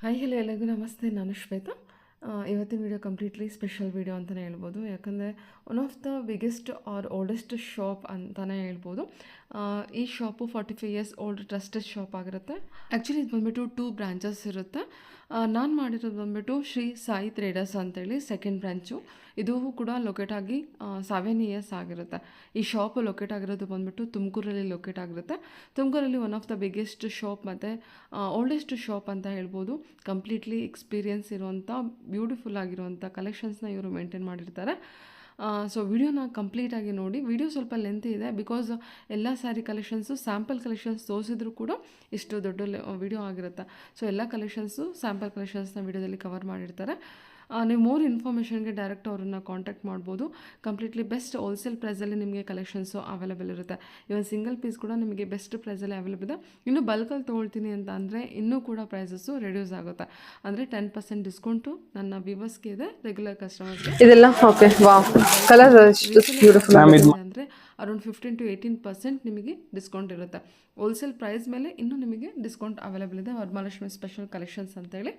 Hi hello ಎಲ್ಲರಿಗೂ ನಮಸ್ತೆ. ನಾನು ಶ್ವೇತಾ. ಇವತ್ತಿನ ವಿಡಿಯೋ ಕಂಪ್ಲೀಟ್ಲಿ ಸ್ಪೆಷಲ್ ವಿಡಿಯೋ ಅಂತಲೇ ಹೇಳ್ಬೋದು. ಯಾಕಂದರೆ one of the biggest or oldest shop ಅಂತಲೇ ಹೇಳ್ಬೋದು. ಈ shop 45 years old trusted shop ಆಗಿರುತ್ತೆ. ಆ್ಯಕ್ಚುಲಿ ಇದು ಬಂದುಬಿಟ್ಟು 2 ಬ್ರಾಂಚಸ್ ಇರುತ್ತೆ. ನಾನು ಮಾಡಿರೋದು ಬಂದುಬಿಟ್ಟು ಶ್ರೀ ಸಾಯಿ ಟ್ರೇಡರ್ಸ್ ಅಂತೇಳಿ ಸೆಕೆಂಡ್ ಬ್ರಾಂಚು. ಇದು ಕೂಡ ಲೊಕೇಟ್ ಆಗಿ 7 ಇಯರ್ಸ್ ಆಗಿರುತ್ತೆ. ಈ ಶಾಪ್ ಲೊಕೇಟ್ ಆಗಿರೋದು ಬಂದುಬಿಟ್ಟು ತುಮಕೂರಲ್ಲಿ ಲೊಕೇಟ್ ಆಗಿರುತ್ತೆ. ತುಮಕೂರಲ್ಲಿ one of the biggest shop ಮತ್ತು ಓಲ್ಡೆಸ್ಟ್ ಶಾಪ್ ಅಂತ ಹೇಳ್ಬೋದು. ಕಂಪ್ಲೀಟ್ಲಿ ಎಕ್ಸ್ಪೀರಿಯನ್ಸ್ ಇರುವಂಥ ಬ್ಯೂಟಿಫುಲ್ ಆಗಿರುವಂಥ ಕಲೆಕ್ಷನ್ಸ್ನ ಇವರು ಮೇಂಟೈನ್ ಮಾಡಿರ್ತಾರೆ. ಸೊ ವಿಡಿಯೋನ ಕಂಪ್ಲೀಟಾಗಿ ನೋಡಿ. ವಿಡಿಯೋ ಸ್ವಲ್ಪ ಲೆಂತ್ ಇದೆ ಬಿಕಾಸ್ ಎಲ್ಲ ಸ್ಯಾರಿ ಕಲೆಕ್ಷನ್ಸು ಸ್ಯಾಂಪಲ್ ಕಲೆಕ್ಷನ್ಸ್ ತೋರಿಸಿದ್ರು ಕೂಡ ಇಷ್ಟು ದೊಡ್ಡ ವಿಡಿಯೋ ಆಗಿರುತ್ತೆ. ಸೊ ಎಲ್ಲ ಕಲೆಕ್ಷನ್ಸು ಸ್ಯಾಂಪಲ್ ಕಲೆಕ್ಷನ್ಸ್ನ ವಿಡಿಯೋದಲ್ಲಿ ಕವರ್ ಮಾಡಿರ್ತಾರೆ. ನೀವು ಮೋರ್ ಇನ್ಫಾರ್ಮೇಷನ್ಗೆ ಡೈರೆಕ್ಟ್ ಅವ್ರನ್ನ ಕಾಂಟ್ಯಾಕ್ಟ್ ಮಾಡ್ಬೋದು. ಕಂಪ್ಲೀಟ್ಲಿ ಬೆಸ್ಟ್ ಹೋಲ್ಸೇಲ್ ಪ್ರೈಸಲ್ಲಿ ನಿಮಗೆ ಕಲೆಕ್ಷನ್ಸು ಅವೈಲೇಬಲ್ ಇರುತ್ತೆ. ಇವನ್ ಸಿಂಗಲ್ ಪೀಸ್ ಕೂಡ ನಿಮಗೆ ಬೆಸ್ಟ್ ಪ್ರೈಸಲ್ಲಿ ಅವೈಲೇಬಲ್ ಇದೆ. ಇನ್ನು ಬಲ್ಕಲ್ಲಿ ತೊಗೊಳ್ತೀನಿ ಅಂತ ಅಂದರೆ ಇನ್ನೂ ಕೂಡ ಪ್ರೈಸಸ್ಸು ರೆಡ್ಯೂಸ್ ಆಗುತ್ತೆ. ಅಂದರೆ 10% ಡಿಸ್ಕೌಂಟು ನನ್ನ ವ್ಯೂವರ್ಸ್ಗೆ ಇದೆ, ರೆಗ್ಯುಲರ್ ಕಸ್ಟಮರ್ಸ್ಗೆ ಇದೆಲ್ಲ ಓಕೆ. ವಾವ್, ಕಲರ್ ಬ್ಯೂಟಿಫುಲ್ ಅಂದರೆ ಅರೌಂಡ್ 15 to 18% ನಿಮಗೆ ಡಿಸ್ಕೌಂಟ್ ಇರುತ್ತೆ. ಹೋಲ್ಸೇಲ್ ಪ್ರೈಸ್ ಮೇಲೆ ಇನ್ನೂ ನಿಮಗೆ ಡಿಸ್ಕೌಂಟ್ ಅವೈಲೇಬಲ್ ಇದೆ. ವರಮಹಾಲಕ್ಷ್ಮಿ ಸ್ಪೆಷಲ್ ಕಲೆಕ್ಷನ್ಸ್ ಅಂತೇಳಿ.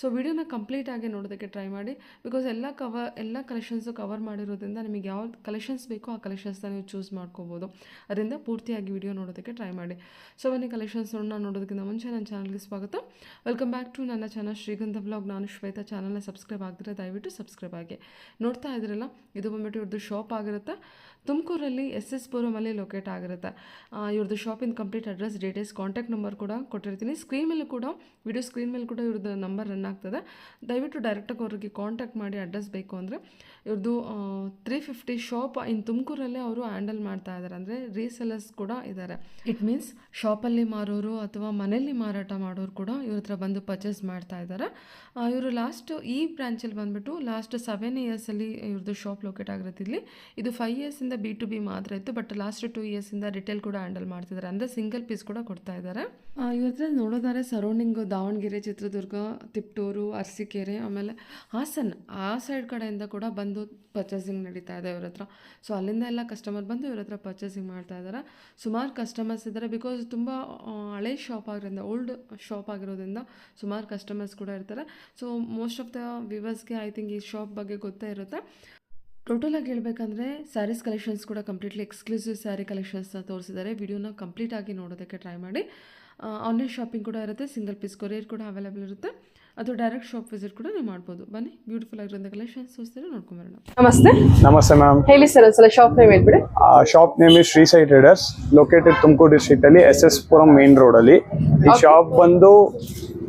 ಸೊ ವಿಡಿಯೋನ ಕಂಪ್ಲೀಟಾಗಿ ನೋಡೋದಕ್ಕೆ ಟ್ರೈ ಮಾಡಿ. ಬಿಕಾಸ್ ಎಲ್ಲ ಕಲೆಕ್ಷನ್ಸು ಕವರ್ ಮಾಡಿರೋದ್ರಿಂದ ನಿಮಗೆ ಯಾವ ಕಲೆಕ್ಷನ್ಸ್ ಬೇಕೋ ಆ ಕಲೆಕ್ಷನ್ಸ್ನ ನೀವು ಚೂಸ್ ಮಾಡ್ಕೋಬೋದು. ಅದರಿಂದ ಪೂರ್ತಿಯಾಗಿ ವಿಡಿಯೋ ನೋಡೋದಕ್ಕೆ ಟ್ರೈ ಮಾಡಿ. ಸೊ ಬನ್ನಿ ಕಲೆಕ್ಷನ್ಸ್ನ ನೋಡೋದಕ್ಕಿಂತ ಮುಂಚೆ ನನ್ನ ಚಾನಲ್ಗೆ ಸ್ವಾಗತ. ವೆಲ್ಕಮ್ ಬ್ಯಾಕ್ ಟು ನನ್ನ ಚಾನಲ್ ಶ್ರೀಗಂಧ ಬ್ಲಾಗ್. ನಾನು ಶ್ವೇತಾ. ಚಾನಲ್ನ ಸಬ್ಸ್ಕ್ರೈಬ್ ಆಗಿದ್ರೆ ದಯವಿಟ್ಟು ಸಬ್ಸ್ಕ್ರೈಬ್ ಆಗಿ. ನೋಡ್ತಾ ಇದ್ರಲ್ಲ, ಇದು ಬಂದ್ಬಿಟ್ಟು ಇವ್ರದ್ದು ಶಾಪ್ ಆಗಿರುತ್ತೆ. ತುಮಕೂರಲ್ಲಿ SS ಪುರಮಲ್ಲಿ ಲೊಕೇಟ್ ಆಗಿರುತ್ತೆ. ಇವ್ರದ್ದು ಶಾಪಿನ complete address, details, contact number ಕೂಡ ಕೊಟ್ಟಿರ್ತೀನಿ. ಸ್ಕ್ರೀನ್ ಮೇಲೆ ಕೂಡ ವಿಡಿಯೋ ಸ್ಕ್ರೀನ್ ಮೇಲೆ ಕೂಡ ಇವ್ರದ್ದು ನಂಬರ್ ರನ್ ಆಗ್ತದೆ. ದಯವಿಟ್ಟು ಡೈರೆಕ್ಟಾಗಿ ಅವ್ರಿಗೆ ಕಾಂಟ್ಯಾಕ್ಟ್ ಮಾಡಿ ಅಡ್ರೆಸ್ ಬೇಕು ಅಂದರೆ. ಇವ್ರದ್ದು 350 ಶಾಪ್ ಇನ್ ತುಮಕೂರಲ್ಲೇ ಅವರು ಹ್ಯಾಂಡಲ್ ಮಾಡ್ತಾ ಇದ್ದಾರೆ. ಅಂದರೆ ರೀಸೆಲರ್ಸ್ ಕೂಡ ಇದ್ದಾರೆ. ಇಟ್ ಮೀನ್ಸ್ ಶಾಪಲ್ಲಿ ಮಾರೋರು ಅಥವಾ ಮನೆಯಲ್ಲಿ ಮಾರಾಟ ಮಾಡೋರು ಕೂಡ ಇವ್ರ ಹತ್ರ ಬಂದು ಪರ್ಚೇಸ್ ಮಾಡ್ತಾ ಇದ್ದಾರೆ. ಇವರು ಈ ಬ್ರಾಂಚಲ್ಲಿ ಬಂದುಬಿಟ್ಟು ಲಾಸ್ಟ್ 7 ಇಯರ್ಸಲ್ಲಿ ಇವ್ರದ್ದು ಶಾಪ್ ಲೊಕೇಟ್ ಆಗಿರುತ್ತಿಲ್ಲಿ. ಇದು 5 ಇಯರ್ಸಿಂದ B2B ಮಾತ್ರ ಇತ್ತು. ಬಟ್ ಲಾಸ್ಟ್ 2 ಇಯರ್ಸಿಂದ ರಿಟೇಲ್ ಕೂಡ ಹ್ಯಾಂಡಲ್ ಮಾಡ್ತಿದ್ದಾರೆ. ಅಂದರೆ ಸಿಂಗಲ್ ಪೀಸ್ ಕೂಡ ಕೊಡ್ತಾ ಇದ್ದಾರೆ. ಇವ್ರ ಹತ್ರ ನೋಡೋದಾದ್ರೆ ಸರೌಂಡಿಂಗು ದಾವಣಗೆರೆ, ಚಿತ್ರದುರ್ಗ, ತಿಪ್ಟೂರು, ಅರಸೀಕೆರೆ, ಆಮೇಲೆ ಹಾಸನ್ ಆ ಸೈಡ್ ಕಡೆಯಿಂದ ಕೂಡ ಬಂದು ಪರ್ಚೇಸಿಂಗ್ ನಡೀತಾ ಇದೆ ಇವ್ರ ಹತ್ರ. ಸೊ ಅಲ್ಲಿಂದ ಎಲ್ಲ ಕಸ್ಟಮರ್ ಬಂದು ಇವ್ರ ಹತ್ರ ಪರ್ಚೇಸಿಂಗ್ ಮಾಡ್ತಾ ಇದ್ದಾರೆ. ಸುಮಾರು ಕಸ್ಟಮರ್ಸ್ ಇದ್ದಾರೆ. ಬಿಕಾಸ್ ತುಂಬ ಹಳೆ ಶಾಪ್ ಆಗಿರೋದ್ರಿಂದ, ಓಲ್ಡ್ ಶಾಪ್ ಆಗಿರೋದ್ರಿಂದ ಸುಮಾರು ಕಸ್ಟಮರ್ಸ್ ಕೂಡ ಇರ್ತಾರೆ. ಸೊ ಮೋಸ್ಟ್ ಆಫ್ ದ ವ್ಯೂವರ್ಸ್ಗೆ ಐ ಥಿಂಕ್ ಈ ಶಾಪ್ ಬಗ್ಗೆ ಗೊತ್ತೇ ಇರುತ್ತೆ. ಟೋಟಲಾಗಿ ಹೇಳ್ಬೇಕಂದ್ರೆ ಸ್ಯಾರೀಸ್ ಕಲೆಕ್ಷನ್ಸ್ ಕೂಡ ಕಂಪ್ಲೀಟ್ಲಿ ಎಕ್ಸ್ಕ್ಲೂಸಿವ್ ಸ್ಯಾರಿ ಕಲೆಕ್ಷನ್ಸ್ನ ತೋರಿಸಿದ್ದಾರೆ. ವಿಡಿಯೋನ ಕಂಪ್ಲೀಟಾಗಿ ನೋಡೋದಕ್ಕೆ ಟ್ರೈ ಮಾಡಿ. ಆನ್ಲೈನ್ ಶಾಪಿಂಗ್ ಕೂಡ ಇರುತ್ತೆ. ಸಿಂಗಲ್ ಪೀಸ್ ಕೊರಿಯರ್ ಕೂಡ ಅವೈಲೇಬಲ್ ಇರುತ್ತೆ. ಅದು ಡೈರೆಕ್ಟ್ ಶಾಪ್ ವಿಸಿಟ್ ಕೂಡ ನೀವು ಮಾಡ್ಬೋದು. ಬನ್ನಿ ಬ್ಯೂಟಿಫುಲ್ ಆಗಿರೋಂಥ ಕಲೆಕ್ಷನ್ಸ್ ತೋರಿಸ್ತೀರಾ, ನೋಡ್ಕೊಂಬರೋಣ. ನಮಸ್ತೆ. ನಮಸ್ತೆ ಮ್ಯಾಮ್. ಹೇಳಿ ಸರ್ ಒಂದ್ಸಲ ಶಾಪ್ ನೇಮ್ ಹೇಳ್ಬಿಡಿ. Shop name is Shri Sai traders, located Tumakuru district ಅಲ್ಲಿ SS ಪುರಂ ಮೇನ್ ರೋಡ್ ಅಲ್ಲಿ. ಈ ಶಾಪ್ ಬಂದು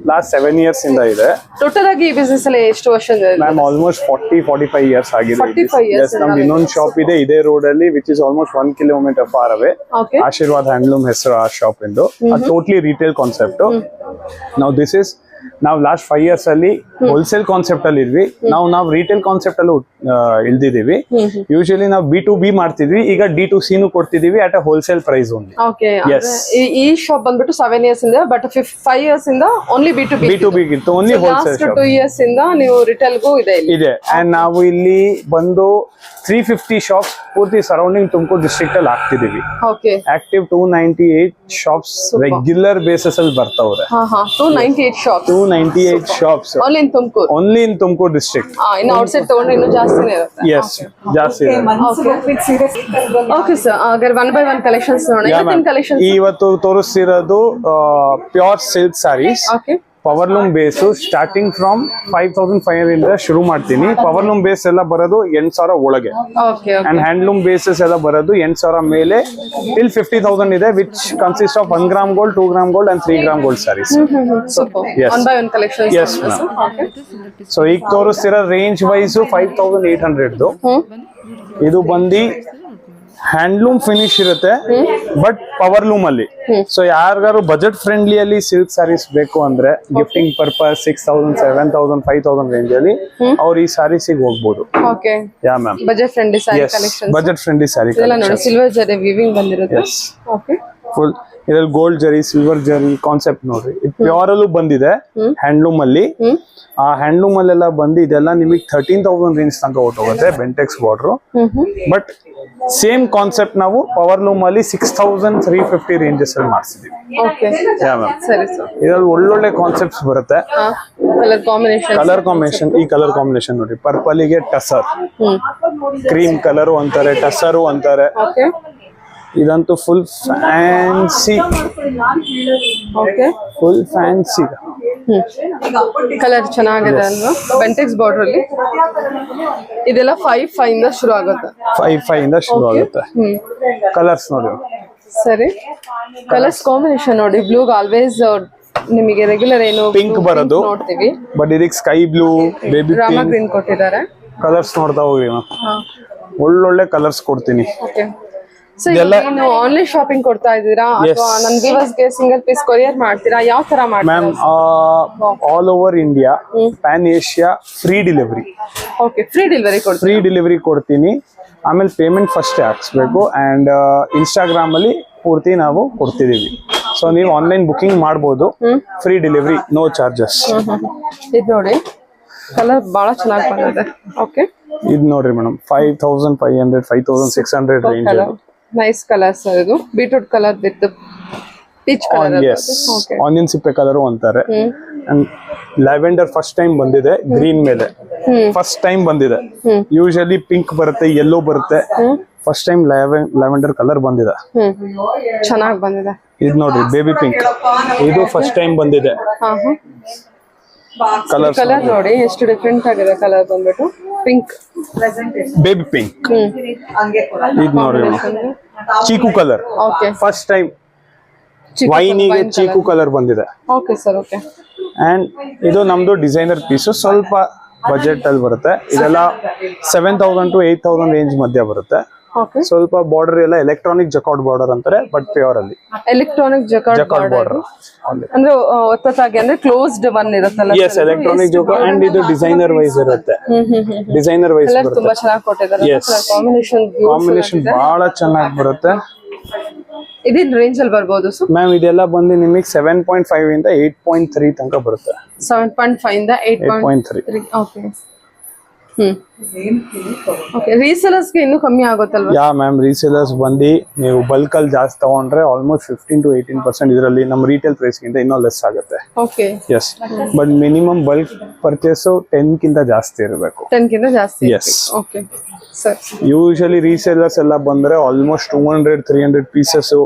ಲಾಸ್ಟ್ 7 ಇಯರ್ಸ್ ಇಂದ ಇದೆ. ಟೋಟಲ್ ಆಗಿ ಈ ಬಿಸ್ನೆಸ್ ಅಲ್ಲಿ ಎಷ್ಟು ವರ್ಷ ಇದೆ ಮ್ಯಾಮ್? ಆಲ್ಮೋಸ್ಟ್ 40-45 ಇಯರ್ಸ್ ಆಗಿದೆ. 45 years. ನಮ್ದು ಇನ್ನೊಂದು ಶಾಪ್ ಇದೆ ಇದೇ ರೋಡ್ ಅಲ್ಲಿ, which is almost 1 kilometer far away. Ashirwad handloom ಹೆಸರು ಆ ಶಾಪ್ ಇಂದು. Totally retail concept. ನಾವು ಲಾಸ್ಟ್ 5 ಇಯರ್ಸ್ ಅಲ್ಲಿ ಹೋಲ್ಸೇಲ್ ಕಾನ್ಸೆಪ್ಟ್ ಅಲ್ಲಿ ಇದ್ವಿ. ನಾವು ರಿಟೇಲ್ ಕಾನ್ಸೆಪ್ಟ್ ಅಲ್ಲೂ ಇಳ್ದಿದೀವಿ. ಯೂಶಲಿ ನಾವು B2B ಮಾಡ್ತಿದ್ವಿ, ಈಗ D2C ಕೊಡ್ತಿದೀವಿ at a wholesale price only. ಈ ಶಾಪ್ ಬಂದ್ಬಿಟ್ಟು 7 ಇಯರ್ಸ್ ಇಂದ, ಬಟ್ 5 ಇಯರ್ಸ್ ಇಂದ ಓನ್ಲಿ B2B ಇತ್ತು. Only wholesale shop. 2 ಇಯರ್ಸ್ ಇಂದ ನೀವು ರಿಟೇಲ್ಗೂ ಇದೆ. ಅಂಡ್ ನಾವು ಇಲ್ಲಿ ಬಂದು 350 ಶಾಪ್ಸ್ ಪೂರ್ತಿ ಸರೌಂಡಿಂಗ್ ತುಮಕೂರು ಡಿಸ್ಟ್ರಿಕ್ಟ್ ಅಲ್ಲಿ ಹಾಕ್ತಿದೀವಿ. ಆಕ್ಟಿವ್ 298 ಶಾಪ್ಸ್ ರೆಗ್ಯುಲರ್ ಬೇಸಿಸ್ ಅಲ್ಲಿ ಬರ್ತಾವ್ರೆ. 298 shops only in Tumakuru district. ಇನ್ನು ಔಟ್ಸೈಡ್ ತಗೊಂಡ್ರೆ ಇನ್ನೂ ಜಾಸ್ತಿನೇ ಇರುತ್ತೆ. ಎಸ್, ಜಾಸ್ತಿ ಇದೆ. ಓಕೆ ಸರ್, ಹಾಗಾದ್ರೆ 1 by 1 ಕಲೆಕ್ಷನ್ಸ್ ನೋಡೋಣ. ಇವತ್ತು ತೋರಿಸ್ತಿರೋದು pure silk saris. Power loom base starting from 5500 ಇಂದ ಶುರು ಮಾಡ್ತೀನಿ. ಪವರ್ ಲೂಮ್ ಬೇಸ್ ಎಲ್ಲ ಬರೋದು 8000 ಒಳಗೆ. ಅಂಡ್ ಹ್ಯಾಂಡ್ಲೂಮ್ ಬೇಸಸ್ ಎಲ್ಲ ಬರೋದು 8000 ಮೇಲೆ ಟಿಲ್ 50,000 ಇದೆ, which consist of 1 gram gold, 2 gram gold and 3 gram gold sarees. Yes ma'am. So ಈಗ ತೋರಿಸ್ತಿರೋ ರೇಂಜ್ ವೈಸ್ 5800. ಇದು ಬಂದು ಹ್ಯಾಂಡ್ಲೂಮ್ ಫಿನಿಶ್ ಇರುತ್ತೆ, ಬಟ್ ಪವರ್ ಲೂಮ್ ಅಲ್ಲಿ. ಸೊ ಯಾರಿಗಾರು ಬಜೆಟ್ ಫ್ರೆಂಡ್ಲಿ ಅಲ್ಲಿ ಸಿಲ್ಕ್ ಸ್ಯಾರೀಸ್ ಬೇಕು ಅಂದ್ರೆ ಗಿಫ್ಟಿಂಗ್ ಪರ್ಪಸ್ 6000, 7000, 5000 ರೇಂಜ್ ಅಲ್ಲಿ ಅವ್ರು ಈ ಸ್ಯಾರೀಸ್ ಹೋಗ್ಬೋದು. Yeah ma'am, budget friendly sari collection. Budget friendly sari silver zari weaving ಬಂದಿರುತ್ತೆ. ಫುಲ್ ಇದ್ರಲ್ಲಿ gold zari silver zari concept ನೋಡ್ರಿ ಇದು ಪ್ಯೂರ್ ಅಲ್ಲೂ ಬಂದಿದೆ ಹ್ಯಾಂಡ್ಲೂಮ್ ಅಲ್ಲಿ. ಆ ಹ್ಯಾಂಡ್ಲೂಮ್ ಅಲ್ಲೆಲ್ಲ ಬಂದು ಇದೆಲ್ಲ ನಿಮಗೆ 13,000 ರೇಂಜ್ ತನಕ ಹೊರಟೋಗುತ್ತೆ Bentex border. But same concept ನಾವು ಪವರ್ ಲೂಮ್ ಅಲ್ಲಿ 6,350 ರೇಂಜಸ್ ಅಲ್ಲಿ ಮಾಡಿಸಿದೀವಿ. ಇದ್ರಲ್ಲಿ ಒಳ್ಳೊಳ್ಳೆ ಕಾನ್ಸೆಪ್ಟ್ಸ್ ಬರುತ್ತೆ. ಕಲರ್ ಕಾಂಬಿನೇಷನ್ ಈ ಕಲರ್ ಕಾಂಬಿನೇಷನ್ ನೋಡಿ ಪರ್ಪಲ್ ಗೆ ಟಸರ್, ಕ್ರೀಮ್ ಕಲರ್ ಅಂತಾರೆ, ಟಸರು ಅಂತಾರೆ. ಇದಂತೂ full fancy, full fancy colour ಚೆನ್ನಾಗಿದೆ ಅಲ್ವಾ ಬೆಂಟೆಕ್ಸ್ ಬಾರ್ಡರ್ ಅಲ್ಲಿ. ಇದೆಲ್ಲ 5,500 ಇಂದ ಶುರು ಆಗುತ್ತೆ. 5,500 ಇಂದ ಶುರು ಆಗುತ್ತೆ. ಕಲರ್ಸ್ ನೋಡಿ. ಸರಿ, ಕಲರ್ಸ್ ಕಾಂಬಿನೇಷನ್ ನೋಡಿ. ಬ್ಲೂಗ್ ಆಲ್ವೇಸ್ ನಿಮಗೆ ರೆಗ್ಯುಲರ್ ಏನು ಪಿಂಕ್ ಬರೋದು ನೋಡ್ತೀವಿ, ಬಟ್ ಇದಕ್ಕೆ sky blue, baby Rama green ಕೊಟ್ಟಿದ್ದಾರೆ. ಕಲರ್ಸ್ ನೋಡ್ತಾ ಹೋಗಿ, ಒಳ್ಳೊಳ್ಳೆ ಕಲರ್ಸ್ ಕೊಡ್ತೀನಿ. ಸೊ ನೀವು ಆನ್ಲೈನ್ ಶಾಪಿಂಗ್ ಕೊಡ್ತಾ ಇದ್ದೀರಾ ಅಥವಾ ನನ್ನ ವ್ಯೂವರ್ಸ್ ಗೆ ಸಿಂಗಲ್ ಪೀಸ್ ಕೊರಿಯರ್ ಮಾಡ್ತೀರಾ? ಯಾವ ತರ ಮಾಡ್ತೀರಾ? Ma'am all over India, pan Asia free delivery. Okay, free delivery ಕೊಡ್ತೀರಾ? ಫ್ರೀ ಡೆಲಿವರಿ ಕೊಡ್ತೀನಿ. ಆಮೇಲೆ ಪೇಮೆಂಟ್ ಫಸ್ಟ್ ಹಾಕ್ಸ್ಬೇಕು. ಅಂಡ್ ಇನ್ಸ್ಟಾಗ್ರಾಮ್ ಅಲ್ಲಿ ಪೂರ್ತಿ ನಾವು ಕೊಡ್ತಿದೀವಿ. ಸೊ ನೀವು ಆನ್ಲೈನ್ ಬುಕಿಂಗ್ ಮಾಡ್ಬೋದು, ಫ್ರೀ ಡೆಲಿವರಿ, ನೋ ಚಾರ್ಜಸ್. ಇದು ನೋಡಿ ಕಲರ್ ಬಹಳ ಚೆನ್ನಾಗಿ ಬಂದಿದೆ. ಓಕೆ, ಇದು ನೋಡ್ರಿ ಮೇಡಮ್ 5,500 5,600 ರೇಂಜ್ ಅಲ್ಲಿ. Nice colours. ಇದು beetroot colour with peach colour. Onion ಸಿಪ್ಪೆ ಕಲರ್ ಅಂತಾರೆ. ಅಂಡ್ ಲ್ಯಾವೆಂಡರ್ ಫಸ್ಟ್ ಟೈಮ್ ಬಂದಿದೆ, ಗ್ರೀನ್ ಮೇಲೆ ಫಸ್ಟ್ ಟೈಮ್ ಬಂದಿದೆ. ಯೂಶಲಿ ಪಿಂಕ್ ಬರುತ್ತೆ, ಯೆಲ್ಲೋ ಬರುತ್ತೆ. ಫಸ್ಟ್ ಟೈಮ್ ಲ್ಯಾವೆಂಡರ್ ಕಲರ್ ಬಂದಿದೆ, ಚೆನ್ನಾಗಿ ಬಂದಿದೆ. ಇದು ನೋಡ್ರಿ ಬೇಬಿ ಪಿಂಕ್, ಇದು ಫಸ್ಟ್ ಟೈಮ್ ಬಂದಿದೆ. ಕಲರ್ ನೋಡಿ ಎಷ್ಟು ಡಿಫ್ರೆಂಟ್ ಆಗಿದೆ. ಕಲರ್ ಬಂದ್ಬಿಟ್ಟು ಪಿಂಕ್, ಬೇಬಿ ಪಿಂಕ್. ಇದು ನೋಡ್ರಿ ಚೀಕು ಕಲರ್, ಫಸ್ಟ್ ಟೈಮ್ ವೈನಿಗೆ ಚೀಕು ಕಲರ್ ಬಂದಿದೆ. Okay sir, okay. ಅಂಡ್ ಇದು ನಮ್ದು ಡಿಸೈನರ್ ಪೀಸು, ಸ್ವಲ್ಪ ಬಜೆಟ್ ಅಲ್ಲಿ ಬರುತ್ತೆ. ಇದೆಲ್ಲ 7,000 to 8,000 ರೇಂಜ್ ಮಧ್ಯ ಬರುತ್ತೆ. ಸ್ವಲ್ಪ ಬಾರ್ಡರ್ ಎಲ್ಲ ಎಲೆಕ್ಟ್ರಾನಿಕ್ ಜಕಾರ್ಡ್ ಬಾರ್ಡರ್ ಅಂತಾರೆ, ಬಟ್ ಪ್ಯೂರ್ ಅಲ್ಲಿ ಎಲೆಕ್ಟ್ರಾನಿಕ್ ಜಕಾರ್ಡ್ ಬಾರ್ಡರ್ ಅಂದ್ರೆ ಒತ್ತೊತ್ತಾಗಿ ಅಂದ್ರೆ ಕ್ಲೋಸ್ಡ್ ಒನ್ ಇರುತ್ತಲ್ಲ. Yes, electronic jacquard. ಅಂಡ್ ಇದು ಡಿಸೈನರ್ ವೈಸ್ ಇರುತ್ತೆ. ಡಿಸೈನರ್ ವೈಸ್ ಬರುತ್ತೆ. ತುಂಬಾ ಚೆನ್ನಾಗಿ ಕೊಟ್ಟಿದ್ದಾರೆ. ಕಾಂಬಿನೇಷನ್ ಬಹಳ ಚೆನ್ನಾಗಿ ಬರುತ್ತೆ. ಇದೇನ್ ರೇಂಜ್ ಅಲ್ಲಿ ಬರ್ಬೋದು ಸರ್? ಮ್ಯಾಮ್ ಇದೆಲ್ಲ ಬಂದು ನಿಮಗೆ 7.5 ಇಂದ 8.3 ತನಕ ಬರುತ್ತೆ. 7.5 ಇಂದ 8.3. ಓಕೆ. ಓಕೆ, ರೀಸೇಲರ್ಸ್ ಗೆ ಇನ್ನೂ ಕಮ್ಮಿ ಆಗುತ್ತಲ್ವಾ? ಯಾ ಮ್ಯಾಮ್, ರೀಸೇಲರ್ಸ್ ಬಂದು ನೀವು ಬಲ್ಕ್ ಅಲ್ಲಿ ಜಾಸ್ತಿ ತಗೊಂಡ್ರೆ ಆಲ್ಮೋಸ್ಟ್ 15 to 18% ಇದರಲ್ಲಿ ನಮ್ಮ ರೀಟೇಲ್ ಪ್ರೈಸ್ ಗಿಂತ ಇನ್ನೂ ಲೆಸ್ ಆಗುತ್ತೆ. Okay. Yes, but minimum bulk purchase 10 ಗಿಂತ ಜಾಸ್ತಿ ಇರಬೇಕು. 10 ಗಿಂತ ಜಾಸ್ತಿ. Yes. Okay sir. Usually resellers ಎಲ್ಲ ಬಂದ್ರೆ ಆಲ್ಮೋಸ್ಟ್ 200-300 ಪೀಸಸ್,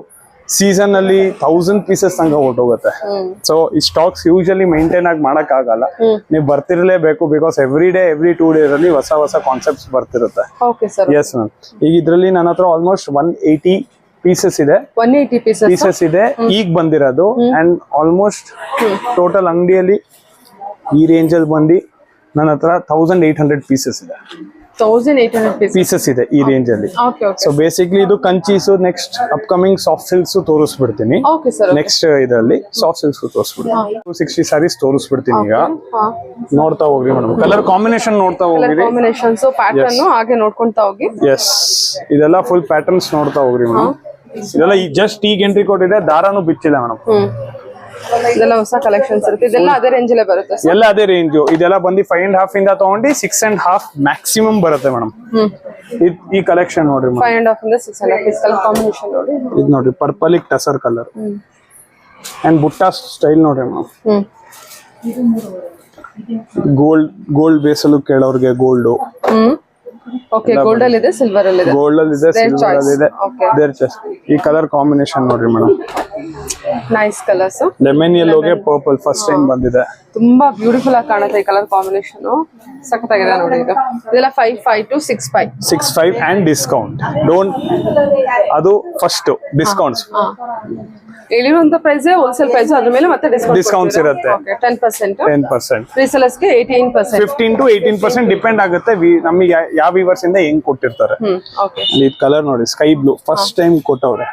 ಸೀಸನ್ ಅಲ್ಲಿ 1000 ಪೀಸಸ್ ತನಕ ಹೊರಟೋಗುತ್ತೆ. ಸೊ ಈ ಸ್ಟಾಕ್ಸ್ ಯೂಶಲಿ ಮೇಂಟೈನ್ ಆಗಿ ಮಾಡಕ್ ಆಗಲ್ಲ, ನೀವು ಬರ್ತಿರ್ಲೇಬೇಕು. Because every day, every 2 days ಅಲ್ಲಿ ಹೊಸ ಹೊಸ ಕಾನ್ಸೆಪ್ಟ್ಸ್ ಬರ್ತಿರುತ್ತೆ. ಎಸ್ ಮ್ಯಾಮ್, ಈಗ ಇದ್ರಲ್ಲಿ ನನ್ನ ಹತ್ರ ಆಲ್ಮೋಸ್ಟ್ 180 ಪೀಸಸ್ ಇದೆ. 180 ಪೀಸಸ್ ಇದೆ ಈಗ ಬಂದಿರೋದು. ಅಂಡ್ ಆಲ್ಮೋಸ್ಟ್ ಟೋಟಲ್ ಅಂಗಡಿಯಲ್ಲಿ ಈ ರೇಂಜ್ ಅಲ್ಲಿ ಬಂದು ನನ್ನ ಹತ್ರ 1800 ಪೀಸಸ್ ಇದೆ. 1800 ಪೀಸಸ್ ಇದೆ ಈ ರೇಂಜ್ ಅಲ್ಲಿ. ಸೊ ಬೇಸಿಕ್ಲಿ ಇದು Kanchis, next upcoming soft silks ತೋರಿಸ್ಬಿಡ್ತೀನಿ. ನೆಕ್ಸ್ಟ್ ಇದರಲ್ಲಿ ಸಾಫ್ಟ್ ಸಿಲ್ಕ್ಸ್ ತೋರಿಸ್ಬಿಡ್ತೀನಿ. 260 ಸ್ಯಾರೀಸ್ ತೋರಿಸ್ಬಿಡ್ತೀನಿ. ಈಗ ನೋಡ್ತಾ ಹೋಗ್ರಿ ಮೇಡಮ್, ಕಲರ್ ಕಾಂಬಿನೇಷನ್ ನೋಡ್ತಾ ಹೋಗ್ರಿ. ಕಾಂಬಿನೇಷನ್ಸ್ ಪ್ಯಾಟರ್ನ್ ಹಾಗೆ ನೋಡ್ಕೊಂತಾ ಹೋಗಿ. ಎಸ್, ಇದೆಲ್ಲ ಫುಲ್ ಪ್ಯಾಟರ್ನ್ಸ್ ನೋಡ್ತಾ ಹೋಗ್ರಿ ಮೇಡಮ್. ಇದೆಲ್ಲ ಜಸ್ಟ್ ಈಗ ಎಂಟ್ರಿ ಕೊಟ್ಟಿದೆ, ದಾರಾನು ಬಿಚ್ಚಿಲ್ಲ ಮೇಡಮ್. ಇದೆಲ್ಲ ಹೊಸ ಕಲೆಕ್ಷನ್ಸ್ ಇರುತ್ತೆ. ಇದೆಲ್ಲ ಅದೇ ರೇಂಜ್ ಅಲ್ಲೇ ಬರುತ್ತೆ. ಎಲ್ಲ ಅದೇ ರೇಂಜ್. ಇದೆಲ್ಲ ಬಂದು 5.5 ಇಂದ ತಗೊಂಡು 6.5 ಮ್ಯಾಕ್ಸಿಮಮ್ ಬರುತ್ತೆ ಮೇಡಮ್. ಈ ಕಲೆಕ್ಷನ್ ನೋಡ್ರಿ 5.5 ಇಂದ 6.5 ಕಲರ್ ಕಾಂಬಿನೇಷನ್ ನೋಡಿ. ಇದು ನೋಡ್ರಿ purple tussar colour and butta style ನೋಡ್ರಿ ಮೇಡಮ್. ಗೋಲ್ಡ್ ಬೇಸಲು ಕೇಳೋರ್ಗೆ ಗೋಲ್ಡ್. ಓಕೆ, ಗೋಲ್ಡ್ ಅಲ್ಲಿ ಇದೆ, ಸಿಲ್ವರ್ ಅಲ್ಲಿ ಇದೆ. ಗೋಲ್ಡ್ ಅಲ್ಲಿ ಇದೆ, ಸಿಲ್ವರ್ ಅಲ್ಲಿ ಇದೆ. There chest. ಈ ಕಲರ್ ಕಾಂಬಿನೇಷನ್ ನೋಡ್ರಿ ಮೇಡಮ್, ನೈಸ್ ಕಲರ್ಸ್. ಲೆಮನ್ ಯೆಲ್ಲೋಗೆ ಪರ್ಪಲ್ ಫಸ್ಟ್ ಟೈಮ್ ಬಂದಿದೆ. ತುಂಬಾ ಬ್ಯೂಟಿಫುಲ್ ಆಗಿ ಕಾಣುತ್ತೆ ಈ ಕಲರ್ ಕಾಂಬಿನೇಷನ್. ಸಖತ್ತಾಗಿದೆ ನೋಡಿ. ಇದು ಇದೆಲ್ಲ 5.5 to 6.5. 6.5 and discount. ಡೋಂಟ್, ಅದು ಫಸ್ಟ್ ಡಿಸ್ಕೌಂಟ್ಸ್. ಹೇಳಿರುವಂತ ಪ್ರೈಸ್ ಹೋಲ್ಸೇಲ್ ಪ್ರೈಸ್, ಅದ್ರ ಮೇಲೆ ಮತ್ತೆ ಡಿಸ್ಕೌಂಟ್ಸ್ ಇರುತ್ತೆ. 10%. ರೀಸೇಲರ್ಸ್ ಗೆ 18%. 15 to 18% ಡಿಪೆಂಡ್ ಆಗುತ್ತೆ ನಮಗೆ ಯಾವ ವ್ಯೂವರ್ಸ್ ಇಂದ ಹೆಂಗ್ ಕೊಟ್ಟಿರ್ತಾರೆ. ಈ ಕಲರ್ ನೋಡಿ ಸ್ಕೈ ಬ್ಲೂ ಫಸ್ಟ್ ಟೈಮ್ ಕೊಟ್ಟವ್ರೆ.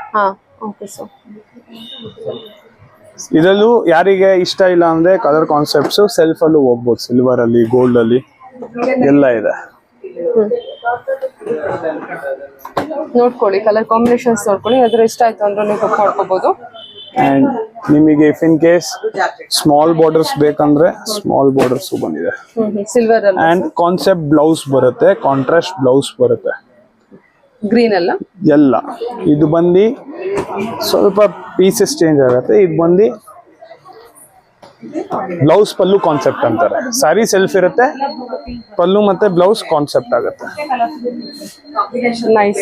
ಇದರಲ್ಲೂ ಯಾರಿಗೆ ಇಷ್ಟ ಇಲ್ಲ ಅಂದ್ರೆ ಕಲರ್ ಕಾನ್ಸೆಪ್ಟ್ಸ್ ಸೆಲ್ಫ್ ಅಲ್ಲೂ ಹೋಗ್ಬೋದು. ಸಿಲ್ವರ್ ಅಲ್ಲಿ, ಗೋಲ್ಡ್ ಅಲ್ಲಿ ಎಲ್ಲ ಇದೆ. ನೋಡ್ಕೊಳ್ಳಿ, ಕಲರ್ ಕಾಂಬಿನೇಷನ್ಸ್ ನೋಡ್ಕೊಳ್ಳಿ, ಅದ್ರ ಇಷ್ಟ ಆಯ್ತು ಅಂದ್ರೆ ನೀವು ಬುಕ್ ಮಾಡ್ಕೋಬಹುದು. ಅಂಡ್ ನಿಮಗೆ if in case small borders ಬೇಕಂದ್ರೆ ಸ್ಮಾಲ್ ಬಾರ್ಡರ್ಸ್ ಬಂದಿದೆ. ಸಿಲ್ವರ್ ಅಲ್ಲ, ಅಂಡ್ ಕಾನ್ಸೆಪ್ಟ್ ಬ್ಲೌಸ್ ಬರುತ್ತೆ, ಕಾಂಟ್ರಾಸ್ಟ್ ಬ್ಲೌಸ್ ಬರುತ್ತೆ ಗ್ರೀನ್ ಅಲ್ಲ. ಎಲ್ಲ ಇದು ಬಂದು ಸ್ವಲ್ಪ ಪೀಸಸ್ ಚೇಂಜ್ ಆಗುತ್ತೆ. ಇದು ಬಂದು ಬ್ಲೌಸ್ ಪಲ್ಲು ಕಾನ್ಸೆಪ್ಟ್ ಅಂತಾರೆ. ಸ್ಯಾರಿ ಸೆಲ್ಫ್ ಇರುತ್ತೆ, ಪಲ್ಲು ಮತ್ತೆ ಬ್ಲೌಸ್ ಕಾನ್ಸೆಪ್ಟ್ ಆಗುತ್ತೆ. ನೈಸ್,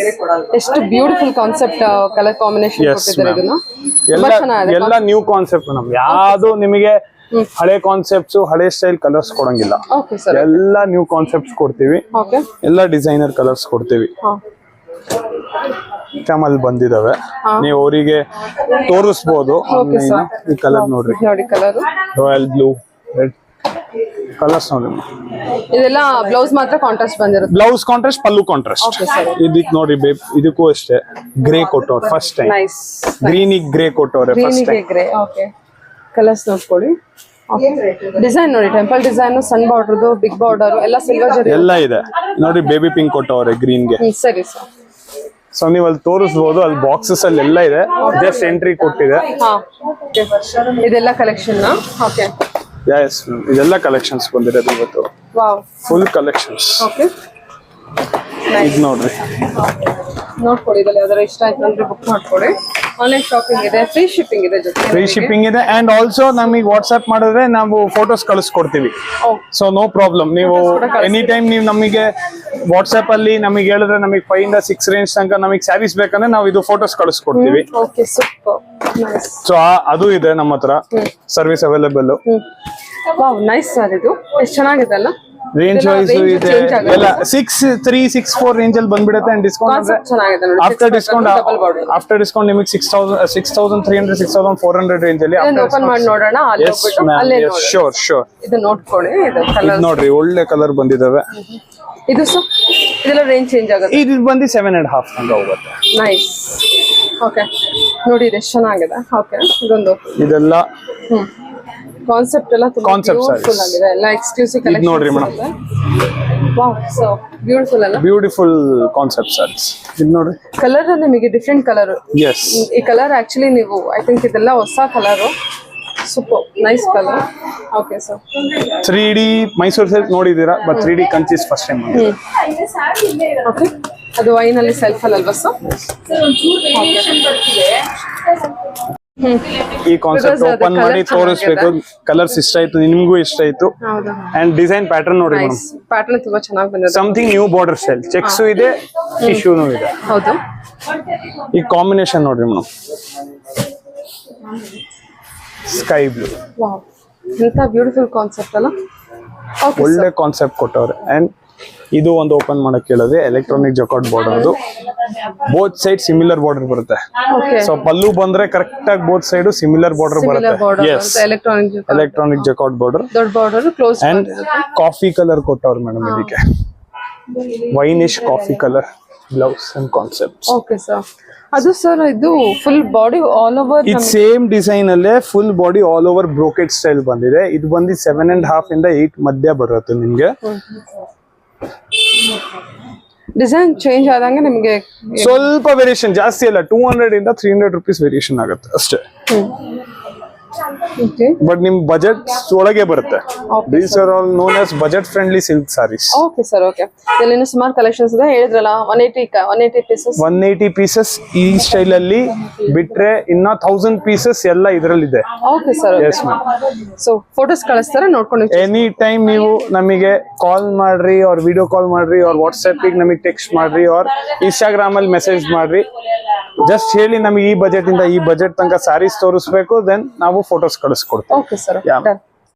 ಎಷ್ಟು ಬ್ಯೂಟಿಫುಲ್ ಕಾನ್ಸೆಪ್ಟ್ ಕಲರ್ ಕಾಂಬಿನೇಷನ್ ಕೊಟ್ಟಿದ್ದಾರೆ. ಇದನ್ನ ಎಲ್ಲ ನ್ಯೂ ಕಾನ್ಸೆಪ್ಟ್ ನಮ್ಗೆ ಯಾವ್ದು ನಿಮಗೆ ಹಳೆ ಕಾನ್ಸೆಪ್ಟ್ಸ್ ಹಳೆ ಸ್ಟೈಲ್ ಕಲರ್ಸ್ ಕೊಡಂಗಿಲ್ಲ. ಓಕೆ ಸರ್, ಎಲ್ಲ ನ್ಯೂ ಕಾನ್ಸೆಪ್ಟ್ಸ್ ಕೊಡ್ತೀವಿ, ಓಕೆ. ಎಲ್ಲ ಡಿಸೈನರ್ ಕಲರ್ಸ್ ಕೊಡ್ತೀವಿ. ಕಮಲ್ ಬಂದಿದಾವೆ, ನೀವು ಅವರಿಗೆ ತೋರಿಸ್ಬೋದು. ಈ ಕಲರ್ ನೋಡ್ರಿ, ನೋಡಿ colour royal blue, red colours ನೋಡ್ರಿ. ಇದೆಲ್ಲ ಬ್ಲೌಸ್ ಮಾತ್ರ ಕಾಂಟ್ರಾಸ್ಟ್ ಬಂದಿರುತ್ತೆ. Blouse contrast, pallu contrast. ಇದಕ್ ನೋಡ್ರಿ ಬೇಬ್, ಇದಕ್ಕೂ ಅಷ್ಟೇ ಗ್ರೇ ಕೊಟ್ಟವ್ರೆ ಫಸ್ಟ್ ಟೈಮ್. ನೈಸ್, ಗ್ರೀನಿಗೆ ಗ್ರೇ ಕೊಟ್ಟವ್ರೆ first time. Grey. Okay, colours ನೋಡ್ಕೊಳ್ಳಿ. ಡಿಸೈನ್ ನೋಡಿ, ಟೆಂಪಲ್ ಡಿಸೈನ್, ಸಣ್ಣ ಬಾರ್ಡರ್ದು, ಬಿಗ್ ಬಾರ್ಡರ್, ಎಲ್ಲ ಸಿಲ್ವರ್ ಜರಿ ಎಲ್ಲ ಇದೆ ನೋಡಿ. ಬೇಬಿ ಪಿಂಕ್ ಕೊಟ್ಟವ್ರೆ ಗ್ರೀನ್ಗೆ. ಸರಿ ಸರ್. ಸೊ ನೀವು ಅಲ್ಲಿ ತೋರಿಸ್ಬೋದು, ಅಲ್ಲಿ ಬಾಕ್ಸಸ್ ಅಲ್ಲಿ ಎಲ್ಲ ಇದೆ, ಜಸ್ಟ್ ಎಂಟ್ರಿ ಕೊಟ್ಟಿದೆ. ಇದೆಲ್ಲ ಕಲೆಕ್ಷನ್. ಓಕೆ, ಯಸ್, ಇದೆಲ್ಲ ಕಲೆಕ್ಷನ್ಸ್ ಬಂದಿರೋದು ಇವತ್ತು. Wow, full collections. ಓಕೆ. ಇದು ನೋಡ್ರಿ, ನೋಡ್ಕೊಳ್ಳಿ, ಇದೆಲ್ಲ ಯಾವ್ದಾರ ಇಷ್ಟ ಆಯ್ತು ಅಂದ್ರೆ ಬುಕ್ ಮಾಡ್ಕೊಳ್ಳಿ. ಆನ್ಲೈನ್ ಶಾಪಿಂಗ್ ಇದೆ, ಫ್ರೀ ಶಿಪ್ಪಿಂಗ್ ಇದೆ ಜೊತೆ. ಫ್ರೀ ಶಿಪ್ಪಿಂಗ್ ಇದೆ. ಅಂಡ್ ಆಲ್ಸೋ ನಮಗೆ ವಾಟ್ಸ್ಆಪ್ ಮಾಡಿದ್ರೆ ನಾವು ಫೋಟೋಸ್ ಕಳಿಸ್ಕೊಡ್ತೀವಿ. So no problem. ನೀವು ಎನಿ ಟೈಮ್ ನೀವು ನಮಗೆ ವಾಟ್ಸ್ಆಪ್ ಅಲ್ಲಿ ನಮಗೆ ಹೇಳಿದ್ರೆ ನಮಗೆ 5 ಇಂದ 6 ರೇಂಜ್ ತನಕ ನಮಗೆ ಸ್ಯಾರೀಸ್ ಬೇಕಂದ್ರೆ ನಾವು ಇದು ಫೋಟೋಸ್ ಕಳಿಸ್ಕೊಡ್ತೀವಿ. Okay, super, nice. ಸೊ ಅದು ಇದೆ ನಮ್ಮ ಹತ್ರ, service available. Wow, nice sir. ಇದು ಎಷ್ಟು ಚೆನ್ನಾಗಿದೆ ಅಲ್ಲ. ರೇಂಜ್ ವೈಸ್ ಇದೆ ಎಲ್ಲ 6364 ರೇಂಜ್ ಅಲ್ಲಿ ಬಂದ್ಬಿಡುತ್ತೆ. ಅಂಡ್ ಡಿಸ್ಕೌಂಟ್ ಚೆನ್ನಾಗಿದೆ ನೋಡಿ. ಆಫ್ಟರ್ ಡಿಸ್ಕೌಂಟ್ ನಿಮಗೆ 6300 6400 ರೇಂಜ್ ಅಲ್ಲಿ ಓಪನ್ ಮಾಡಿ ನೋಡೋಣ. Sure sure. ಇದು ನೋಡ್ಕೊಳ್ಳಿ, ಇದು ಕಲರ್ ನೋಡ್ರಿ, ಒಳ್ಳೆ ಕಲರ್ ಬಂದಿದಾವೆ. ಇದು ಸರ್, ಇದೆಲ್ಲ ರೇಂಜ್ ಚೇಂಜ್ ಆಗುತ್ತೆ. ಇದು ಬಂದು 7.5 ತನಕ ಹೋಗುತ್ತೆ. ನೈಸ್. ಓಕೆ, ನೋಡಿ ಇದು ಎಷ್ಟು ಚೆನ್ನಾಗಿದೆ. ಓಕೆ, ಇದೊಂದು ಇದೆಲ್ಲ ಕಾನ್ಸೆಪ್ಟ್ ಎಲ್ಲ ತುಂಬಾ ಬ್ಯೂಟಿಫುಲ್ ಆಗಿದೆ. ಎಲ್ಲ ಎಕ್ಸ್ಕ್ಲೂಸಿವ್ ಕಲೆಕ್ಷನ್ ನೋಡ್ರಿ ಮೇಡಮ್. ವಾವ್, ಸೋ ಬ್ಯೂಟಿಫುಲ್ ಅಲ್ಲ. Beautiful concept saris. ಇದು ನೋಡ್ರಿ, ಕಲರ್ ನಿಮಗೆ ಡಿಫರೆಂಟ್ ಕಲರ್. ಎಸ್, ಈ ಕಲರ್ ಆಕ್ಚುಲಿ ನೀವು ಐ ಥಿಂಕ್ ಇದೆಲ್ಲ ಹೊಸ colour. Super nice colour. Okay sir, 3D Mysuru silk ನೋಡಿದೀರಾ, but 3D Kanchis first time. Okay, ಅದು ವೈನ್ ಅಲ್ಲಿ ಸೆಲ್ಫ್ ಅಲ್ವಾ ಸರ್? ಈ ಕಾನ್ಸೆಪ್ಟ್ ಓಪನ್ ಮಾಡಿ ತೋರಿಸ್ಬೇಕು. ಕಲರ್ಸ್ ಇಷ್ಟ ಆಯ್ತು, ನಿಮ್ಗೂ ಇಷ್ಟ ಆಯ್ತು. ಅಂಡ್ ಡಿಸೈನ್ ಪ್ಯಾಟರ್ನ್ ನೋಡಿ ಮೇಡಮ್, ಪ್ಯಾಟರ್ನ್ ತುಂಬಾ ಚೆನ್ನಾಗಿ ಬಂದಿದೆ. Something new border style, cheques ಇದೆ, ಟಿಶ್ಯೂನು ಇದೆ. ಹೌದು, ಈ ಕಾಂಬಿನೇಷನ್ ನೋಡ್ರಿ ಮೇಡಮ್, ಸ್ಕೈ ಬ್ಲೂ. ವಾವ್, ಎಂತ ಬ್ಯೂಟಿಫುಲ್ ಕಾನ್ಸೆಪ್ಟ್ ಅಲ್ಲ. ಒಳ್ಳೆ ಕಾನ್ಸೆಪ್ಟ್ ಕೊಟ್ಟವ್ರೆ. ಅಂಡ್ ಇದು ಒಂದು ಓಪನ್ ಮಾಡಕ್ ಹೇಳಿದ್ರೆ ಎಲೆಕ್ಟ್ರಾನಿಕ್ ಜಕಾರ್ಡ್ ಬಾರ್ಡರ್. ಅದು ಬೋತ್ ಸೈಡ್ ಸಿಮಿಲರ್ ಬಾರ್ಡರ್ ಬರುತ್ತೆ. ಸೊ ಪಲ್ಲು ಬಂದ್ರೆ ಕರೆಕ್ಟ್ ಆಗಿ ಬೋತ್ ಸೈಡ್ ಸಿಮಿಲರ್ ಬಾರ್ಡರ್ ಬರುತ್ತೆ. ಎಸ್, ಎಲೆಕ್ಟ್ರಾನಿಕ್ ಜಕಾರ್ಡ್ ಬಾರ್ಡರ್, ದೊಡ್ಡ border, close. And coffee colour ಕೊಟ್ಟವ್ರು ಮೇಡಮ್. ಇದಕ್ಕೆ winish coffee colour blouse and concept. Okay sir, ಅದು sir ಇದು ಫುಲ್ ಬಾಡಿ ಆಲ್ ಓವರ್. ಇದು ಸೇಮ್ ಡಿಸೈನ್ ಅಲ್ಲೇ full body all over brocade style ಬಂದಿದೆ. ಇದು ಬಂದು 7.5 ಇಂದ 8 ಮಧ್ಯ ಬರುತ್ತೆ ನಿಮ್ಗೆ. ಡಿಸೈನ್ ಚೇಂಜ್ ಆದಂಗೆ ನಿಮಗೆ ಸ್ವಲ್ಪ ವೇರಿಯೇಷನ್, ಜಾಸ್ತಿ ಅಲ್ಲ, 200 ಇಂದ 300 rupees ವೇರಿಯೇಷನ್ ಆಗುತ್ತೆ ಅಷ್ಟೇ. ಬಟ್ ನಿಮ್ ಬಜೆಟ್ ಒಳಗೆ ಬರುತ್ತೆ. These are all known as budget friendly silk saris. Okay sir, okay. ಇಲ್ಲಿ ಸುಮಾರು ಕಲೆಕ್ಷನ್ಸ್ ಇದೆ ಹೇಳಿದ್ರಲ್ಲ. 180 ಪೀಸಸ್ 180 ಪೀಸಸ್ ಈ ಸ್ಟೈಲ್ ಅಲ್ಲಿ ಬಿಟ್ರೆ ಇನ್ನ 1000 ಪೀಸಸ್ ಎಲ್ಲ ಇದರಲ್ಲಿ ಇದೆ. Okay sir, yes ma'am. So photos ಕಳಿಸ್ತಾರೆ, ನೋಡ್ಕೊಂಡು ಎನಿ ಟೈಮ್ ನೀವು ನಮಗೆ ಕಾಲ್ ಮಾಡ್ರಿ, ಅವ್ರ ವಿಡಿಯೋ ಕಾಲ್ ಮಾಡ್ರಿ, ಅವ್ರ ವಾಟ್ಸ್ಆಪ್ ನಮಗೆ ಟೆಕ್ಸ್ಟ್ ಮಾಡ್ರಿ, ಅವ್ರ ಇನ್ಸ್ಟಾಗ್ರಾಮ್ ಅಲ್ಲಿ ಮೆಸೇಜ್ ಮಾಡ್ರಿ. ಜಸ್ಟ್ ಹೇಳಿ ನಮಗೆ ಈ ಬಜೆಟ್ ಇಂದ ಈ ಬಜೆಟ್ ತನಕ ಸ್ಯಾರೀಸ್ ತೋರಿಸ್ಬೇಕು, ದೆನ್ ನಾವು ಫೋಟೋಸ್ ಕಳಿಸ್ಕೊಡ್ತೀವಿ. ಓಕೆ ಸರ್,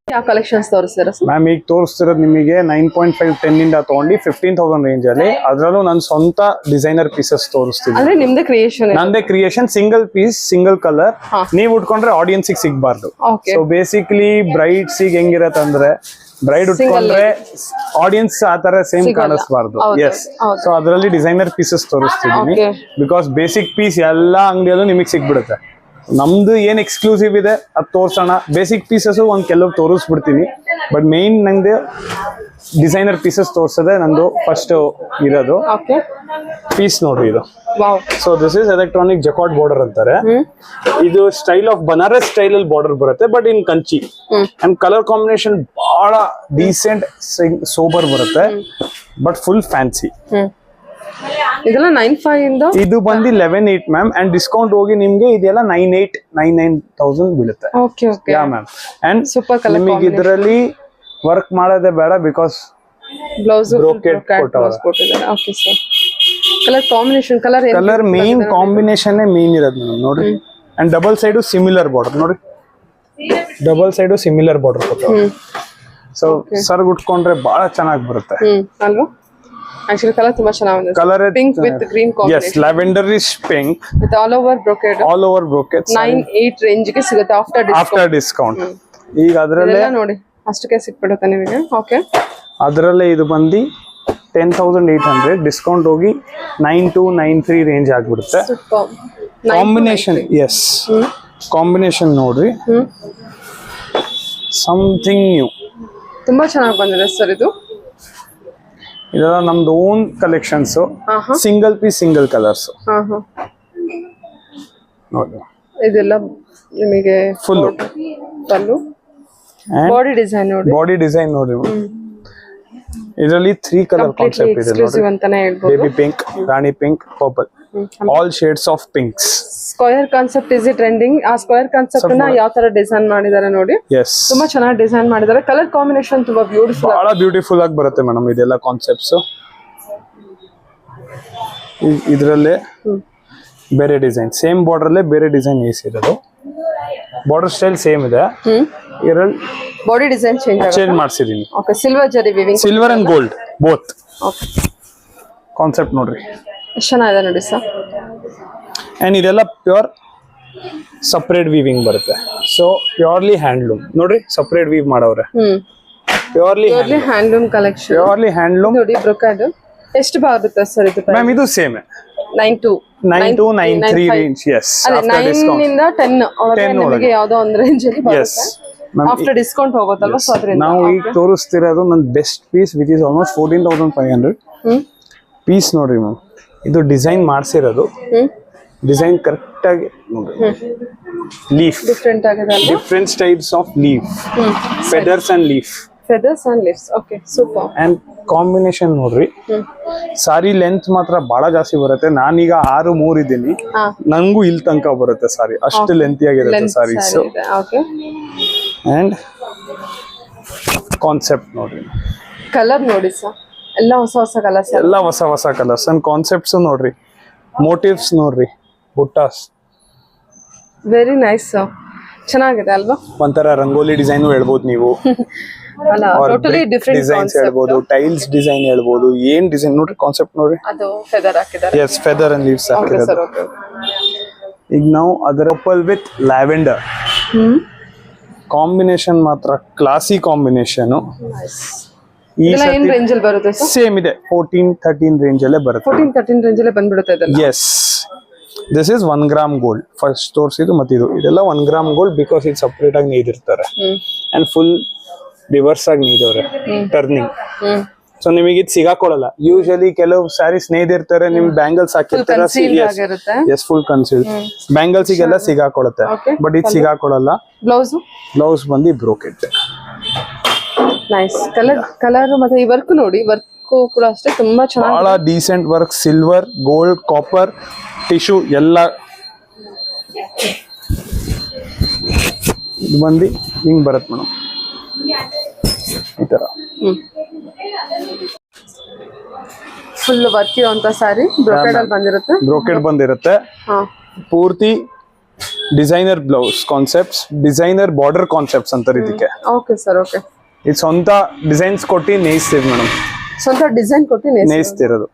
ಯಾವ ಕಲೆಕ್ಷನ್ಸ್ ತೋರಿಸ್ತೀರಾ ಸರ್? ಮ್ಯಾಮ್ ಈಗ ತೋರಿಸ್ತಿರೋದು ನಿಮಗೆ 9.5 10 ಇಂದ ತಗೊಂಡು 15,000 ರೇಂಜ್ ಅಲ್ಲಿ. ಅದ್ರಲ್ಲೂ ನನ್ನ ಸ್ವಂತ ಡಿಸೈನರ್ ಪೀಸಸ್ ತೋರಿಸ್ತೀನಿ. ಅಂದ್ರೆ ನಿಮ್ದೇ ಕ್ರಿಯೇಷನ್? ನಂದೇ creation, single piece single colour. ನೀವು ಉಟ್ಕೊಂಡ್ರೆ ಆಡಿಯನ್ಸ್ ಸಿಗ್ಬಾರ್ದು. ಸೊ ಬೇಸಿಕ್ಲಿ ಬ್ರೈಡ್ಸ್ ಈಗ ಹೆಂಗಿರತ್ತೆ ಅಂದ್ರೆ, ಬ್ರೈಡ್ ಉಟ್ಕೊಂಡ್ರೆ ಆಡಿಯನ್ಸ್ ಆತರ ಸೇಮ್ ಕಾಣಿಸ್ಬಾರ್ದು. ಎಸ್, ಸೊ ಅದರಲ್ಲಿ ಡಿಸೈನರ್ ಪೀಸಸ್ ತೋರಿಸ್ತಿದ್ದೀನಿ. ಬಿಕಾಸ್ ಬೇಸಿಕ್ ಪೀಸ್ ಎಲ್ಲಾ ಅಂಗಡಿಯಲ್ಲೂ ನಿಮಗೆ ಸಿಗ್ಬಿಡುತ್ತೆ. ನಮ್ದು ಏನ್ ಎಕ್ಸ್ಕ್ಲೂಸಿವ್ ಇದೆ ಅದು ತೋರ್ಸೋಣ. ಬೇಸಿಕ್ ಪೀಸಸ್ ಒಂದ್ ಕೆಲವು ತೋರಿಸ್ಬಿಡ್ತೀನಿ, ಬಟ್ ಮೇನ್ ನಂಗೆ ಡಿಸೈನರ್ ಪೀಸಸ್ ತೋರಿಸದೆ ನಂದು ಫಸ್ಟ್ ಇರೋದು ಓಕೆ ಪೀಸ್ ನೋಡ್ರಿ ಇದು. Wow so this is electronic jacquard border ಅಂತಾರೆ. ಇದು ಸ್ಟೈಲ್ ಆಫ್ ಬನಾರಸ್ ಸ್ಟೈಲ್ ಅಲ್ಲಿ ಬಾರ್ಡರ್ ಬರುತ್ತೆ but in Kanchi and colour combination ಬಹಳ ಡೀಸೆಂಟ್ ಸೋಬರ್ ಬರುತ್ತೆ ಬಟ್ ಫುಲ್ ಫ್ಯಾನ್ಸಿ. ಇದೆಲ್ಲ 9,500 ಇಂದ ಇದು ಬಂದು 11,800 ಮ್ಯಾಮ್ ಅಂಡ್ ಡಿಸ್ಕೌಂಟ್ ಹೋಗಿ ನಿಮ್ಗೆ ಇದೆಲ್ಲ 98,000 ಬೀಳುತ್ತೆ. Okay okay yeah ma'am and super colour ನಿಮಗೆ ಇದರಲ್ಲಿ ವರ್ಕ್ ಮಾಡೋದೇ ಬೇಡ ಬಿಕಾಸ್ ಬ್ಲೌಸ್ ಬ್ರೋಕೆಡ್ ಕೊಟ್ಟವ್ರೆ. ಕೊಟ್ಟಿದ್ದಾರೆ. Okay sir colour combination colour main combination main ಇರೋದು ಮೇಡಮ್ ನೋಡ್ರಿ. And double side similar border ನೋಡ್ರಿ, ಡಬಲ್ ಸೈಡು ಸಿಮಿಲರ್ ಬಾರ್ಡರ್ ಕೊಟ್ಟವ್ರೆ. ಸೊ ಸರ್ ಉಟ್ಕೊಂಡ್ರೆ ಬಹಳ ಚೆನ್ನಾಗಿ ಬರುತ್ತೆ ಅಲ್ವಾ. ಆಕ್ಚುಲಿ ಕಲರ್ ತುಂಬಾ ಚೆನ್ನಾಗಿದೆ. Colour pink with green yes combination lavenderish pink with all over brocade 9,800 range ಗೆ ಸಿಗುತ್ತೆ ಆಫ್ಟರ್ ಡಿಸ್ಕೌಂಟ್. ಈಗ ಅದರಲ್ಲೇ ನೋಡಿ ಅಷ್ಟಕ್ಕೆ ಸಿಕ್ಬಿಡುತ್ತೆ ನಿಮಗೆ. ಓಕೆ ಅದರಲ್ಲೇ ಇದು ಬಂದು 10,800 ಡಿಸ್ಕೌಂಟ್ ಹೋಗಿ 9,293 ರೇಂಜ್ ಆಗ್ಬಿಡುತ್ತೆ. ಕಾಂಬಿನೇಷನ್ ಎಸ್ ಕಾಂಬಿನೇಷನ್ ನೋಡ್ರಿ ಸಮಥಿಂಗ್ ನ್ಯೂ. ತುಂಬಾ ಚೆನ್ನಾಗಿ ಬಂದಿದೆ ಸರ್ ಇದು. ಇದೆಲ್ಲ ನಮ್ದು own collections, single piece single colours ನೋಡಿ. ಇದೆಲ್ಲ ನಿಮಗೆ ಫುಲ್ ಪಲ್ಲು ಬಾಡಿ ಡಿಸೈನ್ ನೋಡಿ, ಬಾಡಿ ಡಿಸೈನ್ ನೋಡ್ರಿ. ಇದರಲ್ಲಿ 3 ಕಲರ್ ಕಾನ್ಸೆಪ್ಟ್ ಇದೆ ಎಕ್ಸ್ಕ್ಲೂಸಿವ್ ಅಂತಾನೆ ಹೇಳ್ಬೋದು. Baby pink, rani pink, purple, all shades of pinks. Square concept is trending. ಆ ಸ್ಕ್ವೇರ್ ಕಾನ್ಸೆಪ್ಟ್ ನ ಯಾವ ತರ ಡಿಸೈನ್ ಮಾಡಿದ್ದಾರೆ ನೋಡಿ, ಎಸ್ ತುಂಬಾ ಚೆನ್ನಾಗಿ ಡಿಸೈನ್ ಮಾಡಿದ್ದಾರೆ. ಕಲರ್ ಕಾಂಬಿನೇಷನ್ ತುಂಬಾ ಬ್ಯೂಟಿಫುಲ್, ಬಹಳ ಬ್ಯೂಟಿಫುಲ್ ಆಗಿ ಬರುತ್ತೆ ಮೇಡಮ್ ಇದೆಲ್ಲ ಕಾನ್ಸೆಪ್ಟ್ಸ್. ಇದರಲ್ಲೇ ಬೇರೆ ಡಿಸೈನ್, ಸೇಮ್ ಬಾರ್ಡರ್ ಅಲ್ಲೇ ಬೇರೆ ಡಿಸೈನ್ ಇರೋದು. ಬಾರ್ಡರ್ ಸ್ಟೈಲ್ ಸೇಮ್ ಇದೆ, ಇದರಲ್ಲಿ ಬಾಡಿ ಡಿಸೈನ್ ಚೇಂಜ್ ಮಾಡಿಸಿದೀನಿ. Okay silver zari weaving, silver and gold both okay concept ನೋಡ್ರಿ ಎಷ್ಟು ಚೆನ್ನಾಗಿದೆ ನೋಡಿ ಸರ್. ಅಂಡ್ ಇದೆಲ್ಲ ಪ್ಯೂರ್ ಸಪ್ರೇಟ್ ವೀವಿಂಗ್ ಬರುತ್ತೆ. ಸೊ ಪ್ಯೂರ್ಲಿ ಹ್ಯಾಂಡ್ಲೂಮ್ ನೋಡ್ರಿ, ಸಪ್ರೇಟ್ ವೀವ್ ಮಾಡವ್ರೆ. Purely handloom collection, purely handloom ನೋಡಿ ಬ್ರೊಕಾರ್ಡ್. ಎಷ್ಟು ಬರುತ್ತೆ ಸರ್ ಇದು? ಮ್ಯಾಮ್ ಇದು ಸೇಮ್ 9,293 ರೇಂಜ್. ಎಸ್ ಆಫ್ಟರ್ 9 ಇಂದ 10 ಒಳಗೆ ನಿಮಗೆ ಯಾವುದೋ ಒಂದು ರೇಂಜ್ ಅಲ್ಲಿ ಬರುತ್ತೆ. ಆಫ್ಟರ್ ಡಿಸ್ಕೌಂಟ್ ಹೋಗುತ್ತಲ್ವಾ, ಸೊ ಅದರಿಂದ ನಾವು ಈಗ ತೋರಿಸ್ತಿರೋದು ನನ್ನ best piece which is almost 14,500 piece ನೋಡ್ರಿ ಮ್ಯಾಮ್. ಇದು ಡಿಸೈನ್ ಮಾಡಿಸಿರೋದು, ಡಿಸೈನ್ ಕರೆಕ್ಟ್ ಆಗಿ ನೋಡ್ರಿ. ಲೀಫ್ ಡಿಫರೆಂಟ್ ಆಗಿದೆ ಅಲ್ವಾ, different types of leaf, feathers and leaf, feathers and leaves. Okay super. And combination ನೋಡ್ರಿ. ಸಾರಿ ಲೆಂತ್ ಮಾತ್ರ ಬಹಳ ಜಾಸ್ತಿ ಬರುತ್ತೆ. ನಾನೀಗ 6'3" ಇದ್ದೀನಿ, ನಂಗೂ ಇಲ್ಲಿ ತನಕ ಬರುತ್ತೆ ಸಾರಿ, ಅಷ್ಟು ಲೆಂತಿ ಆಗಿರುತ್ತೆ ಸಾರೀಸ್. ಓಕೆ ಅಂಡ್ ಕಾನ್ಸೆಪ್ಟ್ ನೋಡ್ರಿ, ಕಲರ್ ನೋಡಿ ಸರ್, ಎಲ್ಲ ಹೊಸ ಹೊಸ ಕಲರ್ಸ್, ಎಲ್ಲ ಹೊಸ ಹೊಸ ಕಲರ್ಸ್ ಅಂಡ್ ಕಾನ್ಸೆಪ್ಟ್ಸ್ ನೋಡ್ರಿ, ಮೋಟಿವ್ಸ್ ನೋಡ್ರಿ, ಬುಟ್ಟಾಸ್ ವೆರಿ ನೈಸ್. ಚೆನ್ನಾಗಿದೆ ಅಲ್ವಾ, ಒಂಥರ ರಂಗೋಲಿ ಡಿಸೈನ್ ಹೇಳ್ಬೋದು ನೀವು, ಅಲ್ಲ ಟೋಟಲಿ ಡಿಫರೆಂಟ್ ಡಿಸೈನ್ಸ್ ಹೇಳ್ಬೋದು, ಟೈಲ್ಸ್ ಡಿಸೈನ್ ಹೇಳ್ಬೋದು, ಏನ್ ಡಿಸೈನ್ ನೋಡ್ರಿ, ಕಾನ್ಸೆಪ್ಟ್ ನೋಡ್ರಿ. ಅದು ಫೆದರ್ ಹಾಕಿದ್ದಾರೆ. Yes feather and leaves okay ಹಾಕಿರೋದು. Sir okay. ಈಗ ನಾವು ಅದರ ಪರ್ಪಲ್ ವಿತ್ ಲ್ಯಾವೆಂಡರ್ ಕಾಂಬಿನೇಷನ್ ಮಾತ್ರ ಕ್ಲಾಸಿ ಕಾಂಬಿನೇಷನ್. ಈ ಇದೆಲ್ಲ ಏನ್ ರೇಂಜ್ ಅಲ್ಲಿ ಬರುತ್ತೆ ಸರ್? ಸೇಮ್ ಇದೆ 14-13 ರೇಂಜ್ ಅಲ್ಲೇ ಬರುತ್ತೆ. 14-13 ರೇಂಜ್ ಅಲ್ಲೇ ಬಂದ್ಬಿಡುತ್ತೆ ಇದೆಲ್ಲ. Yes this is 1 gram gold first ತೋರಿಸಿದ್ದು, ಮತ್ತೆ ಇದೆಲ್ಲ 1 ಗ್ರಾಮ್ ಗೋಲ್ಡ್ ಬಿಕಾಸ್ ಇದು ಸಪ್ರೇಟ್ ಆಗಿ ನೇಯ್ದಿರ್ತಾರೆ ಅಂಡ್ ಫುಲ್ ರಿವರ್ಸ್ ಆಗಿ ನೇಯ್ದವ್ರೆ ಟರ್ನಿಂಗ್. ಸೊ ನಿಮಗೆ ಇದು ಸಿಗಾಕೊಳ್ಳಲ್ಲ. ಯೂಶಲಿ ಕೆಲವು ಸ್ಯಾರೀಸ್ ನೇಯ್ದಿರ್ತಾರೆ, ನಿಮ್ ಬ್ಯಾಂಗಲ್ಸ್ ಹಾಕಿರ್ತಾರೆ, ಎಸ್ ಫುಲ್ ಕನ್ಸೀಲ್, ಬ್ಯಾಂಗಲ್ಸ್ ಗೆಲ್ಲ ಸಿಗಾಕೊಳ್ಳುತ್ತೆ, ಬಟ್ ಇದು ಸಿಗಾಕೊಳ್ಳಲ್ಲ. ಬ್ಲೌಸ್ ಬಂದು ಬ್ರೋಕೆಟ್. ನೈಸ್ ಕಲರ್ ಮತ್ತೆ ಈ ವರ್ಕ್ ನೋಡಿ, ವರ್ಕ್ ಕೂಡ ಅಷ್ಟೇ ತುಂಬಾ ಚೆನ್ನಾಗಿ, ಬಹಳ decent work, silver, gold, copper, tissue ಎಲ್ಲ. ಇದು ಬಂದು ಹಿಂಗ್ ಬರುತ್ತೆ ಮೇಡಮ್, ಈ ತರ ಫುಲ್ ವರ್ಕ್ ಇರುವಂತ ಸಾರಿ ಬ್ರೋಕೆಡ್ ಅಲ್ಲಿ ಬಂದಿರುತ್ತೆ. ಬ್ರೋಕೆಡ್ ಬಂದಿರುತ್ತೆ, ಪೂರ್ತಿ designer blouse concepts, designer border concepts ಅಂತಾರೆ ಇದಕ್ಕೆ. Okay sir okay. ಇದು ಸ್ವಂತ ಡಿಸೈನ್ಸ್ ಕೊಟ್ಟು ನೇಯಿಸ್ತೀವಿ ಮೇಡಮ್, ಸ್ವಂತ ಡಿಸೈನ್ ಕೊಟ್ಟು ನೇಯಿಸ್ತಿರೋದು.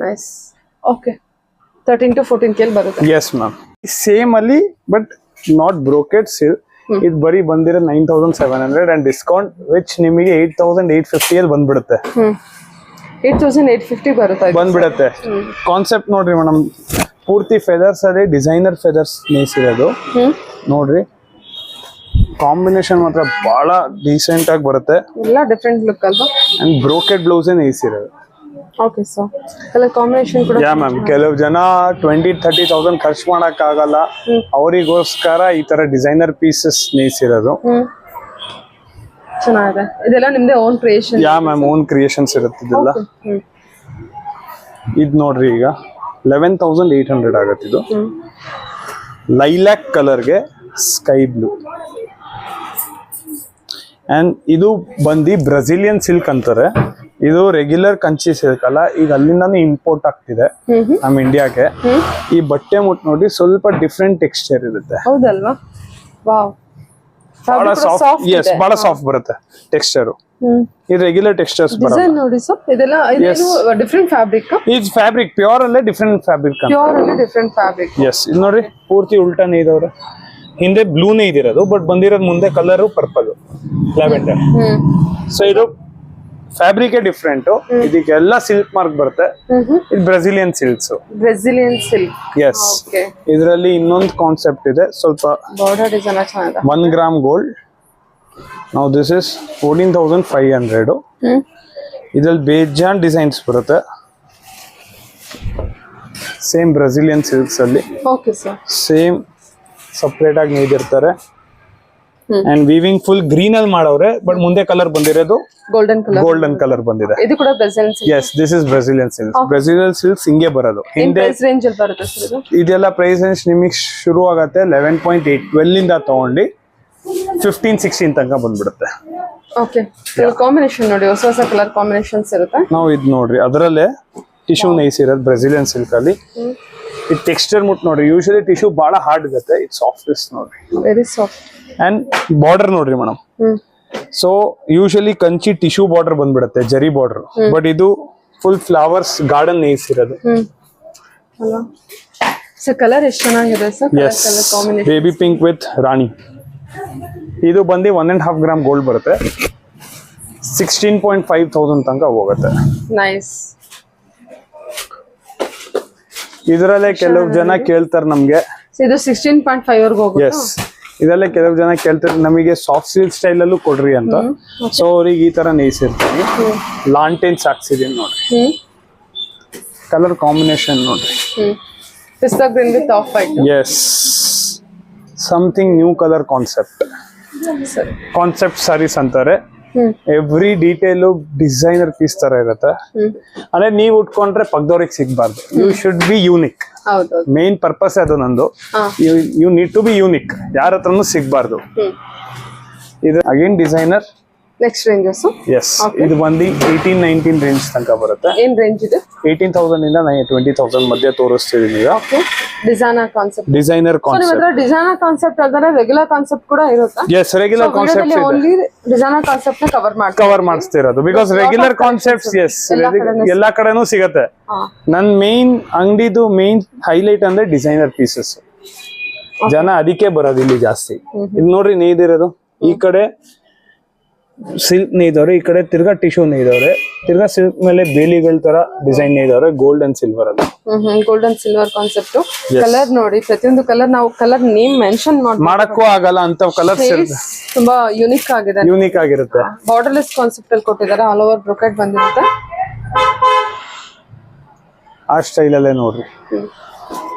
ನೈಸ್. ಓಕೆ 13 to 14 ಕೇಳಿ ಬರುತ್ತೆ. ಎಸ್ ಮ್ಯಾಮ್, ಸೇಮ್ ಅಲ್ಲಿ ಬಟ್ ನಾಟ್ ಬ್ರೋಕೆಡ್ ಸಿಲ್. ಇದು ಬರೀ ಬಂದಿರೋ 9,700 ಅಂಡ್ ಡಿಸ್ಕೌಂಟ್ ವಿಚ್ ನಿಮಗೆ 8,850 ಅಲ್ಲಿ ಬಂದ್ಬಿಡುತ್ತೆ. 8,850 ಬರುತ್ತೆ ಬಂದ್ಬಿಡುತ್ತೆ. ಕಾನ್ಸೆಪ್ಟ್ ನೋಡ್ರಿ ಮೇಡಮ್, ಪೂರ್ತಿ ಫೆದರ್ಸ್ ಅದೇ ಡಿಸೈನರ್ ಫೆದರ್ಸ್ ನೇಸಿರೋದು ನೋಡ್ರಿ. ಕಾಂಬಿನೇಷನ್ ಮಾತ್ರ ಬಹಳ ಡೀಸೆಂಟ್ ಆಗಿ ಬರುತ್ತೆ ಎಲ್ಲ ಡಿಫ್ರೆಂಟ್ ಲುಕ್ ಅಲ್ವಾ. ಅಂಡ್ ಬ್ರೋಕೆಡ್ ಬ್ಲೌಸ್ ನೈಸ್ ಇರೋದು. ಓಕೆ ಸರ್, ಕಲರ್ ಕಾಂಬಿನೇಷನ್ ಕೂಡ ಯಾ ಮ್ಯಾಮ್, ಕೆಲವು ಜನ 20-30,000 ಖರ್ಚು ಮಾಡಕ್ ಆಗಲ್ಲ, ಅವರಿಗೋಸ್ಕರ ಈ ತರ ಡಿಸೈನರ್ ಪೀಸಸ್ ನೈಸ್ ಇರೋದು. ಚೆನ್ನಾಗಿದೆ. ಇದೆಲ್ಲ ನಿಮ್ದೇ own creation? Yeah ma'am, own creations ಇರುತ್ತೆ ಇದೆಲ್ಲ. ಇದ್ ನೋಡ್ರಿ, ಈಗ 11,800 ಆಗತ್ತೆ. ಇದು ಲೈಲಾಕ್ ಕಲರ್ಗೆ ಸ್ಕೈ ಬ್ಲೂ. ಅಂಡ್ ಇದು ಬಂದು ಬ್ರೆಜಿಲಿಯನ್ ಸಿಲ್ಕ್ ಅಂತಾರೆ. ಇದು ರೆಗ್ಯುಲರ್ ಕಂಚಿ ಸಿಲ್ಕ್ ಅಲ್ಲ, ಈಗ ಅಲ್ಲಿಂದಾನು ಇಂಪೋರ್ಟ್ ಆಗ್ತಿದೆ ನಮ್ಮ ಇಂಡಿಯಾಗೆ. ಈ ಬಟ್ಟೆ ಮುಟ್ ನೋಡಿ, ಸ್ವಲ್ಪ ಡಿಫ್ರೆಂಟ್ ಟೆಕ್ಸ್ಚರ್ ಇರುತ್ತೆ. ಹೌದಲ್ವಾ? ವಾವ್, ಬಹಳ ಸಾಫ್ಟ್. ಎಸ್, ಬಹಳ ಸಾಫ್ಟ್ ಬರುತ್ತೆ ಟೆಕ್ಸ್ಚರ್. ಈ ರೆಗ್ಯುಲರ್ ಟೆಕ್ಸ್ಚರ್ಸ್ ಬರಲ್ಲ. ಡಿಸೈನ್ ನೋಡಿ ಸರ್, ಇದೆಲ್ಲ ಡಿಫ್ರೆಂಟ್ ಫ್ಯಾಬ್ರಿಕ್. ಇದು ಫ್ಯಾಬ್ರಿಕ್ ಪ್ಯೂರ್ ಅಲ್ಲೇ ಡಿಫ್ರೆಂಟ್ ಫ್ಯಾಬ್ರಿಕ್. ಪ್ಯೂರ್ ಅಲ್ಲಿ ಡಿಫ್ರೆಂಟ್ ಫ್ಯಾಬ್ರಿಕ್. ಎಸ್, ಇದು ನೋಡ್ರಿ, ಪೂರ್ತಿ ಉಲ್ಟಾನೇ ಇದಾವ್ರೆ. ಹಿಂದೆ ಬ್ಲೂನೇ ಇದಿರೋದು, ಬಟ್ ಬಂದಿರೋದು ಮುಂದೆ ಕಲರ್ ಪರ್ಪಲ್ ಲ್ಯಾವೆಂಡರ್. ಸೊ ಇದು ಫ್ಯಾಬ್ರಿಕ್ ಡಿಫ್ರೆಂಟ್. ಇದಕ್ಕೆಲ್ಲ ಸಿಲ್ಕ್ ಮಾರ್ಕ್ ಬರುತ್ತೆ. ಇದು Brazilian silks. Brazilian silk. Yes, ಇದರಲ್ಲಿ ಇನ್ನೊಂದು ಕಾನ್ಸೆಪ್ಟ್ ಇದೆ. ಸ್ವಲ್ಪ ಬಾರ್ಡರ್ ಡಿಸೈನ್ ಚೆನ್ನಾಗಿದೆ. 1 ಗ್ರಾಮ್ ಗೋಲ್ಡ್. ನಾವು ದಿಸ್ ಇಸ್ 14,500. ಇದ್ರಲ್ಲಿ ಬೇಜಾನ್ ಡಿಸೈನ್ಸ್ ಬರುತ್ತೆ. ಸೇಮ್ ಬ್ರೆಜಿಲಿಯನ್ ಸಿಲ್ಕ್ಸ್ ಅಲ್ಲಿ. Okay sir. ಸೇಮ್ ಸಪ್ರೇಟ್ ಆಗಿ ನೇಯ್ದಿರ್ತಾರೆ. ಅಂಡ್ ವೀವಿಂಗ್ ಫುಲ್ ಗ್ರೀನ್ ಅಲ್ಲಿ ಮಾಡವ್ರೆ, ಬಟ್ ಮುಂದೆ ಕಲರ್ ಬಂದಿರೋದು ಗೋಲ್ಡನ್ ಕಲರ್ ಬಂದಿದೆ. ಇದು ಕೂಡ Brazilian silk. Yes, this is Brazilian silk. Brazilian silks ಹಿಂಗೆ ಬರೋದು. ಹಿಂದೆ ರೇಂಜ್ ಅಲ್ಲಿ ಬರುತ್ತೆ ಸರ್ ಇದು? ಇದೆಲ್ಲ ಪ್ರೈಸ್ ರೇಂಜ್ ನಿಮಗೆ ಶುರು ಆಗತ್ತೆ 11.8 12 ಇಂದ ತಗೊಂಡು 15-16 ತನಕ ಬಂದ್ಬಿಡುತ್ತೆ. ಓಕೆ, ಕಾಂಬಿನೇಷನ್ ನೋಡಿ, ಹೊಸ ಹೊಸ ಕಲರ್ ಕಾಂಬಿನೇಷನ್ಸ್ ಇರುತ್ತೆ. ನಾವು ಇದು ನೋಡ್ರಿ, ಅದರಲ್ಲೇ ಟಿಶ್ಯೂ ನೈಸ್ ಇರೋದು ಬ್ರೆಜಿಲಿಯನ್ ಸಿಲ್ಕ್ ಅಲ್ಲಿ. ಈ ಟೆಕ್ಸ್ಚರ್ ಮುಟ್ ನೋಡ್ರಿ, ಯೂಶಲಿ ಟಿಶ್ಯೂ ಬಹಳ ಹಾರ್ಡ್ ಇರುತ್ತೆ, ಇದು ಸಾಫ್ಟ್ನೆಸ್ ನೋಡ್ರಿ, ವೆರಿ ಸಾಫ್ಟ್. ಅಂಡ್ ಬಾರ್ಡರ್ ನೋಡ್ರಿ madam. So usually Kanchi tissue border ಬಂದ್ಬಿಡುತ್ತೆ, ಜರಿ ಬಾರ್ಡರ್, ಬಟ್ ಇದು ಫುಲ್ ಫ್ಲವರ್ಸ್ ಗಾರ್ಡನ್ ನೈಸ್ ಇರೋದು. ಅಲ್ವಾ ಸರ್? ಕಲರ್ ಎಷ್ಟು ಚೆನ್ನಾಗಿದೆ sir. Yes, baby pink with rani. ಇದು ಬಂದು 1.5 ಗ್ರಾಮ್ ಗೋಲ್ಡ್ ಬರುತ್ತೆ. 16,500 ತನಕ ಹೋಗುತ್ತೆ. ನೈಸ್. ಇದರಲ್ಲೇ ಕೆಲವು ಜನ ಕೇಳ್ತಾರೆ ನಮ್ಗೆ, ಇದು 16.5 ವರ್ಗೂ ಹೋಗುತ್ತೆ. ಎಸ್, ಇದರಲ್ಲೇ ಕೆಲವು ಜನ ಕೇಳ್ತಾರೆ ನಮಗೆ ಸಾಫ್ಟ್ ಸಿಲ್ಕ್ ಸ್ಟೈಲ್ ಅಲ್ಲೂ ಕೊಡ್ರಿ ಅಂತ. ಸೊ ಅವ್ರಿಗೆ ಈ ತರ ನೇಯ್ಸಿರ್ತೀನಿ. ಲಾಂಟೇನ್ಸ್ ಹಾಕ್ಸಿದೀನಿ ನೋಡ್ರಿ, ಕಲರ್ ಕಾಂಬಿನೇಷನ್ ನೋಡ್ರಿ. Pista green with off white. Yes, something new colour concept. Concept saris ಅಂತಾರೆ. ಎವ್ರಿ ಡೀಟೇಲು ಡಿಸೈನರ್ ಪೀಸ್ ತರ ಇರುತ್ತೆ. ಅಂದ್ರೆ ನೀವು ಉಟ್ಕೊಂಡ್ರೆ ಪಕ್ಕದವ್ರಿಗೆ ಸಿಗ್ಬಾರ್ದು. You should be unique. Main purpose ಅದು ನಂದು. You need to be unique, ಯಾರ ಹತ್ರನೂ ಸಿಗ್ಬಾರ್ದು. ಇದು again designer. Next ranges. Yes, ಇದು ಬಂದು 18-19 ರೇಂಜ್ ತನಕ ಬರುತ್ತೆ. ಏನ್ ರೇಂಜ್ ಇದೆ? 18,000 ಇಂದ 20,000 ಮಧ್ಯೆ ತೋರಿಸ್ತಿದೀನಿ ಈಗ. Designer concept. Designer concept. Designer concept ಅಲ್ದರೆ ರೆಗ್ಯುಲರ್ ಕಾನ್ಸೆಪ್ಟ್ ಕೂಡ ಇರುತ್ತಾ? ಎಸ್, ರೆಗ್ಯುಲರ್ ಕಾನ್ಸೆಪ್ಟ್ ಇದೆ. ಓನ್ಲಿ ಡಿಸೈನರ್ ಕಾನ್ಸೆಪ್ಟ್ ನ ಕವರ್ ಮಾಡಿಸ್ತಿರೋದು. ಬಿಕಾಸ್ ರೆಗ್ಯುಲರ್ ಕಾನ್ಸೆಪ್ಟ್ಸ್ ಎಸ್ ಎಲ್ಲಾ ಕಡೆನೂ ಸಿಗತ್ತೆ. ನನ್ ಮೇನ್ ಅಂಗಡಿದು ಮೇನ್ ಹೈಲೈಟ್ ಅಂದ್ರೆ ಡಿಸೈನರ್ ಪೀಸಸ್. ಜನ ಅದಕ್ಕೆ ಬರೋದು ಇಲ್ಲಿ ಜಾಸ್ತಿ. ಇದು ನೋಡ್ರಿ, ನೇಯ್ದಿರೋದು ಈ ಕಡೆ ಸಿಲ್ಕ್ ನೇಯ್ದವ್ರೆ, ಈ ಕಡೆ ತಿರ್ಗಾ ಟಿಶ್ಯೂ ನೇಯ್ದವ್ರೆ, ತಿರ್ಗಾ ಸಿಲ್ಕ್ ಮೇಲೆ ಬೇಲಿಗಳ ತರ ಡಿಸೈನ್ ನೇಯ್ದವ್ರೆ. ಗೋಲ್ಡ್ ಅಂಡ್ ಸಿಲ್ವರ್ ಅದು. Gold and silver concept. Colour ನೋಡಿ, ಪ್ರತಿಯೊಂದು ಕಲರ್ ನಾವು ಕಲರ್ ನೇಮ್ ಮೆನ್ಷನ್ ಮಾಡಕ್ಕೂ ಆಗಲ್ಲ ಅಂತ ಕಲರ್ಸ್ ತುಂಬಾ ಯೂನಿಕ್ ಆಗಿದೆ. ಯೂನಿಕ್ ಆಗಿರುತ್ತೆ. ಬಾರ್ಡರ್ಲೆಸ್ ಕಾನ್ಸೆಪ್ಟ್ ಅಲ್ಲಿ ಕೊಟ್ಟಿದ್ದಾರೆ. ಆಲ್ ಓವರ್ ಬ್ರೊಕೆಟ್ ಬಂದಿರುತ್ತೆ. ಆ ಸ್ಟೈಲ್ ಅಲ್ಲೇ ನೋಡ್ರಿ.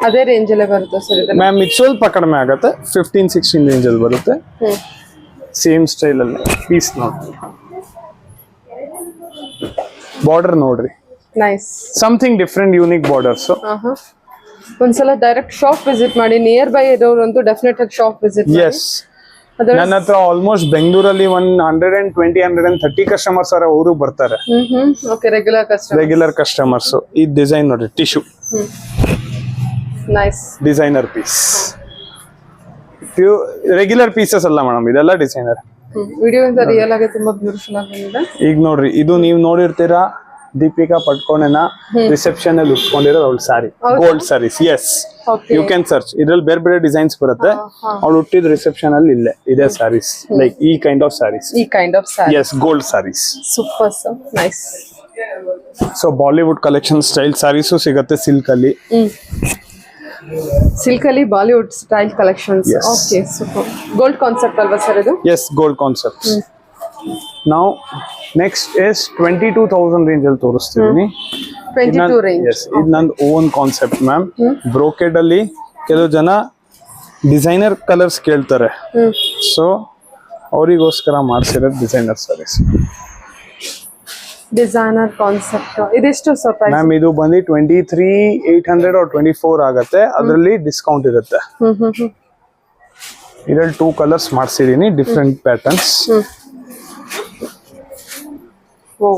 ಅದೇ ರೇಂಜ್ ಅಲ್ಲೇ ಬರುತ್ತೆ ಸರ್ ಇದು? ಮ್ಯಾಮ್ ಇದು ಸ್ವಲ್ಪ ಕಡಿಮೆ ಆಗುತ್ತೆ, 15-16 ರೇಂಜ್ ಅಲ್ಲಿ ಬರುತ್ತೆ. ಸೇಮ್ ಸ್ಟೈಲ್ ಅಲ್ಲಿ ಪೀಸ್ ನೋಡ್ರಿ. ಬಾರ್ಡರ್ ನೋಡ್ರಿ, nice. Something different unique borders. ಒಂದ್ಸಲ ಡೈರೆಕ್ಟ್ ಶಾಪ್ ವಿಸಿಟ್ ಮಾಡಿ. ನಿಯರ್ ಬೈ ಇರೋರಂತೂ ಡೆಫಿನೆಟ್ ಆಗಿ ಶಾಪ್ ವಿಸಿಟ್ ಮಾಡಿ. ಎಸ್, ನನ್ನ ಹತ್ರ ಆಲ್ಮೋಸ್ಟ್ ಬೆಂಗಳೂರಲ್ಲಿ 120-130 ಕಸ್ಟಮರ್ಸ್ ಅವರು ಬರ್ತಾರೆ. Okay, regular customers. ಈ ಡಿಸೈನ್ ನೋಡ್ರಿ, tissue nice designer piece. Regular pieces ಅಲ್ಲ ಮೇಡಮ್, ಇದೆಲ್ಲ ಡಿಸೈನರ್. ವಿಡಿಯೋ ಇಂದ ರಿಯಲ್ ಆಗಿ ತುಂಬಾ ಬ್ಯೂಟಿಫುಲ್ ಆಗಿ ಬಂದಿದೆ. ಈಗ ನೋಡ್ರಿ, ಇದು ನೀವು ನೋಡಿರ್ತೀರಾ ದೀಪಿಕಾ ಪಟ್ಕೋಣೆನ ರಿಸೆಪ್ಷನ್ ಅಲ್ಲಿ ಉಟ್ಕೊಂಡಿರೋ ಅವಳ sari, gold saris. Yes, you can search. ಇದ್ರಲ್ಲಿ ಬೇರೆ ಬೇರೆ ಡಿಸೈನ್ಸ್ ಬರುತ್ತೆ. ಅವಳು ಹುಟ್ಟಿದ ರಿಸೆಪ್ಷನ್ ಅಲ್ಲಿ ಇಲ್ಲೇ ಇದೆ ಸ್ಯಾರೀಸ್, ಲೈಕ್ ಈ kind of saris. Yes, gold saris. Super sir, nice. So Bollywood collection style saris ಸಿಗತ್ತೆ ಸಿಲ್ಕ್ ಅಲ್ಲಿ. ಸಿಲ್ಕ್ ಅಲ್ಲಿ Bollywood style collections. Yes. Okay super. Gold concept ಅಲ್ವಾ ಸರ್ ಇದು? Yes, gold concepts. ನಾವು ನೆಕ್ಸ್ಟ್ ಎಸ್ 22,000 ರೇಂಜ್ ಅಲ್ಲಿ ತೋರಿಸ್ತಿದ್ದೀನಿ. 22 ರೇಂಜ್. ಎಸ್, ಇದು ನಂದು ಓನ್ ಕಾನ್ಸೆಪ್ಟ್ ಮ್ಯಾಮ್. ಬ್ರೋಕೆಡ್ ಅಲ್ಲಿ ಕೆಲವು ಜನ ಡಿಸೈನರ್ ಕಲರ್ಸ್ ಕೇಳ್ತಾರೆ, ಸೊ ಅವರಿಗೋಸ್ಕರ ಮಾಡಿಸಿರೋದು ಡಿಸೈನರ್ ಸಾರೀಸ್. Designer concept. ಇದೆಷ್ಟು ಸರ್ ಪ್ರೈಸ್? ಮ್ಯಾಮ್ ಇದು ಬಂದು 23,800 or 24 ಆಗತ್ತೆ. ಅದರಲ್ಲಿ ಡಿಸ್ಕೌಂಟ್ ಇರುತ್ತೆ. ಇದರಲ್ಲಿ 2 ಕಲರ್ಸ್ ಮಾಡಿಸಿದೀನಿ, ಡಿಫ್ರೆಂಟ್ ಪ್ಯಾಟರ್ನ್ಸ್. ಓ,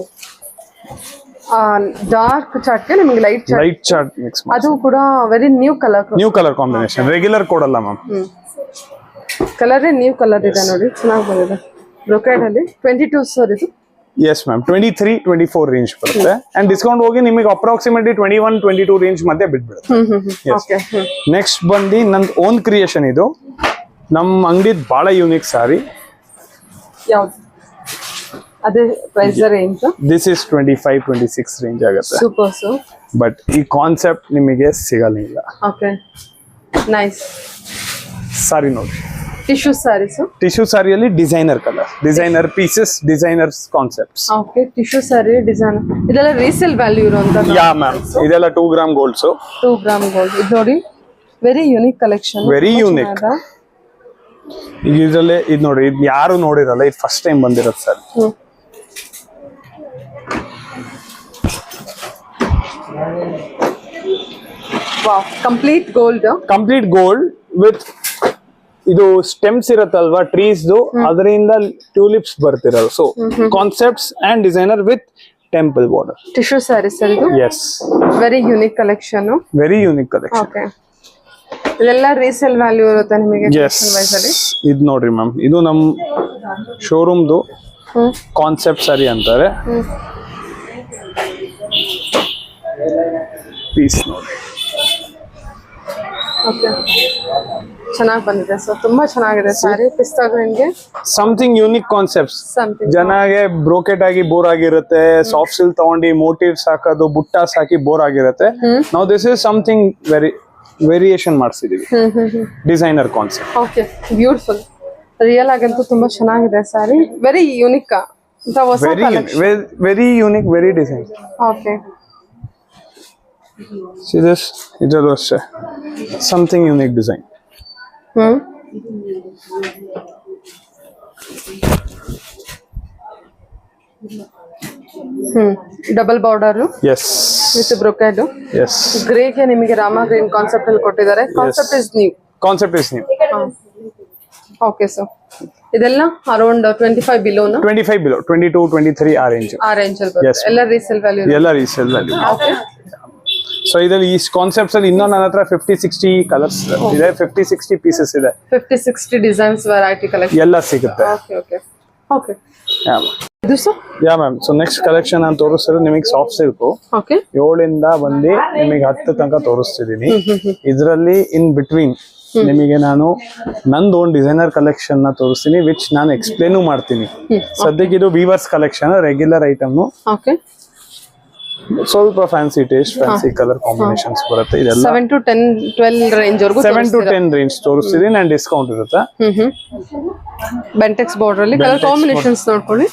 ಡಾರ್ಕ್ ಚಾರ್ಟ್ಗೆ ನಿಮಗೆ ಲೈಟ್ ಚಾರ್ಟ್ ಮಿಕ್ಸ್. ಅದು ಕೂಡ very new colour combination, regular ಕೊಡಲ್ಲ ಮ್ಯಾಮ್. ಕಲರೇ ನ್ಯೂ ಕಲರ್ ಇದೆ ನೋಡಿ, ಚೆನ್ನಾಗಿ ಬಂದಿದೆ. ಬ್ರೊಕೇಡ್ ಅಲ್ಲಿ 22 ಸರ್ ಇದು? ಎಸ್ ಮ್ಯಾಮ್, 23-24 ರೇಂಜ್ ಬರುತ್ತೆ. ಅಂಡ್ ಡಿಸ್ಕೌಂಟ್ ಹೋಗಿ ನಿಮಗೆ ಅಪ್ರಾಕ್ಸಿಮೇಟ್ಲಿ 21-22 ರೇಂಜ್ ಮಧ್ಯೆ ಬಿಟ್ಬಿಡುತ್ತೆ. ನೆಕ್ಸ್ಟ್ ಬಂದು ನಂದು ಓನ್ ಕ್ರಿಯೇಷನ್. ಇದು ನಮ್ಮ ಅಂಗಡಿದ್ ಬಹಳ ಯೂನಿಕ್ ಸಾರಿ. ಯಾವ್ದು? ಅದೇ price range? This is 25-26 range ಆಗುತ್ತೆ. Super sir. ಬಟ್ ಈ ಕಾನ್ಸೆಪ್ಟ್ ನಿಮಗೆ ಸಿಗಲ್ಲ. ಓಕೆ, ನೈಸ್ ಸಾರಿ ನೋಡಿ. ಟಿಶ್ಯೂ ಸ್ಯಾರೀಸ್. ಟಿಶ್ಯೂ ಸಾರಿಯಲ್ಲಿ designer colour, designer pieces, designers concepts. Okay, tissue sari design. ಇದೆಲ್ಲ ರೀಸೇಲ್ ವ್ಯಾಲ್ಯೂ ಇರುವಂತ? ಯಾ ಮ್ಯಾಮ್, ಇದೆಲ್ಲ 2 ಗ್ರಾಮ್ ಗೋಲ್ಡ್ಸ್. 2 gram gold. ಇದು ನೋಡಿ, very unique collection. Very unique. ಈಗ ಇದರಲ್ಲೇ ಇದು ನೋಡಿ, ಇದು ಯಾರು ನೋಡಿರಲ್ಲ, ಇದು ಫಸ್ಟ್ ಟೈಮ್ ಬಂದಿರೋದು sir. Wow, complete gold with ಇದು ಸ್ಟೆಮ್ಸ್ ಇರತ್ತಲ್ವಾ ಟ್ರೀಸ್ದು, ಅದರಿಂದ ಟ್ಯೂಲಿಪ್ಸ್ ಬರ್ತಿರೋದು. So concepts and designer with temple border. Tissue saris ಇದು? Yes, very unique collection. Very unique collection. Okay, ಇದೆಲ್ಲ ರೀಸೇಲ್ ವ್ಯಾಲ್ಯೂ ಇರುತ್ತೆ ನಿಮಗೆ? ಎಸ್, ಇದು ನೋಡ್ರಿ ಮ್ಯಾಮ್, ಇದು ನಮ್ಮ ಶೋರೂಮ್ದು ಕಾನ್ಸೆಪ್ಟ್ ಸಾರಿ ಅಂತಾರೆ. ಪೀಸ್ ನೋಡಿ. ಓಕೆ, ಚೆನ್ನಾಗಿ ಬಂದಿದೆ ಸರ್, ತುಂಬಾ ಚೆನ್ನಾಗಿದೆ ಸಾರಿ. ಪಿಸ್ತಾ ಗ್ರೀನ್ಗೆ ಸಮಥಿಂಗ್ ಯೂನಿಕ್ ಕಾನ್ಸೆಪ್ಟ್ಸ್. ಜನಗೆ ಬ್ರೋಕೆಟ್ ಆಗಿ ಬೋರ್ ಆಗಿರುತ್ತೆ, ಸಾಫ್ಟ್ ಸಿಲ್ಕ್ ತಗೊಂಡು ಮೋಟಿವ್ಸ್ ಹಾಕೋದು, ಬುಟ್ಟಾಸ್ ಹಾಕಿ ಬೋರ್ ಆಗಿರುತ್ತೆ. ನಾವು ದಿಸ್ ಇಸ್ ಸಮಥಿಂಗ್ ವೇರಿಯೇಷನ್ ಮಾಡಿಸಿದೀವಿ, designer concept. Okay, beautiful. Real ಆಗಂತೂ ತುಂಬಾ ಚೆನ್ನಾಗಿದೆ ಸಾರಿ. Very unique, very unique, very design. Okay, ಇದರಲ್ಲೂ ಅಷ್ಟೇ something unique design. Double border. Yes, with brocade. Yes, ಗ್ರೇಗೆ ನಿಮಗೆ ರಾಮ ಗ್ರೀನ್ ಕಾನ್ಸೆಪ್ಟ್ ಅಲ್ಲಿ ಕೊಟ್ಟಿದ್ದಾರೆ. Concept is new. Okay sir, ಇದೆಲ್ಲ ಅರೌಂಡ್ 25 ಬಿಲೋನ? 25 ಬಿಲೋ, 22-23 ಆ ರೇಂಜ್ ಅಲ್ಲಿ ಬರುತ್ತೆ. ಎಲ್ಲ ರೀಸೇಲ್ ವ್ಯಾಲ್ಯೂ? ಎಲ್ಲ ರೀಸೇಲ್ ವ್ಯಾಲ್ಯೂ. ಸೊ ಇದರಲ್ಲಿ ಈ ಕಾನ್ಸೆಪ್ಟ್ಸ್ ಅಲ್ಲಿ ಇನ್ನೂ ನನ್ನ ಹತ್ರ 50-60 ಕಲರ್ಸ್ ಇದೆ, 50-60 ಪೀಸಸ್ ಇದೆ, 50-60 ಡಿಸೈನ್ಸ್, ವೆರೈಟಿ ಕಲೆಕ್ಷನ್ ಎಲ್ಲ ಸಿಗುತ್ತೆ. ಓಕೆ. ಇದು sir? Yeah ma'am. So next collection ನಾನು ತೋರಿಸ್ತಿರೋದು ನಿಮಗೆ ಸಾಫ್ಟ್ ಸಿಲ್ಕ್. ಓಕೆ, 7 ಬಂದು ನಿಮಗೆ 10 ತನಕ ತೋರಿಸ್ತಿದ್ದೀನಿ. ಇದರಲ್ಲಿ ಇನ್ ಬಿಟ್ವೀನ್ ನಿಮಗೆ ನಾನು ನಂದು ಒಂದು ಡಿಸೈನರ್ ಕಲೆಕ್ಷನ್ ನ ತೋರಿಸ್ತೀನಿ, ವಿಚ್ ನಾನು ಎಕ್ಸ್ಪ್ಲೇನು ಮಾಡ್ತೀನಿ. ಸದ್ಯಕ್ಕೆ ಇದು weavers collection, regular item. Okay, ಸ್ವಲ್ಪ fancy taste, fancy colour combinations ಬರುತ್ತೆ. ಇದೆಲ್ಲ 7 to 12 ರೇಂಜ್ ವರೆಗೂ 7 to 10 ರೇಂಜ್ ತೋರಿಸ್ತೀನಿ. ನಾನು ಡಿಸ್ಕೌಂಟ್ ಇರುತ್ತೆ. ಬೆಂಟೆಕ್ಸ್ ಬಾರ್ಡರ್ ಅಲ್ಲಿ ಕಲರ್ ಕಾಂಬಿನೇಷನ್ಸ್ ನೋಡ್ಕೊಳ್ಳಿ.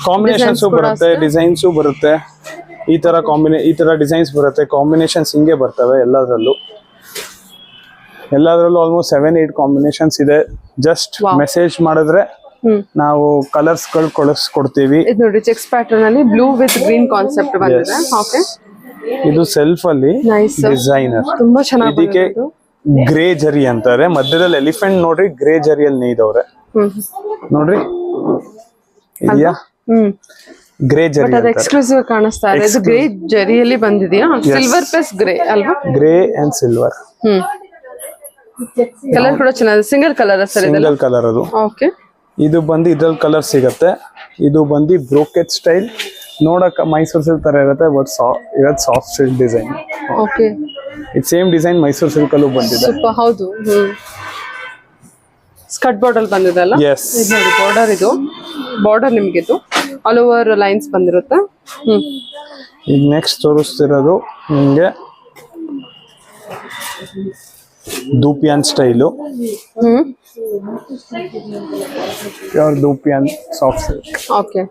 ಕಾಂಬಿನೇಷನ್ಸ್ ಬರುತ್ತೆ, ಡಿಸೈನ್ಸ್ ಬರುತ್ತೆ. ಈ ತರ ಡಿಸೈನ್ಸ್ ಬರುತ್ತೆ, ಕಾಂಬಿನೇಷನ್ಸ್ ಹಿಂಗೆ ಬರ್ತವೆ ಎಲ್ಲದರಲ್ಲೂ ಆಲ್ಮೋಸ್ಟ್ 7-8 ಕಾಂಬಿನೇಷನ್ಸ್ ಇದೆ. ಜಸ್ಟ್ ಮೆಸೇಜ್ ಮಾಡಿದ್ರೆ ನಾವು ಕಲರ್ಸ್ ಗಳು ಕೊಡ್ತೀವಿ. ಇದು ನೋಡಿ, ಚೆಕ್ಸ್ ಪ್ಯಾಟರ್ನ್ ಅಲ್ಲಿ ಬ್ಲೂ ವಿತ್ ಗ್ರೀನ್ ಕಾನ್ಸೆಪ್ಟ್ ಬಂದಿದೆ. ಓಕೆ, ಇದು ಸೆಲ್ಫ್ ಅಲ್ಲಿ ಡಿಸೈನರ್, ತುಂಬಾ ಚೆನ್ನಾಗಿ. ಇದಕ್ಕೆ ಗ್ರೇ ಜರಿ ಅಂತಾರೆ. ಮಧ್ಯದಲ್ಲಿ ಎಲಿಫೆಂಟ್ ನೋಡ್ರಿ, ಗ್ರೇ ಜರಿಯಲ್ಲಿ ನೇಯ್ದವ್ರೆ ನೋಡ್ರಿ. ಇದೆಯಾ ಗ್ರೇ ಜರಿ? ಅದು ಎಕ್ಸ್ಕ್ಲೂಸಿವ್ ಕಾಣಿಸ್ತಾ ಇದೆ. ಇದು ಗ್ರೇ ಜರಿಯಲ್ಲಿ ಬಂದಿದೆಯಾ? ಸಿಲ್ವರ್ ಪ್ಲಸ್ ಗ್ರೇ ಅಲ್ವಾ? Grey and silver. ಕಲರ್ ಕೂಡ ಚೆನ್ನಾಗಿದೆ. Single colour sir? Single colour ಅದು. ಓಕೆ, ಇದು ಬಂದು ಇದ್ರಲ್ಲಿ ಕಲರ್ ಸಿಗತ್ತೆ. ಇದು ಬಂದು ಬ್ರೋಕೆಟ್ ಸ್ಟೈಲ್, ನೋಡಕ್ ಮೈಸೂರು ಸಿಲ್ಕ್ ತರ ಇರುತ್ತೆ, ಬಟ್ ಇವತ್ತು ಸಾಫ್ಟ್ ಸಿಲ್ಕ್ ಡಿಸೈನ್. ಓಕೆ, ಇದು ಸೇಮ್ ಡಿಸೈನ್ ಮೈಸೂರು ಸಿಲ್ಕ್ ಅಲ್ಲೂ ಬಂದಿದೆ. ಸೂಪರ್. ಹೌದು, ಸ್ಕರ್ಟ್ ಬಾರ್ಡರ್ ಬಂದಿದೆ ಅಲ್ಲ? ಎಸ್, ಇದು ನೋಡಿ ಬಾರ್ಡರ್. ಇದು ಬಾರ್ಡರ್ ನಿಮಗೆ ಇದು ಆಲ್ ಓವರ್ ಲೈನ್ಸ್ ಬಂದಿರುತ್ತೆ. ಈಗ ನೆಕ್ಸ್ಟ್ ತೋರಿಸ್ತಿರೋದು ನಿಮಗೆ ದೂಪಿಯಾನ್ ಸ್ಟೈಲು, ಹ್ಮ್ ಪ್ಯೂರ್ ದೂಪಿಯಾನ್ ಸಾಫ್ಟ್ ಸಿಲ್ಕ್ ಓಕೆ.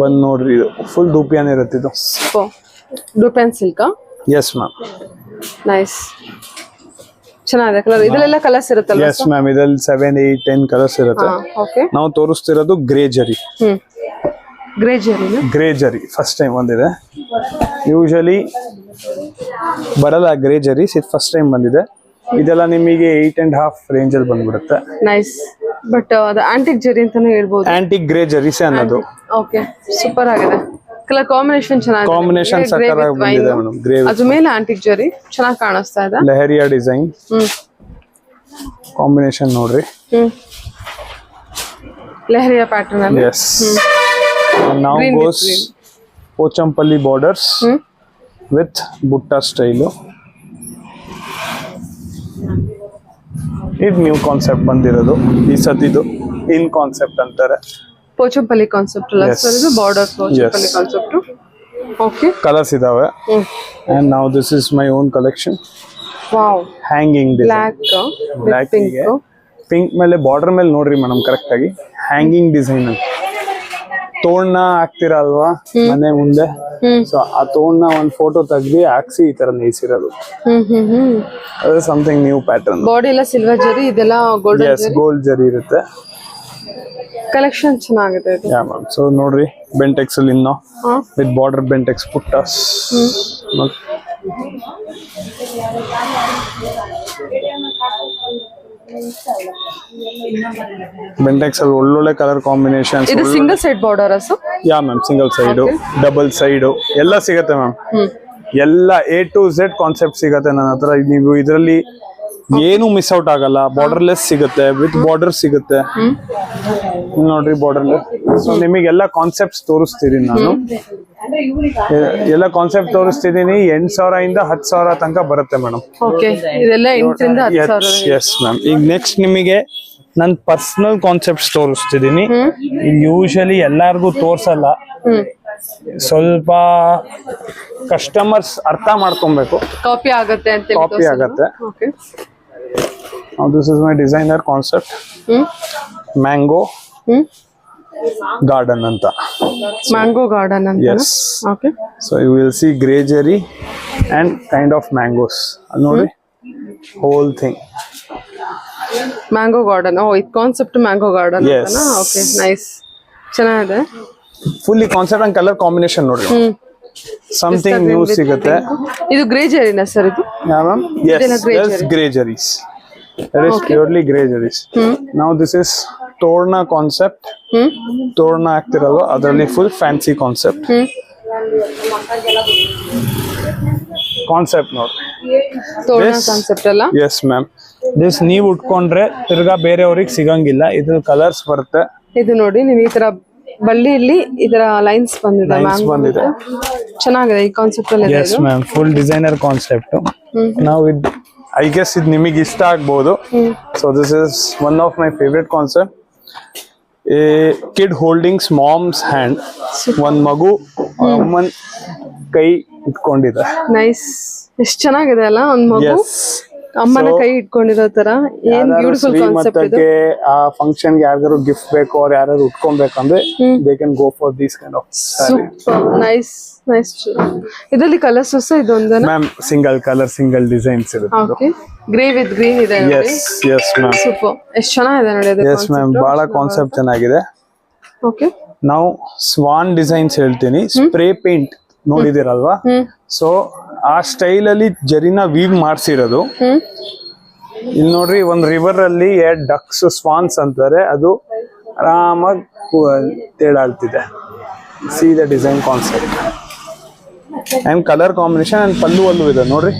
ಬಂದ್ ನೋಡ್ರಿ, ಇದು ಫುಲ್ ದೂಪಿಯಾನ್ ಇರುತ್ತೆ ಇದು. ಡೂಪೆನ್ ಸಿಲ್ಕ್. Yes ma'am. ನೈಸ್, ಚೆನ್ನಾಗಿದೆ ಕಲರ್. ಇದೆಲ್ಲ ಕಲರ್ಸ್ ಇರುತ್ತಲ್ಲ? ಎಸ್ ಮ್ಯಾಮ್, ಇದ್ರಲ್ಲಿ 7, 8, 10 ಕಲರ್ಸ್ ಇರುತ್ತೆ. ಓಕೆ. ನಾವು ತೋರಿಸ್ತಿರೋದು ಗ್ರೇ ಜರಿ. ಗ್ರೇ ಜರಿನ? ಗ್ರೇ ಜರಿ ಫಸ್ಟ್ ಟೈಮ್ ಬಂದಿದೆ. ಯೂಶಲಿ ಬರಲ್ಲ ಗ್ರೇ ಜರಿ, ಫಸ್ಟ್ ಟೈಮ್ ಬಂದಿದೆ. ಇದೆಲ್ಲ ನಿಮಗೆ 8.5 ರೇಂಜ್ ಅಲ್ಲಿ ಬಂದ್ಬಿಡುತ್ತೆ. ನೈಸ್, ಬಟ್ ಅದು ಆಂಟಿಕ್ ಜರಿ ಅಂತಾನೆ ಹೇಳ್ಬೋದು. ಆಂಟಿಕ್ ಗ್ರೇ ಜರಿಸೆ ಅನ್ನೋದು. ಓಕೆ, ಸೂಪರ್ ಆಗಿದೆ. ಕಲರ್ ಕಾಂಬಿನೇಷನ್ ಚೆನ್ನಾಗಿದೆ. ಕಾಂಬಿನೇಷನ್ ಸಕ್ಕತ್ತಾಗಿ ಬಂದಿದೆ ಮೇಡಮ್. ಗ್ರೇ ಅದ್ರ ಮೇಲೆ ಆಂಟಿಕ್ ಜರಿ ಚೆನ್ನಾಗಿ ಕಾಣಿಸ್ತಾ ಇದೆ. ಲೆಹರಿಯಾ ಡಿಸೈನ್ ಕಾಂಬಿನೇಷನ್ ನೋಡ್ರಿ. ಲೆಹರಿಯಾ ಪ್ಯಾಟರ್ನ್ ಅಲ್ಲಿ. Yes. Now goes Pochampalli borders with butta style. ಇದು ನ್ಯೂ ಕಾನ್ಸೆಪ್ಟ್ ಬಂದಿರೋದು ಈ ಸತಿದು. ಇನ್ ಕಾನ್ಸೆಪ್ಟ್ ಅಂತಾರೆ. ಪೋಚಂಪಲ್ಲಿ ಕಾನ್ಸೆಪ್ಟ್ ಅಲ್ಲ ಸರ್ ಇದು? Border Pochampalli concept. Okay. Colours ಇದಾವೆ. And now this is my own collection. Wow. Hanging design. Black pink. Pink ಮೇಲೆ border ಮೇಲೆ ನೋಡ್ರಿ ಮೇಡಮ್ ಕರೆಕ್ಟ್ ಆಗಿ ಹ್ಯಾಂಗಿಂಗ್ ಡಿಸೈನ್ ಅಂತ. ತೋರಣ ಹಾಕ್ತಿರ ಅಲ್ವಾ ಮನೆ ಮುಂದೆ, ಸೊ ಆ ತೋರಣ ಒಂದ್ ಫೋಟೋ ತೆಗ್ದಿ ಹಾಕ್ಸಿ ಈ ತರ ನೇಯ್ಸಿರೋದು. ಅದು ಸಮಥಿಂಗ್ ನ್ಯೂ ಪ್ಯಾಟರ್ನ್. ಬಾಡಿ ಎಲ್ಲ ಸಿಲ್ವರ್ ಜರಿ, ಇದೆಲ್ಲ ಗೋಲ್ಡನ್ ಎಸ್, ಗೋಲ್ಡ್ ಜರಿ ಇರುತ್ತೆ. ಕಲೆಕ್ಷನ್ ಚೆನ್ನಾಗಿದೆ ಇದು. Yeah ma'am. ಸೊ ನೋಡ್ರಿ, ಬೆಂಟೆಕ್ಸ್ ಅಲ್ಲಿ ಇನ್ನೂ ವಿತ್ ಬಾರ್ಡರ್ ಬೆಂಟೆಕ್ಸ್ ಪುಟ್ಟಾಸ್. ಬೆಂಟೆಕ್ಸ್ ಅಲ್ಲಿ ಒಳ್ಳೊಳ್ಳೆ ಕಲರ್ ಕಾಂಬಿನೇಷನ್. ಇದು single side border sir? Yeah ma'am, single side, double side ಎಲ್ಲ ಸಿಗತ್ತೆ ಮ್ಯಾಮ್. ಎಲ್ಲ A to Z ಕಾನ್ಸೆಪ್ಟ್ ಸಿಗತ್ತೆ ನನ್ನ ಹತ್ರ. ನೀವು ಇದರಲ್ಲಿ ಏನು ಮಿಸ್ ಔಟ್ ಆಗಲ್ಲ. ಬಾರ್ಡರ್ಲೆಸ್ ಸಿಗುತ್ತೆ, ವಿತ್ ಬಾರ್ಡರ್ ಸಿಗುತ್ತೆ. ನೋಡ್ರಿ ಬಾರ್ಡರ್ಲೆಸ್. ಸೊ ನಿಮಗೆಲ್ಲ ಕಾನ್ಸೆಪ್ಟ್ಸ್ ತೋರಿಸ್ತೀನಿ ನಾನು. ಎಲ್ಲ ಕಾನ್ಸೆಪ್ಟ್ ತೋರಿಸ್ತಿದ್ದೀನಿ. 8,000 ಇಂದ 10,000 ತನಕ ಬರುತ್ತೆ ಮೇಡಮ್. ಓಕೆ, ಇದೆಲ್ಲ 8 ರಿಂದ 10,000. Yes ma'am. ಈಗ ನೆಕ್ಸ್ಟ್ ನಿಮಗೆ ನನ್ನ ಪರ್ಸನಲ್ ಕಾನ್ಸೆಪ್ಟ್ಸ್ ತೋರಿಸ್ತಿದ್ದೀನಿ. ಯೂಶಲಿ ಎಲ್ಲಾರ್ಗು ತೋರ್ಸಲ್ಲ, ಸ್ವಲ್ಪ ಕಸ್ಟಮರ್ಸ್ ಅರ್ಥ ಮಾಡ್ಕೊಬೇಕು. ಕಾಪಿ ಆಗುತ್ತೆ ಅಂತ. ಕಾಪಿ ಆಗತ್ತೆ. Okay. This is my designer concept. Mango garden ಅಂತ. ಮ್ಯಾಂಗೋ ಗಾರ್ಡನ್ ಅಂತ. Yes. Okay. So you will see grey zari and kind of mangoes. ನೋಡಿ whole thing mango garden. Oh, ಇದು ಕಾನ್ಸೆಪ್ಟ್ ಮ್ಯಾಂಗೋ ಗಾರ್ಡನ್ ಅಂತನಾ? Okay, nice, ಚೆನ್ನಾಗಿದೆ. Fully concept and colour combination ನೋಡ್ರಿ. Something new ಸಿಗುತ್ತೆ. ಇದು grey ಜರಿನಾ sir ಇದು? Yeah ma'am. Yes, grey zaris. It is purely grey jaris. Now this is Torna concept. Torna ಆಗ್ತಿರಲ್ವಾ ಅದರಲ್ಲಿ full fancy concept. Concept ನೋಡಿ. ತೋರಣ ಕಾನ್ಸೆಪ್ಟ್ ಅಲ್ಲ? Yes ma'am. ದಿಸ್ ನೀವು ಉಟ್ಕೊಂಡ್ರೆ ತಿರ್ಗಾ ಬೇರೆಯವ್ರಿಗೆ ಸಿಗಂಗಿಲ್ಲ. ಇದು ಕಲರ್ಸ್ ಬರುತ್ತೆ. ಇದು ನೋಡಿ, ನೀವು ಈ ತರ ಬಳ್ಳಿಯಲ್ಲಿ ಇದರ ಲೈನ್ಸ್ ಬಂದಿದೆ. ಚೆನ್ನಾಗಿದೆ ಈ ಕಾನ್ಸೆಪ್ಟ್ ಅಲ್ಲಿ. Yes ma'am, full designer concept. ನಾವು ಐ ಗೆಸ್ ಇದು ನಿಮಗೆ ಇಷ್ಟ ಆಗ್ಬೋದು. So this is one of my favourite concept. A kid holdings moms hand. ಒಂದ್ ಮಗು ಅಮ್ಮನ್ ಕೈ ಇಟ್ಕೊಂಡಿದೆ. ನೈಸ್, ಎಷ್ಟು ಚೆನ್ನಾಗಿದೆ ಅಲ್ಲ? ಒಂದ್ ಮಗು ಅಮ್ಮನ ಕೈ ಇಟ್ಕೊಂಡಿರೋ ತರ. ಏನ್ ಬ್ಯೂಟಿಫುಲ್ ಕಾನ್ಸೆಪ್ಟ್ ಇದು. ಆ ಫಂಕ್ಷನ್ ಗೆ ಯಾರಿಗಾರು ಗಿಫ್ಟ್ ಬೇಕು ಅವ್ರು ಯಾರು ಉಟ್ಕೊಬೇಕಂದ್ರೆ they can go for this kind of. Super, nice nice. ಇದರಲ್ಲಿ ಕಲರ್ಸ್ ಹೊಸ ಇದೊಂದನ ma'am? Single colour, single designs ಇರುತ್ತೆ. ಓಕೆ, ಗ್ರೇ ವಿತ್ ಗ್ರೀನ್ ಇದೆ. Yes yes ma'am. ಸೂಪರ್, ಎಷ್ಟು ಚೆನ್ನಾಗಿದೆ ನೋಡಿ ಅದು. ಎಸ್ ಮ್ಯಾಮ್, ಬಹಳ ಕಾನ್ಸೆಪ್ಟ್ ಚೆನ್ನಾಗಿದೆ. ಓಕೆ. ನಾವು ಸ್ವಾನ್ ಡಿಸೈನ್ಸ್ ಹೇಳ್ತೀನಿ. ಸ್ಪ್ರೇ ಪೇಂಟ್ ನೋಡಿದಿರಲ್ವಾ? ಸೊ ಆ ಸ್ಟೈಲ್ ಅಲ್ಲಿ ಜರಿನ ವೀವ್ ಮಾಡ್ಸಿರೋದು. ಇಲ್ಲಿ ನೋಡ್ರಿ, ಒಂದ್ ರಿವರ್ ಅಲ್ಲಿ 2 ಡಕ್ಸ್ ಸ್ವಾನ್ಸ್ ಅಂತಾರೆ. ಅದು ಆರಾಮಾಗಿ ತೇಲಾಡ್ತಿದೆ. See the design concept and colour combination and pallu ಅಲ್ಲೂ ಇದೆ ನೋಡ್ರಿ.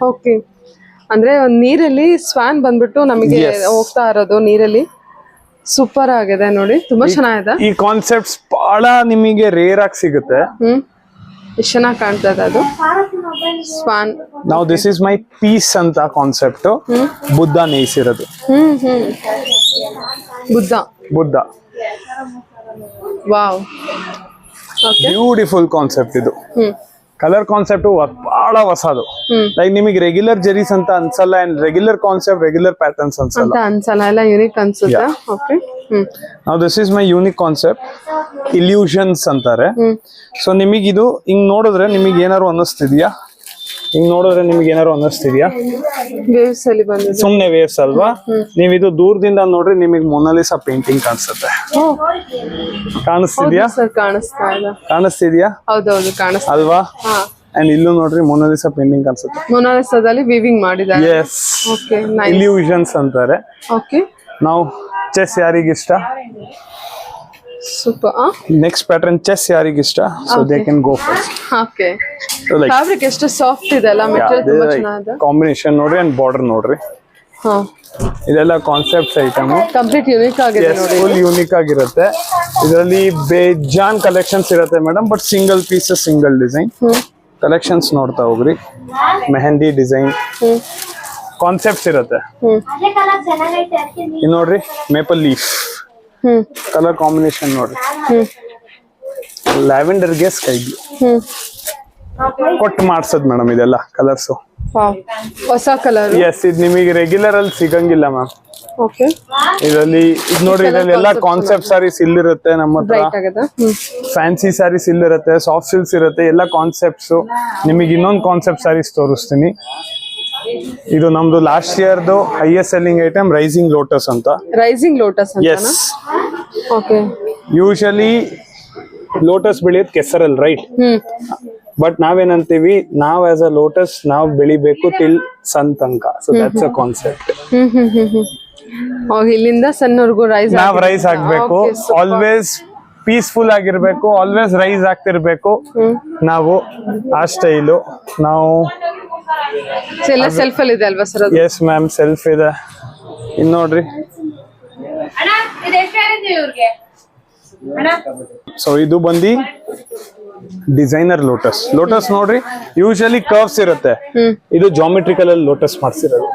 ಓಕೆ, ಅಂದ್ರೆ ಒಂದ್ ನೀರಲ್ಲಿ ಸ್ವಾನ್ ಬಂದ್ಬಿಟ್ಟು ನಮಗೆ ಹೋಗ್ತಾ ಇರೋದು ನೀರಲ್ಲಿ. ಸೂಪರ್ ಆಗಿದೆ ನೋಡಿ, ತುಂಬಾ ಚೆನ್ನಾಗಿದೆ. ಈ ಕಾನ್ಸೆಪ್ಟ್ಸ್ ಬಹಳ ನಿಮಗೆ ರೇರ್ ಆಗಿ ಸಿಗುತ್ತೆ. ಎಷ್ಟು ಚೆನ್ನಾಗಿ ಕಾಣ್ತಾ ಇದೆ ಅದು ಸ್ವಾನ್. ನಾವು ದಿಸ್ ಇಸ್ ಮೈ ಪೀಸ್ ಅಂತ ಕಾನ್ಸೆಪ್ಟ್. ಬುದ್ಧ ನೇಯಿಸಿರೋದು. ಬುದ್ಧ. ವಾವ್, ಬ್ಯೂಟಿಫುಲ್ ಕಾನ್ಸೆಪ್ಟ್ ಇದು. ಕಲರ್ ಕಾನ್ಸೆಪ್ಟ್ ಬಹಳ ಹೊಸದು. ಲೈಕ್ ನಿಮಗೆ ರೆಗ್ಯುಲರ್ ಜರೀಸ್ ಅಂತ ಅನ್ಸಲ್ಲ and regular concept regular patterns ಅನ್ಸಲ್ಲ ಅಂತ ಅನ್ಸಲ್ಲ, ಎಲ್ಲ ಯೂನಿಕ್ ಅನ್ಸುತ್ತೆ. ಓಕೆ. ನಾವು this is my unique concept, illusions ಅಂತಾರೆ. ಸೊ ನಿಮಗೆ ಇದು ಹಿಂಗ್ ನೋಡಿದ್ರೆ ನಿಮಗೆ ಏನಾರು ಅನ್ನಿಸ್ತಿದ್ಯಾ? ವೇವ್ಸ್ ಅಲ್ಲಿ ಬಂದಿದೆ. ಸುಮ್ನೆ ವೇವ್ಸ್ ಅಲ್ವಾ? ನೀವ್ ಇದು ದೂರದಿಂದ ನೋಡ್ರಿ ನಿಮಗೆ ಮೊನಾಲಿಸಾ ಪೇಂಟಿಂಗ್ ಕಾಣಿಸುತ್ತೆ. ಕಾಣಿಸ್ತಿದ್ಯಾ? ಸರ್ ಕಾಣಿಸ್ತಿದ್ಯಾ? ಹೌದೌದು ಕಾಣಿಸ್ತಾ ಅಲ್ವಾ? ಅಂಡ್ ಇಲ್ಲೂ ನೋಡ್ರಿ ಮೊನಾಲಿಸಾ ಪೇಂಟಿಂಗ್ ಕಾಣಿಸುತ್ತೆ. ಮೊನಾಲಿಸಾದಲ್ಲಿ ವೀವಿಂಗ್ ಮಾಡಿದ್ದಾರೆ. ಎಸ್, ಓಕೆ, ಇಲ್ಯೂಷನ್ಸ್ ಅಂತಾರೆ. ಓಕೆ. ನಾವು ಚೆಸ್ ಯಾರಿಗಿಷ್ಟ? ಸೂಪರ್. ನೆಕ್ಸ್ಟ್ ಪ್ಯಾಟರ್ನ್ ಚೆಸ್ ಯಾರಿಗಿಷ್ಟ? So they can go first. Okay. Fabric ಎಷ್ಟು ಸಾಫ್ಟ್ ಇದೆ ಅಲ್ಲ, ಮೆಟೀರಿಯಲ್ ತುಂಬಾ ಚೆನ್ನಾಗಿದೆ. ಕಾಂಬಿನೇಷನ್ ನೋಡ್ರಿ ಅಂಡ್ ಬಾರ್ಡರ್ ನೋಡ್ರಿ. ಇದೆಲ್ಲ ಕಾನ್ಸೆಪ್ಟ್ಸ್ ಐಟಮ್, ಕಂಪ್ಲೀಟ್ ಯೂನಿಕ್ ಆಗಿದೆ ನೋಡಿ. ಫುಲ್ ಯೂನಿಕ್ ಆಗಿರುತ್ತೆ. ಇದರಲ್ಲಿ ಬೇಜಾನ್ ಕಲೆಕ್ಷನ್ಸ್ ಇರುತ್ತೆ madam, but single pieces single design collections ನೋಡ್ತಾ ಹೋಗ್ರಿ. ಮೆಹಂದಿ ಡಿಸೈನ್ ಕಾನ್ಸೆಪ್ಟ್ಸ್ ಇರುತ್ತೆ. ಇದು ನೋಡ್ರಿ ಮೇಪಲ್ ಲೀಫ್ ಕಲರ್ ಕಾಂಬಿನೇಷನ್ ನೋಡ್ರಿ. ಲ್ಯಾವೆಂಡರ್ಗೆ ಸ್ಕೈ ಬ್ಲೂ ಕೊಟ್ಟು ಮಾಡ್ಸದ್ ಮೇಡಮ್ ಇದೆಲ್ಲ ಕಲರ್ಸ್. ಹೊಸ ಕಲರ್. ಎಸ್, ಇದು ನಿಮಗೆ ರೆಗ್ಯುಲರ್ ಅಲ್ಲಿ ಸಿಗಂಗಿಲ್ಲ ಮ್ಯಾಮ್. ಓಕೆ. ಇದರಲ್ಲಿ ಇದು ನೋಡ್ರಿ, ಇದರಲ್ಲಿ ಎಲ್ಲ ಕಾನ್ಸೆಪ್ಟ್ ಸಾರೀಸ್ ಇಲ್ಲಿರುತ್ತೆ ನಮ್ಮ ಹತ್ರ. ಫ್ಯಾನ್ಸಿ ಸ್ಯಾರೀಸ್ ಇಲ್ಲಿರುತ್ತೆ, ಸಾಫ್ಟ್ ಸಿಲ್ಕ್ಸ್ ಇರುತ್ತೆ, ಎಲ್ಲ ಕಾನ್ಸೆಪ್ಟ್ಸ್. ನಿಮಗೆ ಇನ್ನೊಂದು ಕಾನ್ಸೆಪ್ಟ್ ಸ್ಯಾರೀಸ್ ತೋರಿಸ್ತೀನಿ. ಇದು ನಮ್ದು ಲಾಸ್ಟ್ ಇಯರ್ದು highest selling item rising lotus ಅಂತ. ರೈಸಿಂಗ್ ಲೋಟಸ್ ಅಂತ. ಎಸ್. ಓಕೆ. ಯೂಶಲಿ ಲೋಟಸ್ ಬೆಳೆಯೋದು ಕೆಸರಲ್ಲಿ, ರೈಟ್? ಬಟ್ ನಾವೇನಂತೀವಿ, ನಾವ್ ಆಸ್ ಅ ಲೋಟಸ್ ನಾವ್ ಬೆಳಿಬೇಕು ಟಿಲ್ ಸನ್ ತನಕ. So that's a concept. ಇಲ್ಲಿಂದ ಸನ್ನವರೆಗೂ ನಾವ್ ರೈಸ್ ಆಗ್ಬೇಕು, ಆಲ್ವೇಸ್ ಪೀಸ್ಫುಲ್ ಆಗಿರ್ಬೇಕು, ಆಲ್ವೇಸ್ ರೈಸ್ ಆಗ್ತಿರ್ಬೇಕು ನಾವು. ಆ ಸ್ಟೈಲು ನಾವು. ಎಲ್ಲ ಸೆಲ್ಫ್ ಅಲ್ಲಿ ಇದೆ ಅಲ್ವಾ ಸರ್? ಎಸ್ ಮ್ಯಾಮ್, ಸೆಲ್ಫ್ ಇದೆ. ಇನ್ ನೋಡ್ರಿ. ಸೊ ಇದು ಬಂದು ಡಿಸೈನರ್ ಲೋಟಸ್. ಲೋಟಸ್ ನೋಡ್ರಿ, ಯೂಶಲಿ ಕರ್ವ್ಸ್ ಇರುತ್ತೆ, ಇದು ಜಾಮೆಟ್ರಿಕಲ್ ಅಲ್ಲಿ ಲೋಟಸ್ ಮಾಡ್ಸಿರೋದು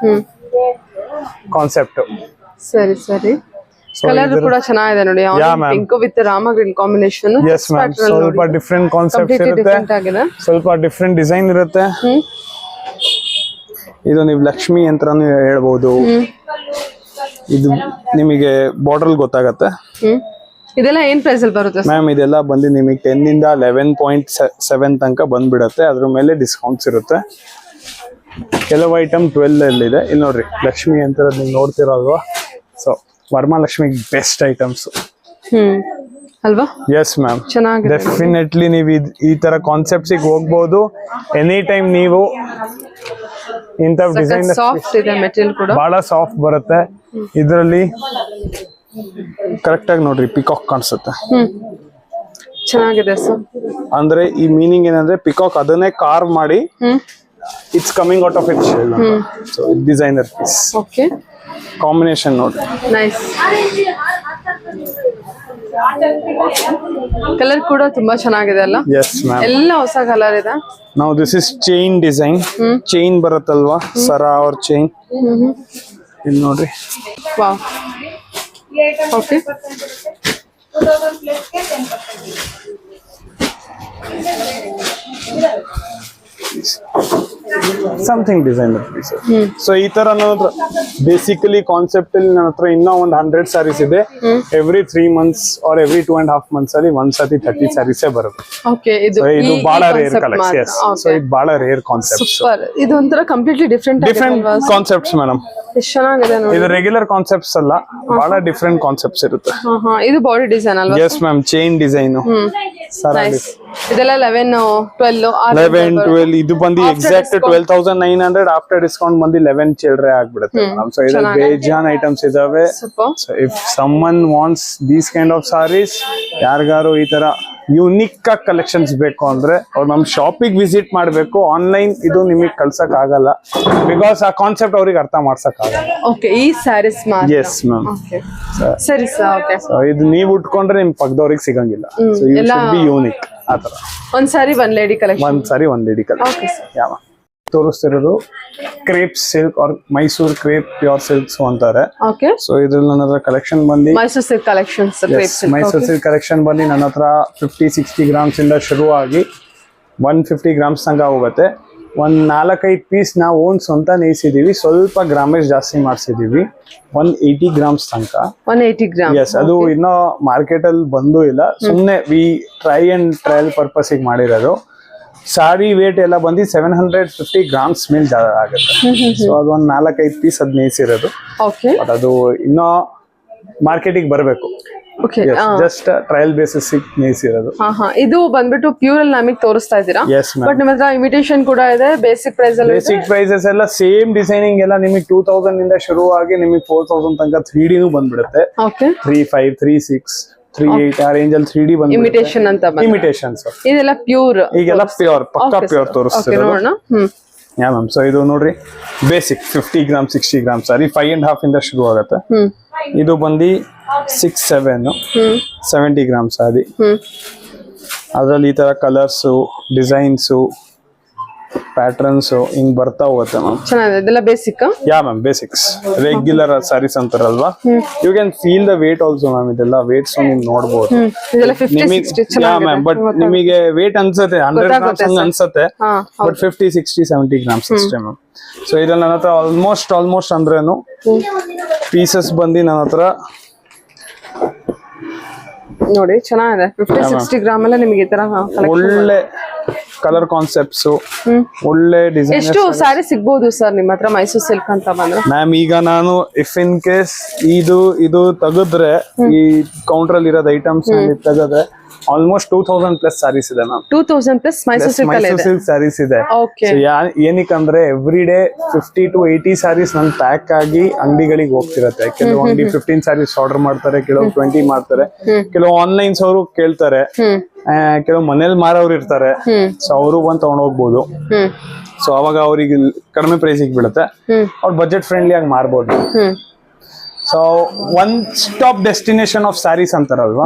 ಕಾನ್ಸೆಪ್ಟ್. ಸರಿ ಸರಿ. ಕಲರ್ ಕೂಡ ಚೆನ್ನಾಗಿದೆ ನೋಡಿ, pink with Rama green combination. Yes ma'am, ಸ್ವಲ್ಪ ಡಿಫ್ರೆಂಟ್ ಕಾನ್ಸೆಪ್ಟ್ ಇರುತ್ತೆ, ಸ್ವಲ್ಪ ಡಿಫ್ರೆಂಟ್ ಡಿಸೈನ್ ಇರುತ್ತೆ. ಇದು ನೀವು ಲಕ್ಷ್ಮಿ ಅಂತಾನು ಹೇಳ್ಬಹುದು. ಇದು ನಿಮಗೆ ಬಾರ್ಡರ್ ಗೊತ್ತಾಗತ್ತೆ. ಇದೆಲ್ಲ ಏನ್ ಪ್ರೈಸ್ ಅಲ್ಲಿ ಬರುತ್ತೆ ಮ್ಯಾಮ್? ಇದೆಲ್ಲ ಬಂದು ನಿಮಗೆ 10 ಇಂದ 11.7 ತನಕ ಬಂದ್ಬಿಡತ್ತೆ. ಅದ್ರ ಮೇಲೆ ಡಿಸ್ಕೌಂಟ್ಸ್ ಇರುತ್ತೆ. ಕೆಲವು ಐಟಮ್ 12 ಅಲ್ಲಿ ಇದೆ. ಇಲ್ಲಿ ನೋಡ್ರಿ, ಲಕ್ಷ್ಮಿ ಅಂತ ನೀವು ನೋಡ್ತಿರಲ್ವಾ? ಸೊ ವರಮಹಾಲಕ್ಷ್ಮಿ ಬೆಸ್ಟ್ ಐಟಮ್ಸ್ ಅಲ್ವಾ? ಎಸ್ ಮ್ಯಾಮ್, ಚೆನ್ನಾಗಿದೆ. ಡೆಫಿನೆಟ್ಲಿ ನೀವು ಈ ತರ ಕಾನ್ಸೆಪ್ಟ್ಸ್ ಹೋಗ್ಬೋದು. ಎನಿ ಟೈಮ್ ನೀವು ಇಂಥ ಡಿಸೈನ್ ಸಾಫ್ಟ್ ಇದೆ, ಮೆಟೀರಿಯಲ್ ಕೂಡ ಬಹಳ ಸಾಫ್ಟ್ ಬರುತ್ತೆ. ಇದರಲ್ಲಿ ಕರೆಕ್ಟ್ ಆಗಿ ನೋಡ್ರಿ, ಪಿಕಾಕ್ ಕಾಣಿಸುತ್ತೆ. ಚೆನ್ನಾಗಿದೆ ಸರ್. ಅಂದ್ರೆ ಈ ಮೀನಿಂಗ್ ಏನಂದ್ರೆ, ಪಿಕಾಕ್ ಅದನ್ನೇ ಕಾರ್ವ್ ಮಾಡಿ it's coming out of its shell. So designer piece. Okay. Combination ನೋಡ್ರಿ, ನೈಸ್. ಕಲರ್ ಕೂಡ ತುಂಬಾ ಚೆನ್ನಾಗಿದೆ ಅಲ್ಲ? ಎಸ್ ಮ್ಯಾಮ್, ಎಲ್ಲ ಹೊಸ ಕಲರ್ ಇದೆ. ನಾವು this is chain design. Chain ಬರುತ್ತಲ್ವಾ, ಸರ ಅವ್ರ ಚೈನ್. ಇಲ್ಲಿ ನೋಡ್ರಿ. Wow. Okay. Something designer piece. So ಈ ತರ ನನ್ನ ಹತ್ರ ಬೇಸಿಕಲಿ ಕಾನ್ಸೆಪ್ಟ್ ಅಲ್ಲಿ ನನ್ನ ಹತ್ರ ಇನ್ನೂ ಒಂದು 100 ಸ್ಯಾರೀಸ್ ಇದೆ. Every 3 months or every 2.5 months ಅಲ್ಲಿ ಒಂದ್ಸತಿ 30 ಸ್ಯಾರೀಸೇ ಬರುತ್ತೆ. ಓಕೆ. ಇದು ಬಹಳ ರೇರ್ ಕಲೆಕ್ಷನ್. ಸೊ ಇದು ಬಹಳ ರೇರ್ ಕಾನ್ಸೆಪ್ಟ್. ಸೂಪರ್. ಇದು ಒಂಥರ ಕಂಪ್ಲೀಟ್ಲಿ ಡಿಫರೆಂಟ್ ಕಾನ್ಸೆಪ್ಟ್ಸ್ ಮೇಡಮ್. ಎಷ್ಟು ಚೆನ್ನಾಗಿದೆ ನೋಡಿ. ಇದು ರೆಗ್ಯುಲರ್ ಕಾನ್ಸೆಪ್ಟ್ಸ್ ಅಲ್ಲ, ಬಹಳ ಡಿಫರೆಂಟ್ ಕಾನ್ಸೆಪ್ಟ್ಸ್ ಇರುತ್ತೆ. ಇದು ಬಾಡಿ ಡಿಸೈನ್ ಅಲ್ವಾ? Yes ma'am, chain design. ಇದೆಲ್ಲ 11, 12. ಇದು ಬಂದು ಎಕ್ಸಾಕ್ಟ್ 12,900. ಆಫ್ಟರ್ ಡಿಸ್ಕೌಂಟ್ ಬಂದು 11 ಚಿಲ್ಡ್ರೆ ಆಗ್ಬಿಡುತ್ತೆ. ಸೊ ಇದ್ರಲ್ಲಿ ಬೇಜಾನ್ ಐಟಮ್ಸ್ ಇದಾವೆ. So if someone wants these kind of saris, ಯಾರಿಗಾರು ಈ ತರ ಯುನಿಕ್ ಆಗಿ ಕಲೆಕ್ಷನ್ಸ್ ಬೇಕು ಅಂದ್ರೆ ಅವ್ರು ನಮ್ ಶಾಪಿಗೆ ವಿಸಿಟ್ ಮಾಡ್ಬೇಕು. ಆನ್ಲೈನ್ ಇದು ನಿಮಗೆ ಕಳ್ಸಕ್ ಆಗಲ್ಲ, ಬಿಕಾಸ್ ಆ ಕಾನ್ಸೆಪ್ಟ್ ಅವ್ರಿಗೆ ಅರ್ಥ ಮಾಡ್ಸಕ್ ಆಗಲ್ಲ. ಓಕೆ. ಈ ಸ್ಯಾರೀಸ್ ಮಾತ್ರ. Yes ma'am. ಸರಿ ಸರ್. ಓಕೆ. ಸೊ ಇದು ನೀವು ಉಟ್ಕೊಂಡ್ರೆ ನಿಮ್ ಪಕ್ಕದವ್ರಿಗೆ ಸಿಗಂಗಿಲ್ಲ. So you should be unique. ಆತರ ಒಂದ್ ಸಾರಿ ಒಂದ್ ಲೇಡಿ ಕಲೆಕ್ಷನ್. ಒಂದ್ ಸಾರಿ ಒಂದ್ ಲೇಡಿ ಕಲೆಕ್ಷನ್. ಯಾವ ತೋರಿಸ್ತಿರೋದು crepe silk or Mysore crepe pure silks ಅಂತಾರೆ. ಓಕೆ. ಸೊ ಇದ್ರಲ್ಲಿ ನನ್ನ ಹತ್ರ ಕಲೆಕ್ಷನ್ ಬಂದು Mysore silk collections. Mysore silk collection ಬಂದು ನನ್ನ ಹತ್ರ 50-60 ಗ್ರಾಮ್ಸ್ ಇಂದ ಶುರು ಆಗಿ 150 ಗ್ರಾಮ್ಸ್ ತನಕ ಹೋಗುತ್ತೆ. ಒಂದ್ 4-5 ಪೀಸ್ ನಾವು ಓನ್ ಸ್ವಂತ ನೇಯಿಸಿದೀವಿ, ಸ್ವಲ್ಪ ಗ್ರಾಮೇಜ್ ಜಾಸ್ತಿ ಮಾಡಿಸಿದೀವಿ, 180 ಗ್ರಾಮ್ಸ್ ತನಕ. 180 ಗ್ರಾಮ್. ಎಸ್, ಅದು ಇನ್ನೂ ಮಾರ್ಕೆಟ್ ಅಲ್ಲಿ ಬಂದೂ ಇಲ್ಲ, ಸುಮ್ನೆ ವಿ ಟ್ರಯಲ್ ಪರ್ಪಸ್ ಗೆ ಮಾಡಿರೋದು. ಸಾರಿ ವೇಟ್ ಎಲ್ಲ ಬಂದು 750 ಗ್ರಾಮ್ಸ್ ಮೇಲೆ ಆಗುತ್ತೆ. ಸೊ ಅದು ಒಂದ್ 4-5 ಪೀಸ್ ಅದ್ ನೇಯಿಸಿರೋದು. ಓಕೆ. ಬಟ್ ಅದು ಇನ್ನೂ ಮಾರ್ಕೆಟಿಗೆ ಬರಬೇಕು. ಓಕೆ. ಜಸ್ಟ್ ಟ್ರಯಲ್ ಬೇಸಿಸ್ ನೇಯಿಸಿರೋದು. ಇದು ಬಂದ್ಬಿಟ್ಟು ಪ್ಯೂರ್ ಅಲ್ಲಿ ನಮಗೆ ತೋರಿಸ್ತಾ ಇದ್ದೀರಾ. Yes ma'am. ಬಟ್ ನಿಮ್ಮ ಹತ್ರ ಇಮಿಟೇಷನ್ ಕೂಡ ಇದೆ. ಬೇಸಿಕ್ ಪ್ರೈಸ್ ಅಲ್ಲಿ ಬೇಸಿಕ್ ಪ್ರೈಸಸ್ ಎಲ್ಲ ಸೇಮ್ ಡಿಸೈನಿಂಗ್ ಎಲ್ಲ ನಿಮಗೆ 2000 ಇಂದ ಶುರು ಆಗಿ ನಿಮಗೆ 4000 ತನಕ 3D ಬಂದ್ಬಿಡುತ್ತೆ. ಓಕೆ. 35, 36, 38 ಆ ರೇಂಜ್ ಅಲ್ಲಿ 3D ಬಂದ್ಬಿಡುತ್ತೆ. ಇಮಿಟೇಷನ್ ಅಂತ ಇಮಿಟೇಷನ್ಸ್ ಇದೆಲ್ಲ ಪ್ಯೂರ್. ಈಗೆಲ್ಲ ಪ್ಯೂರ್, ಪಕ್ಕಾ ಪ್ಯೂರ್ ತೋರಿಸ್ತೀವಿ. ನೋಡೋಣ. ಯಾ ಮ್ಯಾಮ್. ಸೊ ಇದು ನೋಡ್ರಿ ಬೇಸಿಕ್ 50 ಗ್ರಾಮ್ 60 ಗ್ರಾಮ್ ಸಾರಿ 5.5 ಇಂದ ಶುರು ಆಗುತ್ತೆ. ಇದು ಬಂದು 6, 7, 70 ಗ್ರಾಮ್ ಸಾರಿ. ಅದ್ರಲ್ಲಿ ಈ ತರ ಕಲರ್ಸು, ಡಿಸೈನ್ಸು, ಪ್ಯಾಟರ್ನ್ಸ್ ಹಿಂಗ್ ಬರ್ತಾ ಹೋಗುತ್ತೆ ಮ್ಯಾಮ್. ಚೆನ್ನಾಗಿದೆ. ಇದೆಲ್ಲ basic. Yeah ma'am, basics regular sarees ಅಂತಾರಲ್ವಾ, you can feel the weight also ma'am. ಇದೆಲ್ಲ ವೇಟ್ಸ್ ನೀವು ನೋಡಬಹುದು. ಇದೆಲ್ಲ 50, 60 ಯಾ ಮ್ಯಾಮ್. ಬಟ್ ನಿಮಗೆ ವೇಟ್ ಅನ್ಸುತ್ತೆ 100 ಗ್ರಾಮ್ಸ್ ಹಂಗ ಅನ್ಸುತ್ತೆ, ಬಟ್ 50, 60, 70 ಗ್ರಾಮ್ಸ್ ಅಷ್ಟೇ ಮ್ಯಾಮ್. ಸೊ ಇದ್ರಲ್ಲಿ ನನ್ನ ಹತ್ರ ಆಲ್ಮೋಸ್ಟ್ ಅಂದ್ರೇನು ಪೀಸಸ್ ಬಂದು ನನ್ನ ಹತ್ರ ನೋಡಿ ಚೆನ್ನಾಗಿದೆ. 50, 60 ಗ್ರಾಮ್ ಅಲ್ಲ ನಿಮಗೆ ಈ ತರ ಒಳ್ಳೆ ಕಲರ್ ಕಾನ್ಸೆಪ್ಟ್ಸ್, ಒಳ್ಳೆ ಡಿಸೈನ್. ಎಷ್ಟು ಸಾರಿ ಸಿಗ್ಬೋದು ಸರ್ ನಿಮ್ಮ ಹತ್ರ ಮೈಸೂರು ಸಿಲ್ಕ್ ಅಂತ ಬಂದ್ರೆ? ಮ್ಯಾಮ್ ಈಗ ನಾನು ಇಫ್ ಇನ್ ಕೇಸ್ ಇದು ತೆಗೆದ್ರೆ, ಈ ಕೌಂಟರ್ ಅಲ್ಲಿ ಇರೋದು ಐಟಮ್ಸ್ ತೆಗೆದ್ರೆ ಆಲ್ಮೋಸ್ಟ್ 2000 ಪ್ಲಸ್ ಸಾರೀಸ್ ಇದೆ ma'am. 2000 plus Mysuru silk saris ಇದೆ. ಏನಕ್ಕಂದ್ರೆ ಎವ್ರಿ ಡೇ 50 to 80 ಸಾರೀಸ್ ನನ್ ಪ್ಯಾಕ್ ಆಗಿ ಅಂಗಡಿಗಳಿಗೆ ಹೋಗ್ತಿರತ್ತೆ. ಕೆಲವು ಅಂಗಡಿ 15 ಸಾರೀಸ್ ಆರ್ಡರ್ ಮಾಡ್ತಾರೆ, ಕೆಲವು 20 ಮಾಡ್ತಾರೆ, ಕೆಲವು ಆನ್ಲೈನ್ಸ್ ಅವರು ಕೇಳ್ತಾರೆ, ಕೆಲವು ಮನೇಲಿ ಮಾರೋರು ಇರ್ತಾರೆ. ಸೊ ಅವರು ಬಂದು ತಗೊಂಡ್ ಹೋಗ್ಬೋದು. ಸೊ ಅವಾಗ ಅವ್ರಿಗೆ ಕಡಿಮೆ ಪ್ರೈಸಿಗೆ ಬೀಳುತ್ತೆ, ಅವ್ರು ಬಜೆಟ್ ಫ್ರೆಂಡ್ಲಿ ಆಗಿ ಮಾರ್ಬೋದು. So one stop destination of sarees ಅಂತಾರಲ್ವಾ,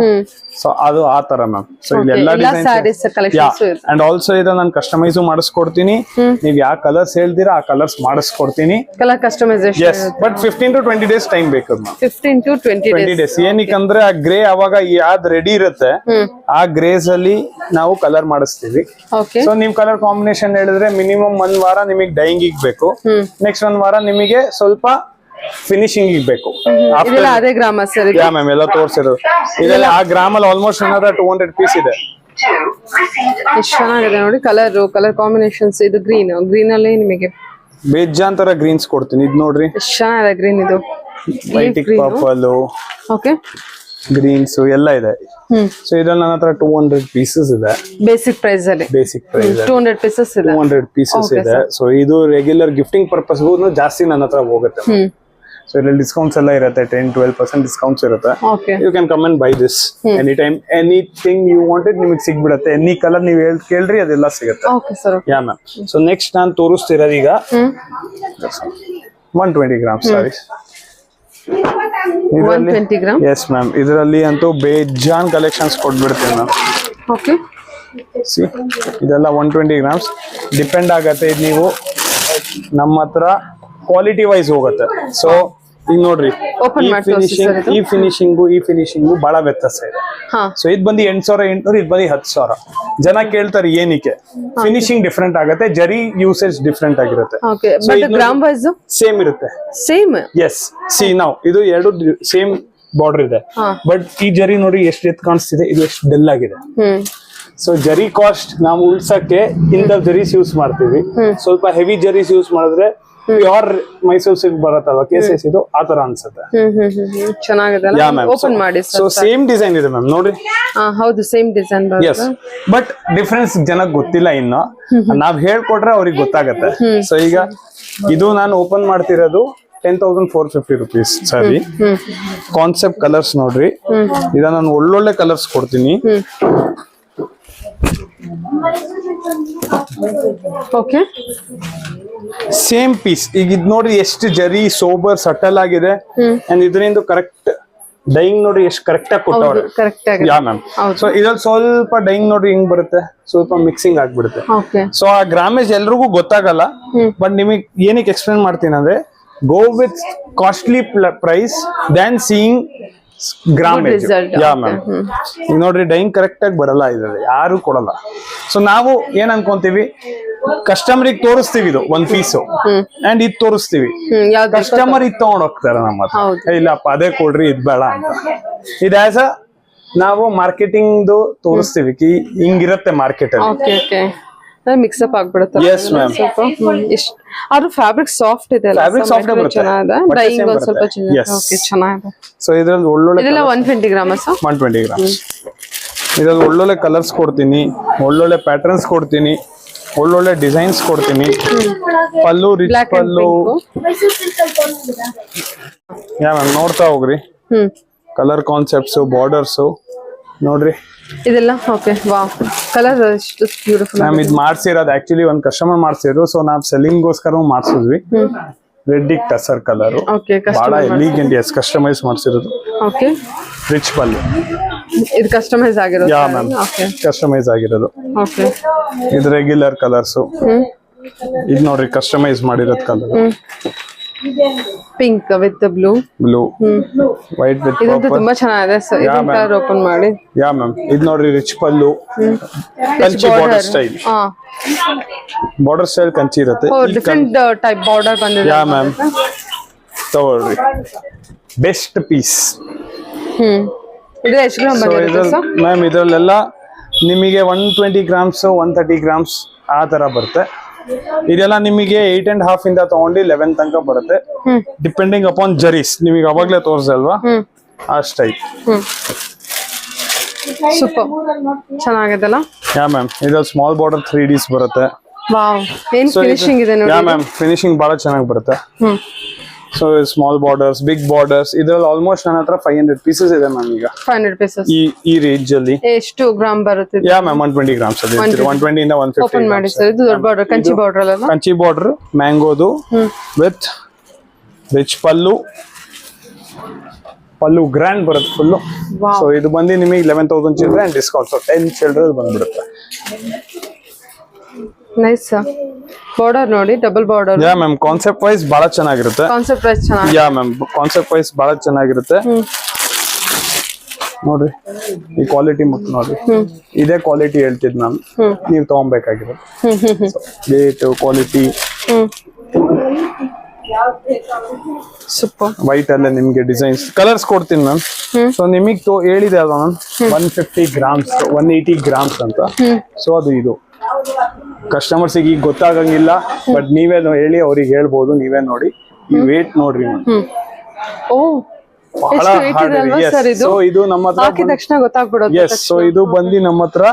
ಸೊ ಅದು ಆ ತರ ಮ್ಯಾಮ್. ಸೊ ಇಲ್ಲಿ ಎಲ್ಲ ಡಿಸೈನ್ಸ್ ಅಂಡ್ ಆಲ್ಸೋ ಇದು ನಾನು ಕಸ್ಟಮೈಸ್ ಮಾಡಿಸ್ಕೊಡ್ತೀನಿ. ನೀವ್ ಯಾವ ಕಲರ್ಸ್ ಹೇಳ್ತೀರಾ ಆ ಕಲರ್ಸ್ ಮಾಡಿಸ್ಕೊಡ್ತೀನಿ. Colour customization. Yes, but 15 to 20 days time ಬೇಕು ಮ್ಯಾಮ್. 15 to 20 days. ಏನಕ್ಕಂದ್ರೆ ಆ ಗ್ರೇ ಅವಾಗ ಯಾವ್ದ್ ರೆಡಿ ಇರುತ್ತೆ ಆ ಗ್ರೇಸ್ ಅಲ್ಲಿ ನಾವು ಕಲರ್ ಮಾಡಿಸ್ತೀವಿ. ಸೊ ನೀವ್ ಕಲರ್ ಕಾಂಬಿನೇಷನ್ ಹೇಳಿದ್ರೆ ಮಿನಿಮಮ್ 1 ವಾರ ನಿಮಗೆ ಡೈಯಿಂಗ್ ಬೇಕು, ನೆಕ್ಸ್ಟ್ 1 ವಾರ ನಿಮಗೆ ಸ್ವಲ್ಪ ಫಿನಿಶಿಂಗ್ ಬೇಕು. ಅದೇ ಗ್ರಾಮ ಸರ್? ಯಾ ಮ್ಯಾಮ್, ಎಲ್ಲ ತೋರಿಸಿರೋದು ಇದೆಲ್ಲ ಆ ಗ್ರಾಮಲ್ಲಿ ಆಲ್ಮೋಸ್ಟ್ 200 ಪೀಸ್ ಇದೆ. ಎಷ್ಟು ಚೆನ್ನಾಗಿದೆ ನೋಡಿ ಕಲರ್ ಕಾಂಬಿನೇಷನ್ಸ್. ಇದು ಗ್ರೀನ್ ಅಲ್ಲಿ ನಿಮಗೆ ಬೇಜಾಂತರ ಗ್ರೀನ್ಸ್ ಕೊಡ್ತೀನಿ. ಇದು ನೋಡ್ರಿ ಎಷ್ಟು ಚೆನ್ನಾಗಿದೆ ಗ್ರೀನ್. ಇದು ವೈಟ್, ಪರ್ಪಲ್, ಓಕೆ, ಗ್ರೀನ್ಸ್ ಎಲ್ಲ ಇದೆ. ಸೊ ಇದ್ರಲ್ಲಿ ನನ್ನ ಹತ್ರ 200 ಪೀಸಸ್ ಇದೆ ಬೇಸಿಕ್ ಪ್ರೈಸ್ ಅಲ್ಲಿ. 200 ಪೀಸಸ್ ಇದೆ. 200 ಪೀಸಸ್ ಇದೆ. ಸೊ ಇದು ರೆಗ್ಯುಲರ್ ಗಿಫ್ಟಿಂಗ್ ಪರ್ಪಸ್ಗೂ ಜಾಸ್ತಿ ನನ್ನ ಹತ್ರ ಹೋಗುತ್ತೆ. ಸೊ ಇದ್ರಲ್ಲಿ ಡಿಸ್ಕೌಂಟ್ಸ್ ಎಲ್ಲ ಇರುತ್ತೆ, 10-12% ಡಿಸ್ಕೌಂಟ್ಸ್ ಇರುತ್ತೆ. You can come and buy this any time. Anything you wanted ನಿಮಗೆ ಸಿಗ್ಬಿಡುತ್ತೆ. ಎನಿ ಕಲರ್ ನೀವು ಕೇಳ್ರಿ ಅದೆಲ್ಲ ಸಿಗುತ್ತೆ. ಯಾ ಮ್ಯಾಮ್. ಸೊ ನೆಕ್ಸ್ಟ್ ನಾನು ತೋರಿಸ್ತಿರೋದು ಈಗ 120 grams saris. 120 gram. Yes ma'am. ಇದರಲ್ಲಿ ಅಂತೂ ಬೇಜಾನ್ ಕಲೆಕ್ಷನ್ಸ್ ಕೊಟ್ಬಿಡ್ತೀನಿ ಮ್ಯಾಮ್. ಓಕೆ. ಸಿ ಇದೆಲ್ಲ 120 ಗ್ರಾಮ್ಸ್. ಡಿಪೆಂಡ್ ಆಗತ್ತೆ, ಇದು ನೀವು ನಮ್ಮ ಹತ್ರ ಕ್ವಾಲಿಟಿ ವೈಸ್ ಹೋಗುತ್ತೆ. ಸೊ ಈಗ ನೋಡ್ರಿ ಈ ಫಿನಿಶಿಂಗು ಬಹಳ ವ್ಯತ್ಯಾಸ ಇದೆ. ಸೊ ಇದು ಬಂದು 8,800, ಇದು ಬಂದು 10,000. ಜನ ಕೇಳ್ತಾರೆ ಏನಕ್ಕೆ. ಫಿನಿಶಿಂಗ್ ಡಿಫ್ರೆಂಟ್ ಆಗುತ್ತೆ, ಜರಿ ಯೂಸೇಜ್ ಡಿಫ್ರೆಂಟ್ ಆಗಿರುತ್ತೆ. ಸೇಮ್ ಇರುತ್ತೆ. ಸೇಮ್. ಎಸ್. ಸಿ ನಾವು ಇದು ಎರಡು ಸೇಮ್ ಬಾರ್ಡರ್ ಇದೆ, ಬಟ್ ಈ ಜರಿ ನೋಡಿ ಎಷ್ಟು ಎತ್ ಕಾಣಿಸ್ತಿದೆ, ಇದು ಎಷ್ಟು ಡೆಲ್ ಆಗಿದೆ. ಸೊ ಜರಿ ಕಾಸ್ಟ್ ನಾವು ಉಳ್ಸಕ್ಕೆ ಇಂದ ಜರೀಸ್ ಯೂಸ್ ಮಾಡ್ತೀವಿ. ಸ್ವಲ್ಪ ಹೆವಿ ಜರೀಸ್ ಯೂಸ್ ಮಾಡಿದ್ರೆ ಪ್ಯೂರ್ ಮೈಸೂರು ಸಿಲ್ಕ್ ಬರುತ್ತಲ್ವಾ, ಕೇಸಸ್ ಇದು ಆ ತರ ಅನ್ಸುತ್ತೆ. ಚೆನ್ನಾಗಿದೆ. ಓಪನ್ ಮಾಡಿ. ಸೊ ಸೇಮ್ ಡಿಸೈನ್ ಇದೆ ಮ್ಯಾಮ್, ನೋಡ್ರಿ. ಹೌದು, same design. Yes, but difference ಜನಕ್ಕೆ ಗೊತ್ತಿಲ್ಲ ಇನ್ನು. ನಾವ್ ಹೇಳ್ಕೊಟ್ರೆ ಅವ್ರಿಗೆ ಗೊತ್ತಾಗತ್ತೆ. ಸೊ ಈಗ ಇದು ನಾನು ಓಪನ್ ಮಾಡ್ತಿರೋದು 10,450 rupees. ಸರಿ, ಕಾನ್ಸೆಪ್ಟ್ ಕಲರ್ಸ್ ನೋಡ್ರಿ. ಈಗ ನಾನು ಒಳ್ಳೊಳ್ಳೆ ಕಲರ್ಸ್ ಕೊಡ್ತೀನಿ. Okay, same piece. ಈಗ ಇದ್ ನೋಡ್ರಿ ಎಷ್ಟು ಜರಿ ಸೋಬರ್ ಸಟಲ್ ಆಗಿದೆ. ಅಂಡ್ ಇದರಿಂದ ಕರೆಕ್ಟ್ ಡೈಯಿಂಗ್ ನೋಡ್ರಿ ಎಷ್ಟು ಕರೆಕ್ಟ್ ಆಗಿ ಕೊಟ್ಟವ್ರೆ. ಯಾ ಮ್ಯಾಮ್. ಸೊ ಇದ್ರಲ್ಲಿ ಸ್ವಲ್ಪ ಡೈಯಿಂಗ್ ನೋಡ್ರಿ ಹಿಂಗ್ ಬರುತ್ತೆ, ಸ್ವಲ್ಪ ಮಿಕ್ಸಿಂಗ್ ಆಗ್ಬಿಡುತ್ತೆ. ಸೊ ಆ ಗ್ರಾಮೇಜ್ ಎಲ್ರಿಗೂ ಗೊತ್ತಾಗಲ್ಲ, ಬಟ್ ನಿಮಗೆ ಏನಕ್ಕೆ ಎಕ್ಸ್ಪ್ಲೇನ್ ಮಾಡ್ತೀನಿ ಅಂದ್ರೆ, go with costly price than seeing grammage. result, yeah okay. Ma'am. ಈಗ ನೋಡ್ರಿ ಡೈಯಿಂಗ್ ಕರೆಕ್ಟ್ ಆಗಿ ಬರಲ್ಲ ಇದ್ರಲ್ಲಿ, ಯಾರು ಕೊಡಲ್ಲ. ಸೊ ನಾವು ಏನ್ ಅನ್ಕೊಂತೀವಿ, ಕಸ್ಟಮರಿಗೆ ತೋರಿಸ್ತೀವಿ ಇದು ಒಂದ್ ಪೀಸು ಅಂಡ್ ಇದ್ ತೋರಿಸ್ತೀವಿ, ಯಾವ್ದು ಕಸ್ಟಮರ್ ಇದ್ ತಗೊಂಡ್ ಹೋಗ್ತಾರೆ ನಮ್ಮ ಹತ್ರ. ಹೌದು. ಏ, ಇಲ್ಲಪ್ಪ ಅದೇ ಕೊಡ್ರಿ ಇದ್ ಬೇಡ ಅಂತ. ಇದು ಆಸ್ ಅ ನಾವು ಮಾರ್ಕೆಟಿಂಗ್ ತೋರಿಸ್ತೀವಿ ಕಿ ಹಿಂಗಿರತ್ತೆ ಮಾರ್ಕೆಟ್ ಅಲ್ಲಿ. ಓಕೆ ಓಕೆ ಮಿಕ್ಸಪ್ ಆಗ್ಬಿಡುತ್ತೆ. Yes, ma'am. ಇಷ್ಟ ಆದ್ರೂ ಫ್ಯಾಬ್ರಿಕ್ ಸಾಫ್ಟ್ ಇದೆ ಅಲ್ಲ, Fabric soft material ಬರುತ್ತೆ. ಚೆನ್ನಾಗಿದೆ, ಬಟ್ಟೆ ಡೈಯಿಂಗ್ same ಒಂದ್ ಸ್ವಲ್ಪ ಬರುತ್ತೆ. Yes. ಓಕೆ ಚೆನ್ನಾಗಿದೆ. ಸೊ ಇದ್ರಲ್ಲಿ ಒಳ್ಳೊಳ್ಳೆ ಇದೆಲ್ಲ 120 ಗ್ರಾಮ್ಸ್ 120 ಗ್ರಾಮ್ಸ್. ಇದ್ರಲ್ಲಿ ಒಳ್ಳೊಳ್ಳೆ ಕಲರ್ಸ್ ಕೊಡ್ತೀನಿ, ಒಳ್ಳೊಳ್ಳೆ ಪ್ಯಾಟರ್ನ್ಸ್ ಕೊಡ್ತೀನಿ, ಒಳ್ಳೊಳ್ಳೆ ಡಿಸೈನ್ಸ್ ಕೊಡ್ತೀನಿ. Pallu rich black and pallu. Yeah ma'am ನೋಡ್ತಾ ಹೋಗ್ರಿ, ಕಲರ್ ಕಾನ್ಸೆಪ್ಟ್ಸ್, ಬಾರ್ಡರ್ಸ್ ನೋಡ್ರಿ. ಇದೆಲ್ಲ ಓಕೆ ವಾವ್ ಕಲರ್ ಎಷ್ಟು ಬ್ಯೂಟಿಫುಲ್. ಮ್ಯಾಮ್ ಇದು ಮಾಡ್ಸಿರೋದು ಆಕ್ಚುಲಿ ಒಂದ್ ಕಸ್ಟಮರ್ ಮಾಡ್ಸಿದ್ರು, ಸೊ ನಾವ್ ಸೆಲ್ಲಿಂಗ್ ಗೋಸ್ಕರ ಮಾಡ್ಸಿದ್ವಿ. ರೆಡ್ ಟಸರ್ ಕಲರ್, ಓಕೆ ಬಹಳ ಎಲಿಗೆಂಟ್, ಎಸ್ ಕಸ್ಟಮೈಸ್ ಮಾಡ್ಸಿರೋದು. Okay rich pallu. ಇದು ಕಸ್ಟಮೈಸ್ ಆಗಿರೋದು. ಯಾ ಮ್ಯಾಮ್, ಓಕೆ ಕಸ್ಟಮೈಸ್ ಆಗಿರೋದು. ಓಕೆ ಇದು ರೆಗ್ಯುಲರ್ ಕಲರ್ಸ್. ಇದು ನೋಡ್ರಿ ಕಸ್ಟಮೈಸ್ ಮಾಡಿರೋದು colour. Pink with blue, blue, white with ಇದಂತೂ ತುಂಬಾ ಚೆನ್ನಾಗಿದೆ. ಸೊ ಇದನ್ನ ಕಲರ್ ಓಪನ್ ಮಾಡಿ. ಯಾ ಮ್ಯಾಮ್, ಇದು ನೋಡ್ರಿ ರಿಚ್ ಪಲ್ಲು, ಕಂಚಿ ಬಾರ್ಡರ್ ಸ್ಟೈಲ್. ಹಾ ಬಾರ್ಡರ್ ಸ್ಟೈಲ್ ಕಂಚಿ ಇರುತ್ತೆ. ಡಿಫ್ರೆಂಟ್ ಟೈಪ್ ಬಾರ್ಡರ್ ಬಂದಿದೆ. ಯಾ ಮ್ಯಾಮ್, ತಗೊಳ್ರಿ ಬೆಸ್ಟ್ ಪೀಸ್. ಇದು ಎಷ್ಟು ಗ್ರಾಮ್ ಬಂದಿರುತ್ತೆ ಸರ್? ಮ್ಯಾಮ್ ಇದರಲ್ಲೆಲ್ಲ ನಿಮಗೆ 120 ಗ್ರಾಮ್ಸ್ 130 ಗ್ರಾಮ್ಸ್ ಆ ತರ ಬರುತ್ತೆ. ಇದೆಲ್ಲ ನಿಮಗೆ 8.5 ಇಂದ ತಗೊಂಡು 11 ತನಕ ಬರುತ್ತೆ, ಡಿಪೆಂಡಿಂಗ್ ಅಪಾನ್ ಜರೀಸ್. ನಿಮಗೆ ಅವಾಗ್ಲೇ ತೋರಿಸಲ್ವಾ ಆ ಸ್ಟೈಲ್. ಸೂಪರ್ ಚೆನ್ನಾಗಿದೆಲ್ಲ. ಯಾ ಮ್ಯಾಮ್, ಇದ್ರಲ್ಲಿ ಸ್ಮಾಲ್ ಬಾರ್ಡರ್ 3Ds ಬರುತ್ತೆ. ವಾವ್ ಏನ್ ಫಿನಿಶಿಂಗ್ ಇದೆ ನೋಡಿ. ಯಾ ಮ್ಯಾಮ್, ಫಿನಿಶಿಂಗ್ ಬಹಳ ಚೆನ್ನಾಗಿ ಬರುತ್ತೆ. So small borders, big borders, ಇದ್ರಲ್ಲಿ ಆಲ್ಮೋಸ್ಟ್ ನನ್ನ ಹತ್ರ 500 ಪೀಸಸ್ ಇದೆ ಮ್ಯಾಮ್ ಈಗ 500 ಪೀಸಸ್. ಈ ರೇಂಜ್ ಅಲ್ಲಿ. ಎಷ್ಟು ಗ್ರಾಮ್ ಬರುತ್ತೆ? ಯಾ ಮ್ಯಾಮ್, 120 ಗ್ರಾಮ್ಸ್ ಅಲ್ಲಿ 120 ಇಂದ 150. ಓಪನ್ ಮಾಡಿ ಸರ್. ಇದು ದೊಡ್ಡ ಬಾರ್ಡರ್, ಕಂಚಿ ಬಾರ್ಡರ್ ಅಲ್ಲ? ಕಂಚಿ ಬಾರ್ಡರ್, ಮ್ಯಾಂಗೋದು with rich pallu. Pallu grand ಬರುತ್ತೆ ಫುಲ್ಲು. ಸೊ ಇದು ಬಂದು ನಿಮಗೆ 11,000 ಚಿಲ್ಲರೆ ಅಂಡ್ ಡಿಸ್ಕೌಂಟ್ 10 ಚಿಲ್ಲರೆ ಬಂದ್ಬಿಡುತ್ತೆ. Nice sir. ಬಾರ್ಡರ್ ನೋಡಿ, double border. Yeah ma'am, concept wise ಬಹಳ ಚೆನ್ನಾಗಿರುತ್ತೆ. ಕಾನ್ಸೆಪ್ಟ್ ವೈಸ್ ಚೆನ್ನಾಗಿ. ಯಾ ಮ್ಯಾಮ್, ಕಾನ್ಸೆಪ್ಟ್ ವೈಸ್ ಬಹಳ ಚೆನ್ನಾಗಿರುತ್ತೆ. ನೋಡ್ರಿ ಈ ಕ್ವಾಲಿಟಿ ಮತ್ತು ನೋಡ್ರಿ, ಇದೇ ಕ್ವಾಲಿಟಿ ಹೇಳ್ತಿದ್ ನಾನು, ನೀವು ತಗೊಬೇಕಾಗಿರೋದು. Rate, quality. ಸೂಪರ್. ವೈಟ್ ಅಲ್ಲೇ ನಿಮ್ಗೆ ಡಿಸೈನ್ಸ್, ಕಲರ್ಸ್ ಕೊಡ್ತೀನಿ ಮ್ಯಾಮ್. ಸೊ ನಿಮಗ್ ಹೇಳಿದೆ ಅಲ್ವಾ ಮ್ಯಾಮ್, 150 ಗ್ರಾಮ್ಸ್ 180 ಗ್ರಾಮ್ಸ್ ಅಂತ. ಸೊ ಅದು ಇದು ಕಸ್ಟಮರ್ಸ್ ಈಗ ಗೊತ್ತಾಗಂಗಿಲ್ಲ, ಬಟ್ ನೀವೇ ಹೇಳಿ ಅವ್ರಿಗೆ ಹೇಳ್ಬೋದು. ನೀವೇ ನೋಡಿ ಈ ವೇಟ್ ನೋಡ್ರಿ ಮ್ಯಾಮ್, ಓ ಬಹಳ ಎಷ್ಟು weight ಇದೆ ಅಲ್ವಾ ಸರ್ ಇದು? ಸೊ ಇದು ನಮ್ಮ ಹತ್ರ ಹಾಕಿದ ತಕ್ಷಣ ಗೊತ್ತಾಗ್ಬಿಡುತ್ತೆ. ಎಸ್. ಸೊ ಇದು ಬಂದು ನಮ್ಮ ಹತ್ರ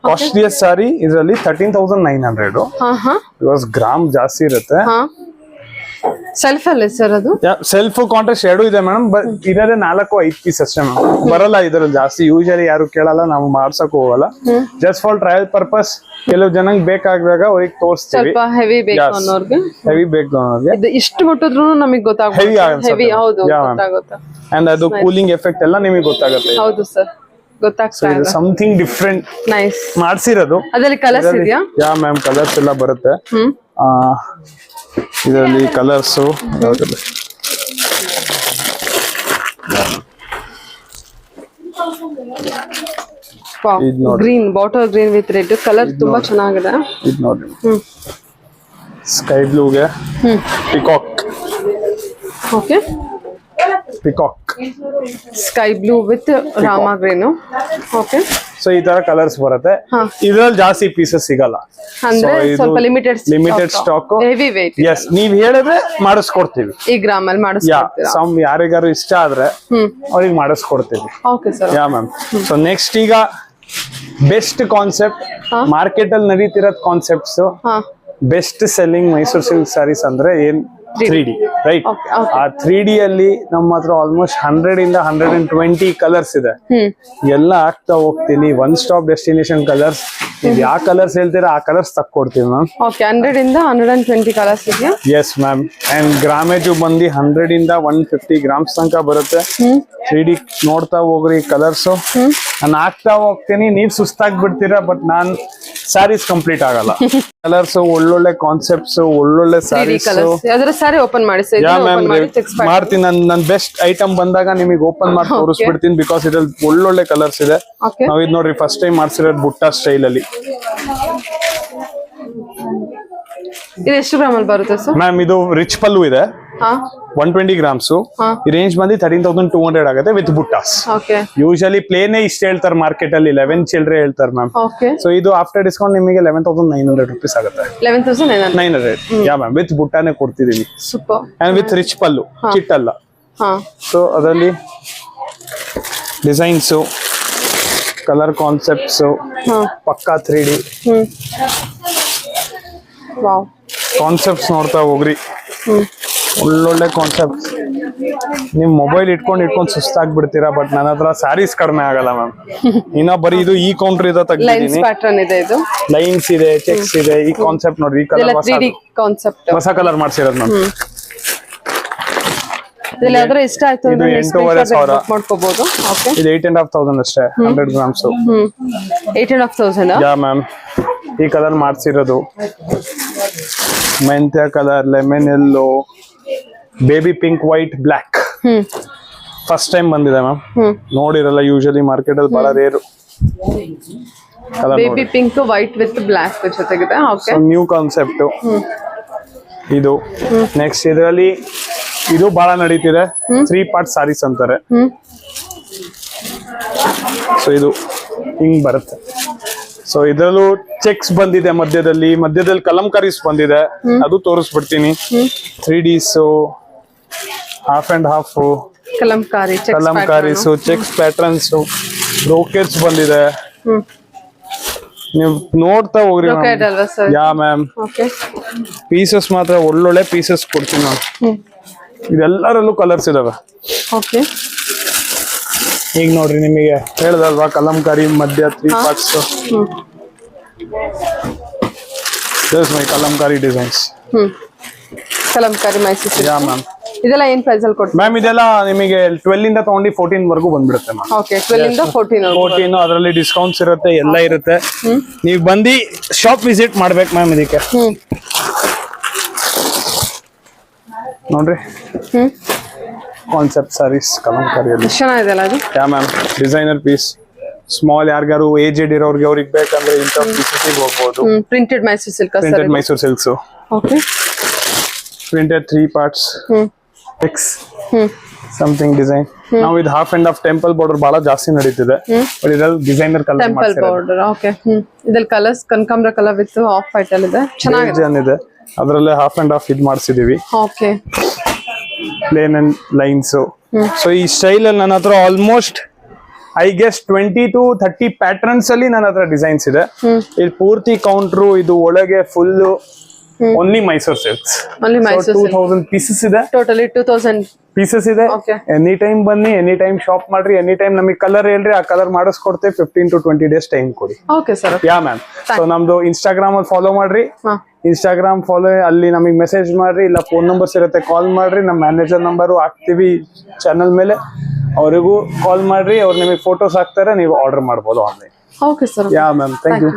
ಕಾಸ್ಟ್ಲಿಯಸ್ಟ್ ಸಾರಿ ಇದರಲ್ಲಿ 13,900. ಬಿಕಾಸ್ ಗ್ರಾಮ್ ಜಾಸ್ತಿ ಇರುತ್ತೆ. ಸೆಲ್ಫ್ ಅಲ್ಲೇ ಸರ್ ಅದು? ಸೆಲ್ಫ್ ಕಾಂಟ್ರಾಸ್ಟ್ ಎರಡು ಇದೆ ಮೇಡಮ್, ಬಟ್ ಇರೋದೇ 4-5 ಪೀಸ್ ಅಷ್ಟೇ ಮ್ಯಾಮ್. ಬರಲ್ಲ ಇದ್ರಲ್ಲಿ ಜಾಸ್ತಿ, ಯೂಶಲಿ ಯಾರು ಕೇಳಲ್ಲ, ನಾವು ಮಾಡ್ಸಕ್ ಹೋಗಲ್ಲ. ಜಸ್ಟ್ ಫಾರ್ ಟ್ರಯಲ್ ಪರ್ಪಸ್, ಕೆಲವು ಜನಕ್ಕೆ ಬೇಕಾದಾಗ ಅವ್ರಿಗೆ ತೋರಿಸ್ತೀವಿ. ಸ್ವಲ್ಪ ಹೆವಿ ಬೇಕು ಅನ್ನೋರ್ಗೆ. ಹೆವಿ ಬೇಕು ಅನ್ನೋರಿಗೆ ಇದು ಇಷ್ಟು ಮುಟ್ಟಿದ್ರು ನಮಗೆ ಗೊತ್ತಾಗುತ್ತೆ. ಹೆವಿ ಆಗುತ್ತೆ. ಹೆವಿ ಹೌದು ಗೊತ್ತಾಗುತ್ತೆ. ಅಂಡ್ ಅದು ಕೂಲಿಂಗ್ ಎಫೆಕ್ಟ್ ಎಲ್ಲ ನಿಮಗೆ ಗೊತ್ತಾಗುತ್ತೆ. ಹೌದು ಸರ್, ಗೊತ್ತಾಗ್ತಾ ಇದೆ. ಸಮಥಿಂಗ್ ಡಿಫ್ರೆಂಟ್ ನೈಸ್ ಮಾಡ್ಸಿರೋದು. ಅದರಲ್ಲಿ ಕಲರ್ಸ್ ಇದೆಯಾ? ಯಾ ಮ್ಯಾಮ್, ಕಲರ್ಸ್ ಎಲ್ಲ ಬರುತ್ತೆ. ಇದರಲ್ಲಿ colours green, bottle green with red colour ತುಂಬಾ ಚೆನ್ನಾಗಿದೆ. ಇದು ನೋಡ್ರಿ, ಸ್ಕೈ ಬ್ಲೂಗೆ peacock. Okay, peacock sky blue with Rama green. Okay, so ಈ ತರ ಕಲರ್ಸ್ ಬರುತ್ತೆ. ಇದ್ರಲ್ಲಿ ಜಾಸ್ತಿ ಪೀಸಸ್ ಸಿಗಲ್ಲ, ಅಂದ್ರೆ ಸ್ವಲ್ಪ limited stock. Heavy weight. Yes, ನೀವ್ ಹೇಳಿದ್ರೆ ಮಾಡಿಸ್ಕೊಡ್ತೀವಿ. ಈ ಗ್ರಾಮ್ ಅಲ್ಲಿ ಮಾಡಿಸ್ಕೊಡ್ತೀರಾ? ಸಮ್ ಯಾರಿಗಾರು ಇಷ್ಟ ಆದ್ರೆ ಅವ್ರಿಗೆ ಮಾಡಿಸ್ಕೊಡ್ತೀವಿ. Okay sir. Yeah ma'am. So next ಈಗ ಬೆಸ್ಟ್ ಕಾನ್ಸೆಪ್ಟ್, ಮಾರ್ಕೆಟ್ ಅಲ್ಲಿ ನಡೀತಿರೋದ್ concepts. Best selling Mysore silk sarees ಅಂದ್ರೆ ಏನ್ 3D, ರೈಟ್? ಆ 3D ಅಲ್ಲಿ ನಮ್ಮ ಹತ್ರ ಆಲ್ಮೋಸ್ಟ್ 100 ಇಂದ 120 ಕಲರ್ಸ್ ಇದೆ. ಎಲ್ಲ ಹಾಕ್ತಾ ಹೋಗ್ತೀನಿ. One stop destination colours. ನೀವ್ ಯಾವ ಕಲರ್ಸ್ ಹೇಳ್ತೀರಾ ಆ ಕಲರ್ಸ್ ತಕ್ಕೊಡ್ತೀವಿ ಮ್ಯಾಮ್. ಓಕೆ, 100 ಇಂದ 120 ಕಲರ್ಸ್ ಇದೆಯಾ? Yes ma'am. ಅಂಡ್ ಗ್ರಾಮೇಜು ಬಂದು 100 ಇಂದ 150 ಗ್ರಾಮ್ಸ್ ತನಕ ಬರುತ್ತೆ. 3D ನೋಡ್ತಾ ಹೋಗ್ರಿ ಕಲರ್ಸ್. ನಾನು ಹಾಕ್ತಾ ಹೋಗ್ತೀನಿ, ನೀವ್ ಸುಸ್ತಾಗ್ಬಿಡ್ತೀರಾ, ಬಟ್ ನಾನ್ ಸ್ಯಾರೀಸ್ ಕಂಪ್ಲೀಟ್ ಆಗಲ್ಲ. ಕಲರ್ಸ್ ಒಳ್ಳೊಳ್ಳೆ ಕಾನ್ಸೆಪ್ಟ್ಸ್, ಒಳ್ಳೊಳ್ಳೆ ಸ್ಯಾರೀಸ್. ಯಾವ್ದಾದ್ರು ಸ್ಯಾರಿ ಓಪನ್ ಮಾಡಿ ಸರ್. ಯಾ ಮ್ಯಾಮ್ ಮಾಡ್ತೀನಿ. ನನ್ ಬೆಸ್ಟ್ ಐಟಮ್ ಬಂದಾಗ ನಿಮಗೆ ಓಪನ್ ಮಾಡಿ ತೋರಿಸ್ಬಿಡ್ತೀನಿ, ಬಿಕಾಸ್ ಇದ್ರಲ್ಲಿ ಒಳ್ಳೊಳ್ಳೆ ಕಲರ್ಸ್ ಇದೆ. ನಾವ್ ಇದ್ ನೋಡ್ರಿ ಫಸ್ಟ್ ಟೈಮ್ ಮಾಡ್ಸಿರೋದು ಬುಟ್ಟ ಸ್ಟೈಲ್ ಅಲ್ಲಿ. ಇದು ಎಷ್ಟು ಗ್ರಾಮ್ ಅಲ್ಲಿ ಬರುತ್ತೆ ಸರ್? ಮ್ಯಾಮ್ ಇದು ರಿಚ್ ಪಲ್ಲು ಇದೆ, 120 grams. ಈ ರೇಂಜ್ ಬಂದು 13,200 ಆಗುತ್ತೆ ವಿತ್ ಬುಟ್ಟಾಸ್. ಯೂಶಲಿ ಪ್ಲೇನೇ ಇಷ್ಟ ಹೇಳ್ತಾರೆ ಮಾರ್ಕೆಟ್ ಅಲ್ಲಿ, 11 ಚಿಲ್ಡ್ರೆ ಹೇಳ್ತಾರೆ ಮ್ಯಾಮ್. ಸೊ ಇದು ಆಫ್ಟರ್ ಡಿಸ್ಕೌಂಟ್ ನಿಮಗೆ 11,900 rupees ಆಗುತ್ತೆ. 11,900 ಯಾ ಮ್ಯಾಮ್, ವಿತ್ ಬುಟ್ಟಾನೇ ಕೊಡ್ತಿದೀವಿ. Super. And with rich pallu, ಚಿಟ್ ಅಲ್ಲ. ಸೊ ಅದರಲ್ಲಿ ಡಿಸೈನ್ಸ್, ಕಲರ್ ಕಾನ್ಸೆಪ್ಟ್ಸ್, ಪಕ್ಕಾ 3D ಕಾನ್ಸೆಪ್ಟ್ಸ್ ನೋಡ್ತಾ ಹೋಗ್ರಿ. ಒಳ್ಳೊಳ್ಳೆ ಕಾನ್ಸೆಪ್ಟ್. ನಿಮ್ ಮೊಬೈಲ್ ಇಟ್ಕೊಂಡ್ ಸುಸ್ತಾಗ್ಬಿಡ್ತೀರಾ, ಬಟ್ ನನ್ನ ಹತ್ರ ಸ್ಯಾರೀಸ್ ಕಡಿಮೆ ಆಗಲ್ಲ ಮ್ಯಾಮ್. ಇನ್ನ ಬರೀ ಇದು ಈ ಕೌಂಟರ್ ಇದೆ ತೆಗ್ದಿದ್ದೀನಿ. ಲೈನ್ಸ್ ಇದೆ, ಚೆಕ್ಸ್ ಇದೆ. ಈ ಕಾನ್ಸೆಪ್ಟ್ ನೋಡ್ರಿ, ಈ ಕಲರ್ ಹೊಸ ಕಲರ್ ಮಾಡ್ಸಿರೋದು ಮ್ಯಾಮ್. ಇಷ್ಟ ಆಯ್ತು ಇದು 8,500 ಮಾಡ್ಕೋಬಹುದು. ಇದು 8,500 ಅಷ್ಟೇ, 100 grams. 8,500 yeah ma'am. ಈ ಕಲರ್ ಮಾಡ್ಸಿರೋದು ಮೆಂತ್ಯ colour, lemon yellow, baby pink, white, black. First time ಬಂದಿದೆ ಮ್ಯಾಮ್, ನೋಡಿರಲ್ಲ. ಯೂಶಲಿ ಮಾರ್ಕೆಟ್ ಅಲ್ಲಿ ಬಹಳ rare. Baby pink white with black ಜೊತೆಗಿದೆ. ನ್ಯೂ ಕಾನ್ಸೆಪ್ಟ್ ಇದು. ನೆಕ್ಸ್ಟ್ ಇದರಲ್ಲಿ ಇದು ಬಹಳ ನಡೀತಿದೆ, 3 part ಸಾರೀಸ್ ಅಂತಾರೆ. ಸೊ ಇದು ಹಿಂಗ್ ಬರುತ್ತೆ. ಸೊ ಇದರಲ್ಲೂ ಚೆಕ್ಸ್ ಬಂದಿದೆ, ಮಧ್ಯದಲ್ಲಿ ಕಲಂಕಾರೀಸ್ ಬಂದಿದೆ, ಅದು ತೋರಿಸ್ಬಿಡ್ತೀನಿ. 3Ds, half and half kalamkaris, checks patterns, brocades ಬಂದಿದೆ. ನೀವು ನೋಡ್ತಾ ಹೋಗ್ರಿ. ಯಾ ಮ್ಯಾಮ್, ಪೀಸಸ್ ಮಾತ್ರ ಒಳ್ಳೊಳ್ಳೆ ಪೀಸಸ್ ಕೊಡ್ತೀನಿ ನಾನು. ಇದೆಲ್ಲರಲ್ಲೂ ಕಲರ್ಸ್ ಇದಾವೆ. ಈಗ ನೋಡ್ರಿ, ನಿಮಗೆ ಹೇಳ್ದಲ್ವಾ ಕಲಂಕಾರಿ ಮಧ್ಯ 3 parts. ಮೈ Kalamkari designs. Kalamkari Mysuru. Yeah ma'am. ಇದೆಲ್ಲ ಏನ್ ಪ್ರೈಸ್ ಅಲ್ಲಿ ಕೊಡ್ತೀರಾ ಮ್ಯಾಮ್? ಇದೆಲ್ಲ ನಿಮಗೆ 12 ಇಂದ ತಗೊಂಡು 14 ವರೆಗೂ ಬಂದ್ಬಿಡುತ್ತೆ ಮ್ಯಾಮ್. 12 ಇಂದ 14 ಅದರಲ್ಲಿ ಡಿಸ್ಕೌಂಟ್ಸ್ ಇರುತ್ತೆ, ಎಲ್ಲ ಇರುತ್ತೆ. ನೀವು ಬಂದು ಶಾಪ್ ವಿಸಿಟ್ ಮಾಡ್ಬೇಕು ಮ್ಯಾಮ್. ಇದಕ್ಕೆ ನೋಡ್ರಿ, ಕಾನ್ಸೆಪ್ಟ್ ಸಾರೀಸ್ ಕಲಂಕಾರಿಯಲ್ಲಿ ಚೆನ್ನಾಗಿದೆಲ್ಲ ಅದು. Yeah ma'am, designer piece. Small ಯಾರಿಗಾರು ಏಜೆಡ್ ಇರೋರಿಗೆ, ಅವ್ರಿಗೆ ಬೇಕಂದ್ರೆ ಇಂಥ ಪೀಸಸ್ಗೆ ಹೋಗ್ಬೋದು. Printed Mysore silk. Printed Mysore silks. Printed 3 parts. Something design. ನಾವು ಇದು half and half temple border ಬಹಳ ಜಾಸ್ತಿ ನಡೀತಿದೆ, ಬಟ್ ಇದ್ರಲ್ಲಿ ಡಿಸೈನರ್ ಕಲರ್ ಟೆಂಪಲ್ ಬಾರ್ಡರ್. ಇದ್ರಲ್ಲಿ ಕಲರ್ಸ್ ಕನಕಾಂಬರ ಕಲರ್ ವಿತ್ ಆಫ್ ವೈಟ್ ಅಲ್ಲಿ ಇದೆ, ಚೆನ್ನಾಗಿದೆ. ಅದರಲ್ಲೇ ಹಾಫ್ ಅಂಡ್ ಹಾಫ್ ಇದು ಮಾಡಿಸಿದೀವಿ. Plain and lines. ಸೊ ಈ ಸ್ಟೈಲ್ ಅಲ್ಲಿ ನನ್ನ ಹತ್ರ almost I guess 20 to 30 patterns ಅಲ್ಲಿ ನನ್ನ ಹತ್ರ ಡಿಸೈನ್ಸ್ ಇದೆ. ಇದು ಪೂರ್ತಿ ಕೌಂಟ್ರು. ಇದು ಒಳಗೆ full only Mysore silks. 2000 pieces ಇದೆ. ಟೋಟಲಿ 2000 ಪೀಸಸ್ ಇದೆ. ಎನಿ ಟೈಮ್ ಬನ್ನಿ, ಎನಿ ಟೈಮ್ ಶಾಪ್ ಮಾಡ್ರಿ, ಎನಿ ಟೈಮ್ ನಮಗೆ ಕಲರ್ ಹೇಳ್ರಿ, ಆ ಕಲರ್ ಮಾಡಿಸ್ಕೊಡ್ತೇವೆ. 15 to 20 days ಟೈಮ್ ಕೊಡಿ. ಯಾ ಮ್ಯಾಮ್. ಸೊ ನಮ್ದು ಇನ್ಸ್ಟಾಗ್ರಾಮ್ ಅಲ್ಲಿ ಫಾಲೋ ಮಾಡ್ರಿ. ಇನ್ಸ್ಟಾಗ್ರಾಮ್ ಫಾಲೋ, ಅಲ್ಲಿ ನಮಗೆ ಮೆಸೇಜ್ ಮಾಡ್ರಿ, ಇಲ್ಲ ಫೋನ್ ನಂಬರ್ಸ್ ಇರುತ್ತೆ, ಕಾಲ್ ಮಾಡ್ರಿ. ನಮ್ಮ ಮ್ಯಾನೇಜರ್ ನಂಬರು ಹಾಕ್ತಿವಿ ಚಾನಲ್ ಮೇಲೆ, ಅವರಿಗೂ ಕಾಲ್ ಮಾಡ್ರಿ. ಅವ್ರು ನಿಮಗೆ ಫೋಟೋಸ್ ಹಾಕ್ತಾರೆ, ನೀವು ಆರ್ಡರ್ ಮಾಡ್ಬೋದು online. Yeah ma'am, thank you.